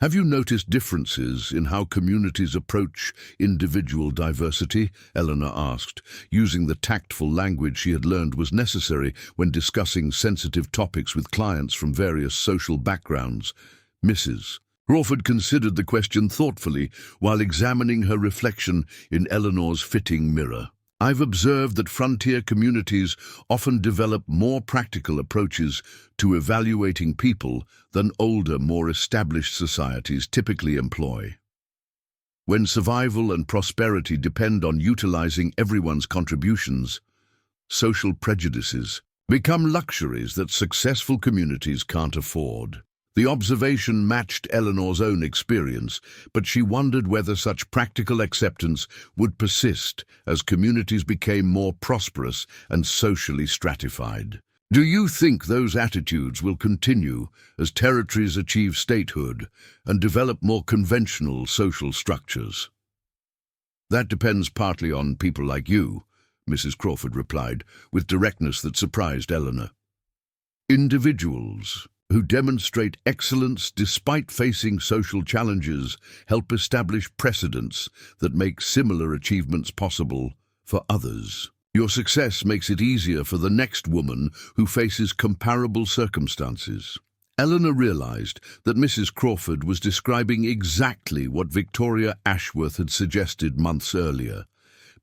S1: "Have you noticed differences in how communities approach individual diversity?" Eleanor asked, using the tactful language she had learned was necessary when discussing sensitive topics with clients from various social backgrounds. Mrs. Crawford considered the question thoughtfully while examining her reflection in Eleanor's fitting mirror. "I've observed that frontier communities often develop more practical approaches to evaluating people than older, more established societies typically employ. When survival and prosperity depend on utilizing everyone's contributions, social prejudices become luxuries that successful communities can't afford." The observation matched Eleanor's own experience, but she wondered whether such practical acceptance would persist as communities became more prosperous and socially stratified. Do you think those attitudes will continue as territories achieve statehood and develop more conventional social structures? That depends partly on people like you, Mrs. Crawford replied, with directness that surprised Eleanor. Individuals who demonstrate excellence despite facing social challenges help establish precedents that make similar achievements possible for others. Your success makes it easier for the next woman who faces comparable circumstances. Eleanor realized that Mrs. Crawford was describing exactly what Victoria Ashworth had suggested months earlier,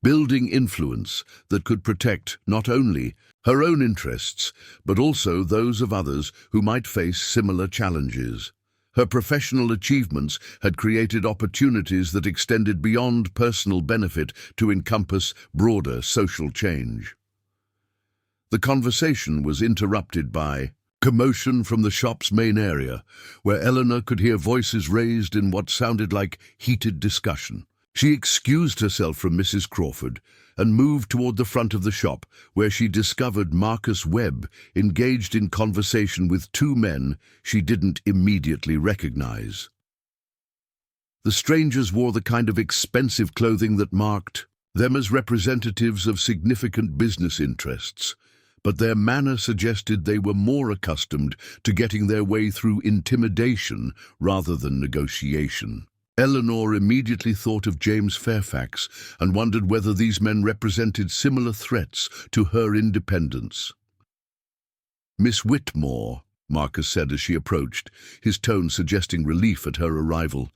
S1: building influence that could protect not only her own interests, but also those of others who might face similar challenges. Her professional achievements had created opportunities that extended beyond personal benefit to encompass broader social change. The conversation was interrupted by commotion from the shop's main area, where Eleanor could hear voices raised in what sounded like heated discussion. She excused herself from Mrs. Crawford and moved toward the front of the shop, where she discovered Marcus Webb engaged in conversation with two men she didn't immediately recognize. The strangers wore the kind of expensive clothing that marked them as representatives of significant business interests, but their manner suggested they were more accustomed to getting their way through intimidation rather than negotiation. Eleanor immediately thought of James Fairfax and wondered whether these men represented similar threats to her independence. "Miss Whitmore," Marcus said as she approached, his tone suggesting relief at her arrival.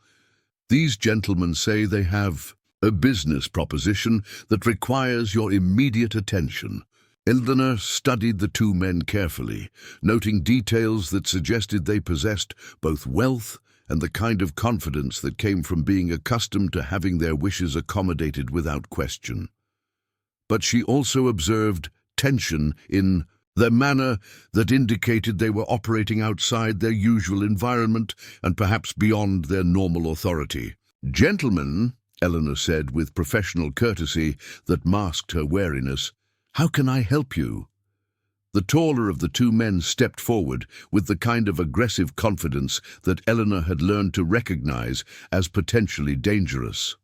S1: "These gentlemen say they have a business proposition that requires your immediate attention." Eleanor studied the two men carefully, noting details that suggested they possessed both wealth and the kind of confidence that came from being accustomed to having their wishes accommodated without question. But she also observed tension in their manner that indicated they were operating outside their usual environment and perhaps beyond their normal authority. "Gentlemen," Eleanor said with professional courtesy that masked her wariness, "how can I help you?" The taller of the two men stepped forward with the kind of aggressive confidence that Eleanor had learned to recognize as potentially dangerous.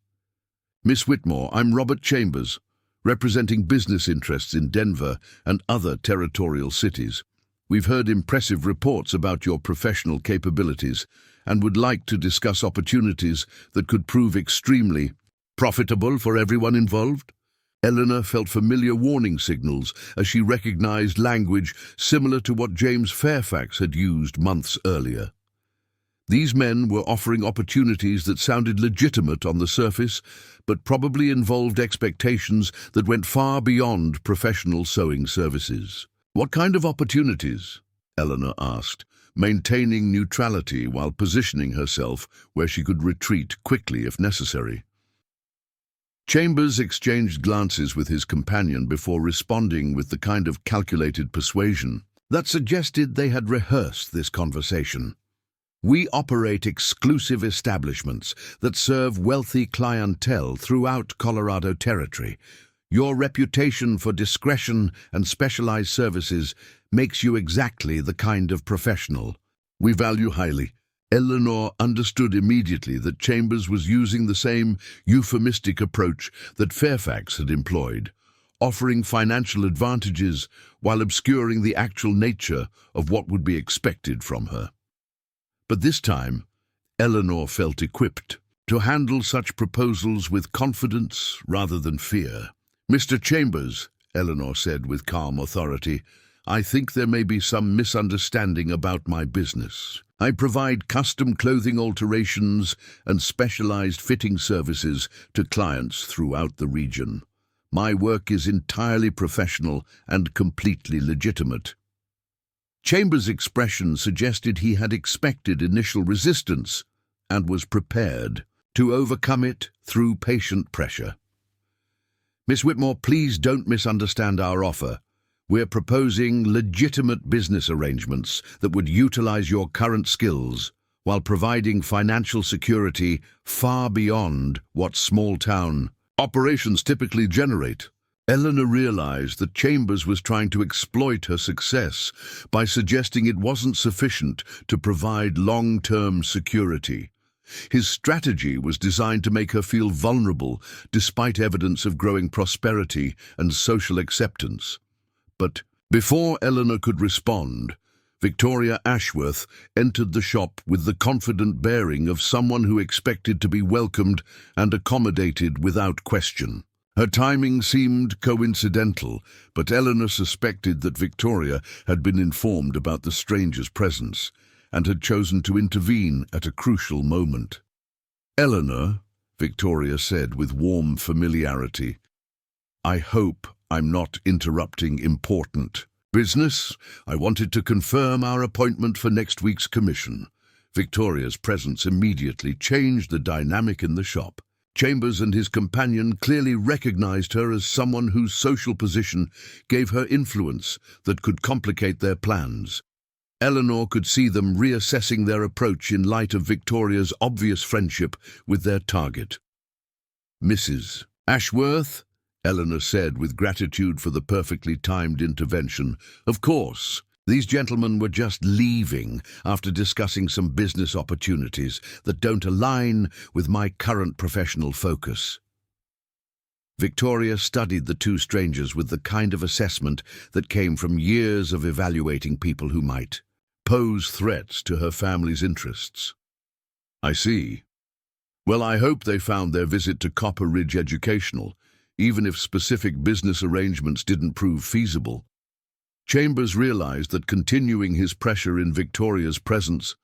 S1: "Miss Whitmore, I'm Robert Chambers, representing business interests in Denver and other territorial cities. We've heard impressive reports about your professional capabilities and would like to discuss opportunities that could prove extremely profitable for everyone involved." Eleanor felt familiar warning signals as she recognized language similar to what James Fairfax had used months earlier. These men were offering opportunities that sounded legitimate on the surface, but probably involved expectations that went far beyond professional sewing services. "What kind of opportunities?" Eleanor asked, maintaining neutrality while positioning herself where she could retreat quickly if necessary. Chambers exchanged glances with his companion before responding with the kind of calculated persuasion that suggested they had rehearsed this conversation. "We operate exclusive establishments that serve wealthy clientele throughout Colorado Territory. Your reputation for discretion and specialized services makes you exactly the kind of professional we value highly." Eleanor understood immediately that Chambers was using the same euphemistic approach that Fairfax had employed, offering financial advantages while obscuring the actual nature of what would be expected from her. But this time, Eleanor felt equipped to handle such proposals with confidence rather than fear. "Mr. Chambers," Eleanor said with calm authority, "I think there may be some misunderstanding about my business. I provide custom clothing alterations and specialized fitting services to clients throughout the region. My work is entirely professional and completely legitimate." Chambers' expression suggested he had expected initial resistance and was prepared to overcome it through patient pressure. "Miss Whitmore, please don't misunderstand our offer. We're proposing legitimate business arrangements that would utilize your current skills while providing financial security far beyond what small-town operations typically generate." Eleanor realized that Chambers was trying to exploit her success by suggesting it wasn't sufficient to provide long-term security. His strategy was designed to make her feel vulnerable despite evidence of growing prosperity and social acceptance. But before Eleanor could respond, Victoria Ashworth entered the shop with the confident bearing of someone who expected to be welcomed and accommodated without question. Her timing seemed coincidental, but Eleanor suspected that Victoria had been informed about the stranger's presence and had chosen to intervene at a crucial moment. "Eleanor," Victoria said with warm familiarity, "I hope I'm not interrupting important business. I wanted to confirm our appointment for next week's commission." Victoria's presence immediately changed the dynamic in the shop. Chambers and his companion clearly recognized her as someone whose social position gave her influence that could complicate their plans. Eleanor could see them reassessing their approach in light of Victoria's obvious friendship with their target. "Mrs. Ashworth," Eleanor said with gratitude for the perfectly timed intervention, "of course. These gentlemen were just leaving after discussing some business opportunities that don't align with my current professional focus." Victoria studied the two strangers with the kind of assessment that came from years of evaluating people who might pose threats to her family's interests. "I see. Well, I hope they found their visit to Copper Ridge educational, even if specific business arrangements didn't prove feasible." Chambers realized that continuing his pressure in Victoria's presence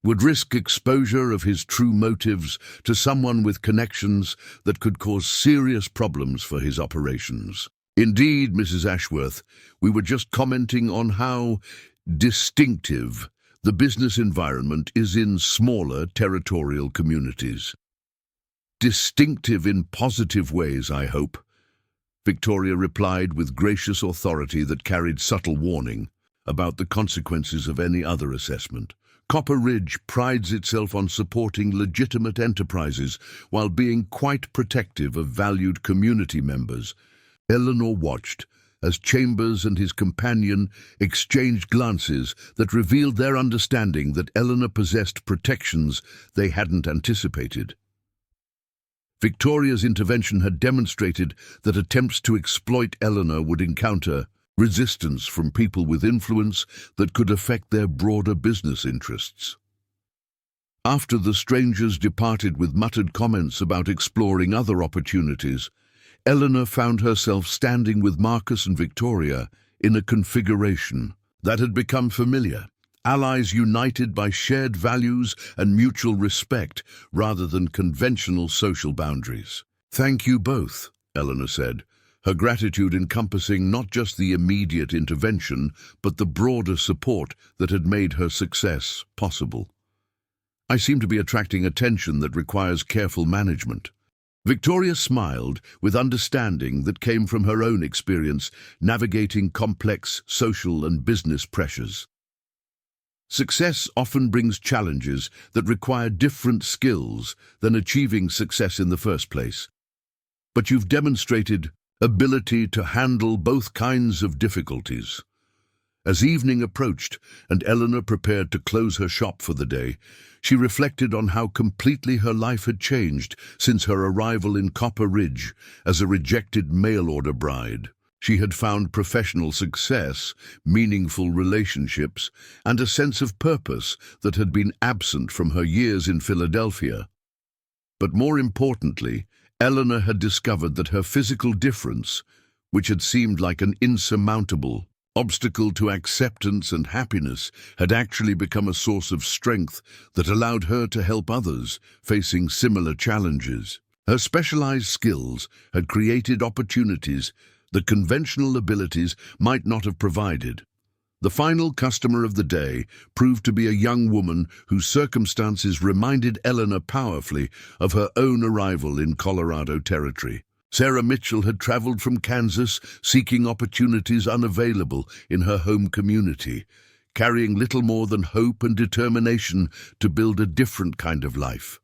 S1: would risk exposure of his true motives to someone with connections that could cause serious problems for his operations. "Indeed, Mrs. Ashworth, we were just commenting on how distinctive the business environment is in smaller territorial communities." "Distinctive in positive ways, I hope," Victoria replied with gracious authority that carried subtle warning about the consequences of any other assessment. "Copper Ridge prides itself on supporting legitimate enterprises while being quite protective of valued community members." Eleanor watched as Chambers and his companion exchanged glances that revealed their understanding that Eleanor possessed protections they hadn't anticipated. Victoria's intervention had demonstrated that attempts to exploit Eleanor would encounter resistance from people with influence that could affect their broader business interests. After the strangers departed with muttered comments about exploring other opportunities, Eleanor found herself standing with Marcus and Victoria in a configuration that had become familiar. Allies united by shared values and mutual respect rather than conventional social boundaries. "Thank you both," Eleanor said, her gratitude encompassing not just the immediate intervention, but the broader support that had made her success possible. "I seem to be attracting attention that requires careful management." Victoria smiled with understanding that came from her own experience navigating complex social and business pressures. Success often brings challenges that require different skills than achieving success in the first place. But you've demonstrated ability to handle both kinds of difficulties. As evening approached and Eleanor prepared to close her shop for the day, she reflected on how completely her life had changed since her arrival in Copper Ridge as a rejected mail-order bride. She had found professional success, meaningful relationships, and a sense of purpose that had been absent from her years in Philadelphia. But more importantly, Eleanor had discovered that her physical difference, which had seemed like an insurmountable obstacle to acceptance and happiness, had actually become a source of strength that allowed her to help others facing similar challenges. Her specialized skills had created opportunities that conventional abilities might not have provided. The final customer of the day proved to be a young woman whose circumstances reminded Eleanor powerfully of her own arrival in Colorado Territory. Sarah Mitchell had traveled from Kansas seeking opportunities unavailable in her home community, carrying little more than hope and determination to build a different kind of life.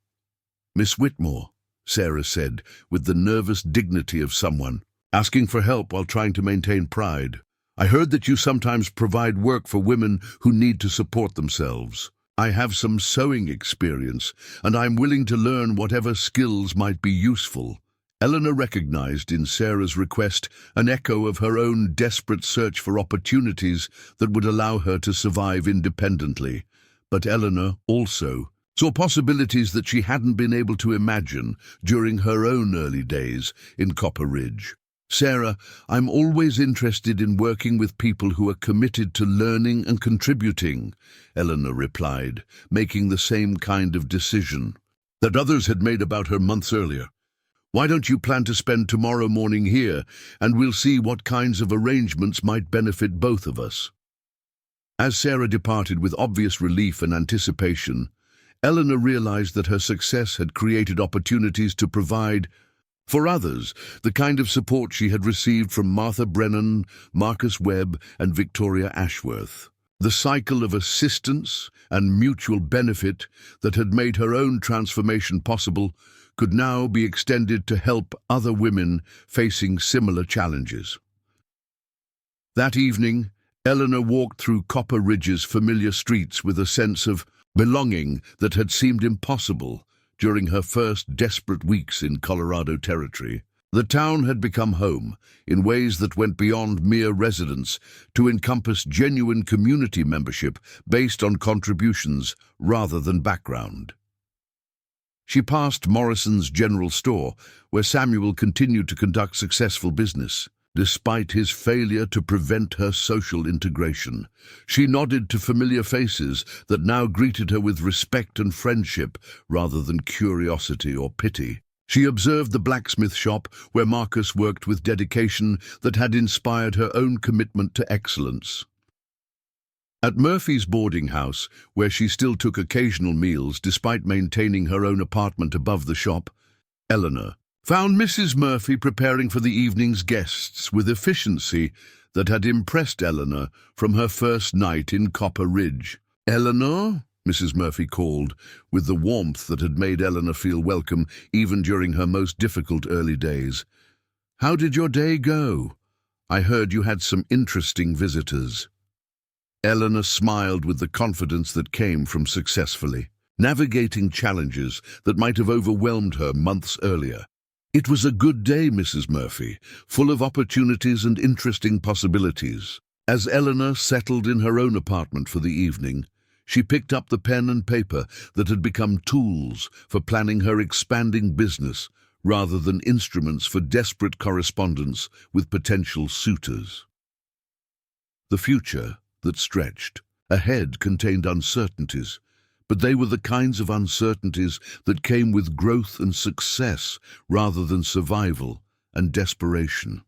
S1: "Miss Whitmore," Sarah said, with the nervous dignity of someone asking for help while trying to maintain pride. I heard that you sometimes provide work for women who need to support themselves. I have some sewing experience, and I'm willing to learn whatever skills might be useful. Eleanor recognized in Sarah's request an echo of her own desperate search for opportunities that would allow her to survive independently. But Eleanor also saw possibilities that she hadn't been able to imagine during her own early days in Copper Ridge. Sarah, I'm always interested in working with people who are committed to learning and contributing, Eleanor replied, making the same kind of decision that others had made about her months earlier. Why don't you plan to spend tomorrow morning here, and we'll see what kinds of arrangements might benefit both of us. As Sarah departed with obvious relief and anticipation, Eleanor realized that her success had created opportunities to provide for others the kind of support she had received from Martha Brennan, Marcus Webb, and Victoria Ashworth. The cycle of assistance and mutual benefit that had made her own transformation possible could now be extended to help other women facing similar challenges. That evening, Eleanor walked through Copper Ridge's familiar streets with a sense of belonging that had seemed impossible during her first desperate weeks in Colorado Territory. The town had become home in ways that went beyond mere residence to encompass genuine community membership based on contributions rather than background. She passed Morrison's General Store, where Samuel continued to conduct successful business. Despite his failure to prevent her social integration, she nodded to familiar faces that now greeted her with respect and friendship rather than curiosity or pity. She observed the blacksmith shop where Marcus worked with dedication that had inspired her own commitment to excellence. At Murphy's boarding house, where she still took occasional meals despite maintaining her own apartment above the shop, Eleanor found Mrs. Murphy preparing for the evening's guests with efficiency that had impressed Eleanor from her first night in Copper Ridge. "Eleanor?" Mrs. Murphy called, with the warmth that had made Eleanor feel welcome even during her most difficult early days. "How did your day go? I heard you had some interesting visitors." Eleanor smiled with the confidence that came from successfully navigating challenges that might have overwhelmed her months earlier. "It was a good day, Mrs. Murphy, full of opportunities and interesting possibilities." As Eleanor settled in her own apartment for the evening, she picked up the pen and paper that had become tools for planning her expanding business rather than instruments for desperate correspondence with potential suitors. The future that stretched ahead contained uncertainties, but they were the kinds of uncertainties that came with growth and success rather than survival and desperation.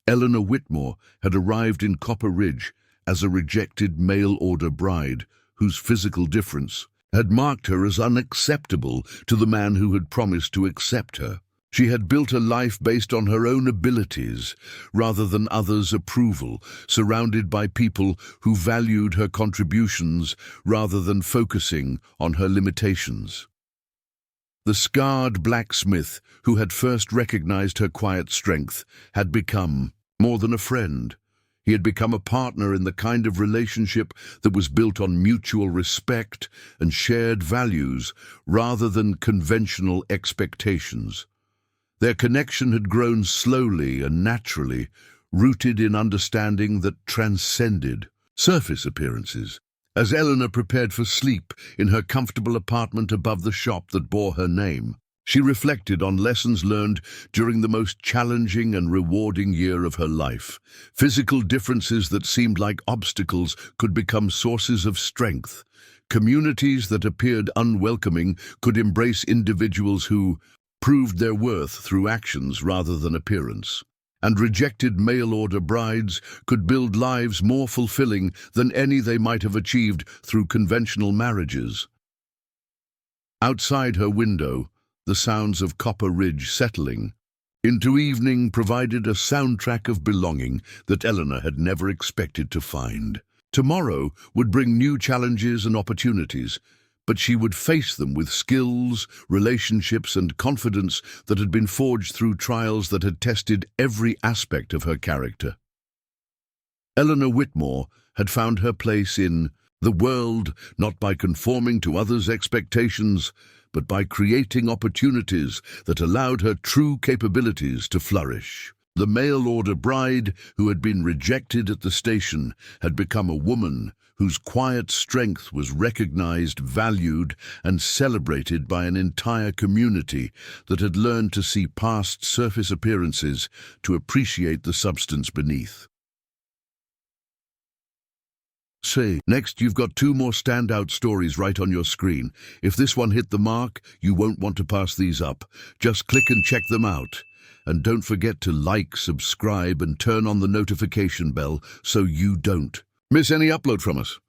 S1: Eleanor Whitmore had arrived in Copper Ridge as a rejected mail-order bride whose physical difference had marked her as unacceptable to the man who had promised to accept her. She had built a life based on her own abilities rather than others' approval, surrounded by people who valued her contributions rather than focusing on her limitations. The scarred blacksmith who had first recognized her quiet strength had become more than a friend. He had become a partner in the kind of relationship that was built on mutual respect and shared values rather than conventional expectations. Their connection had grown slowly and naturally, rooted in understanding that transcended surface appearances. As Eleanor prepared for sleep in her comfortable apartment above the shop that bore her name, she reflected on lessons learned during the most challenging and rewarding year of her life. Physical differences that seemed like obstacles could become sources of strength. Communities that appeared unwelcoming could embrace individuals who proved their worth through actions rather than appearance. And rejected mail-order brides could build lives more fulfilling than any they might have achieved through conventional marriages. Outside her window, the sounds of Copper Ridge settling into evening provided a soundtrack of belonging that Eleanor had never expected to find. Tomorrow would bring new challenges and opportunities, but she would face them with skills, relationships, and confidence that had been forged through trials that had tested every aspect of her character. Eleanor Whitmore had found her place in the world not by conforming to others' expectations, but by creating opportunities that allowed her true capabilities to flourish. The mail-order bride who had been rejected at the station had become a woman whose quiet strength was recognized, valued, and celebrated by an entire community that had learned to see past surface appearances to appreciate the substance beneath. Next, you've got 2 more standout stories right on your screen. If this one hit the mark, you won't want to pass these up. Just click and check them out. And don't forget to like, subscribe, and turn on the notification bell so you don't miss any upload from us.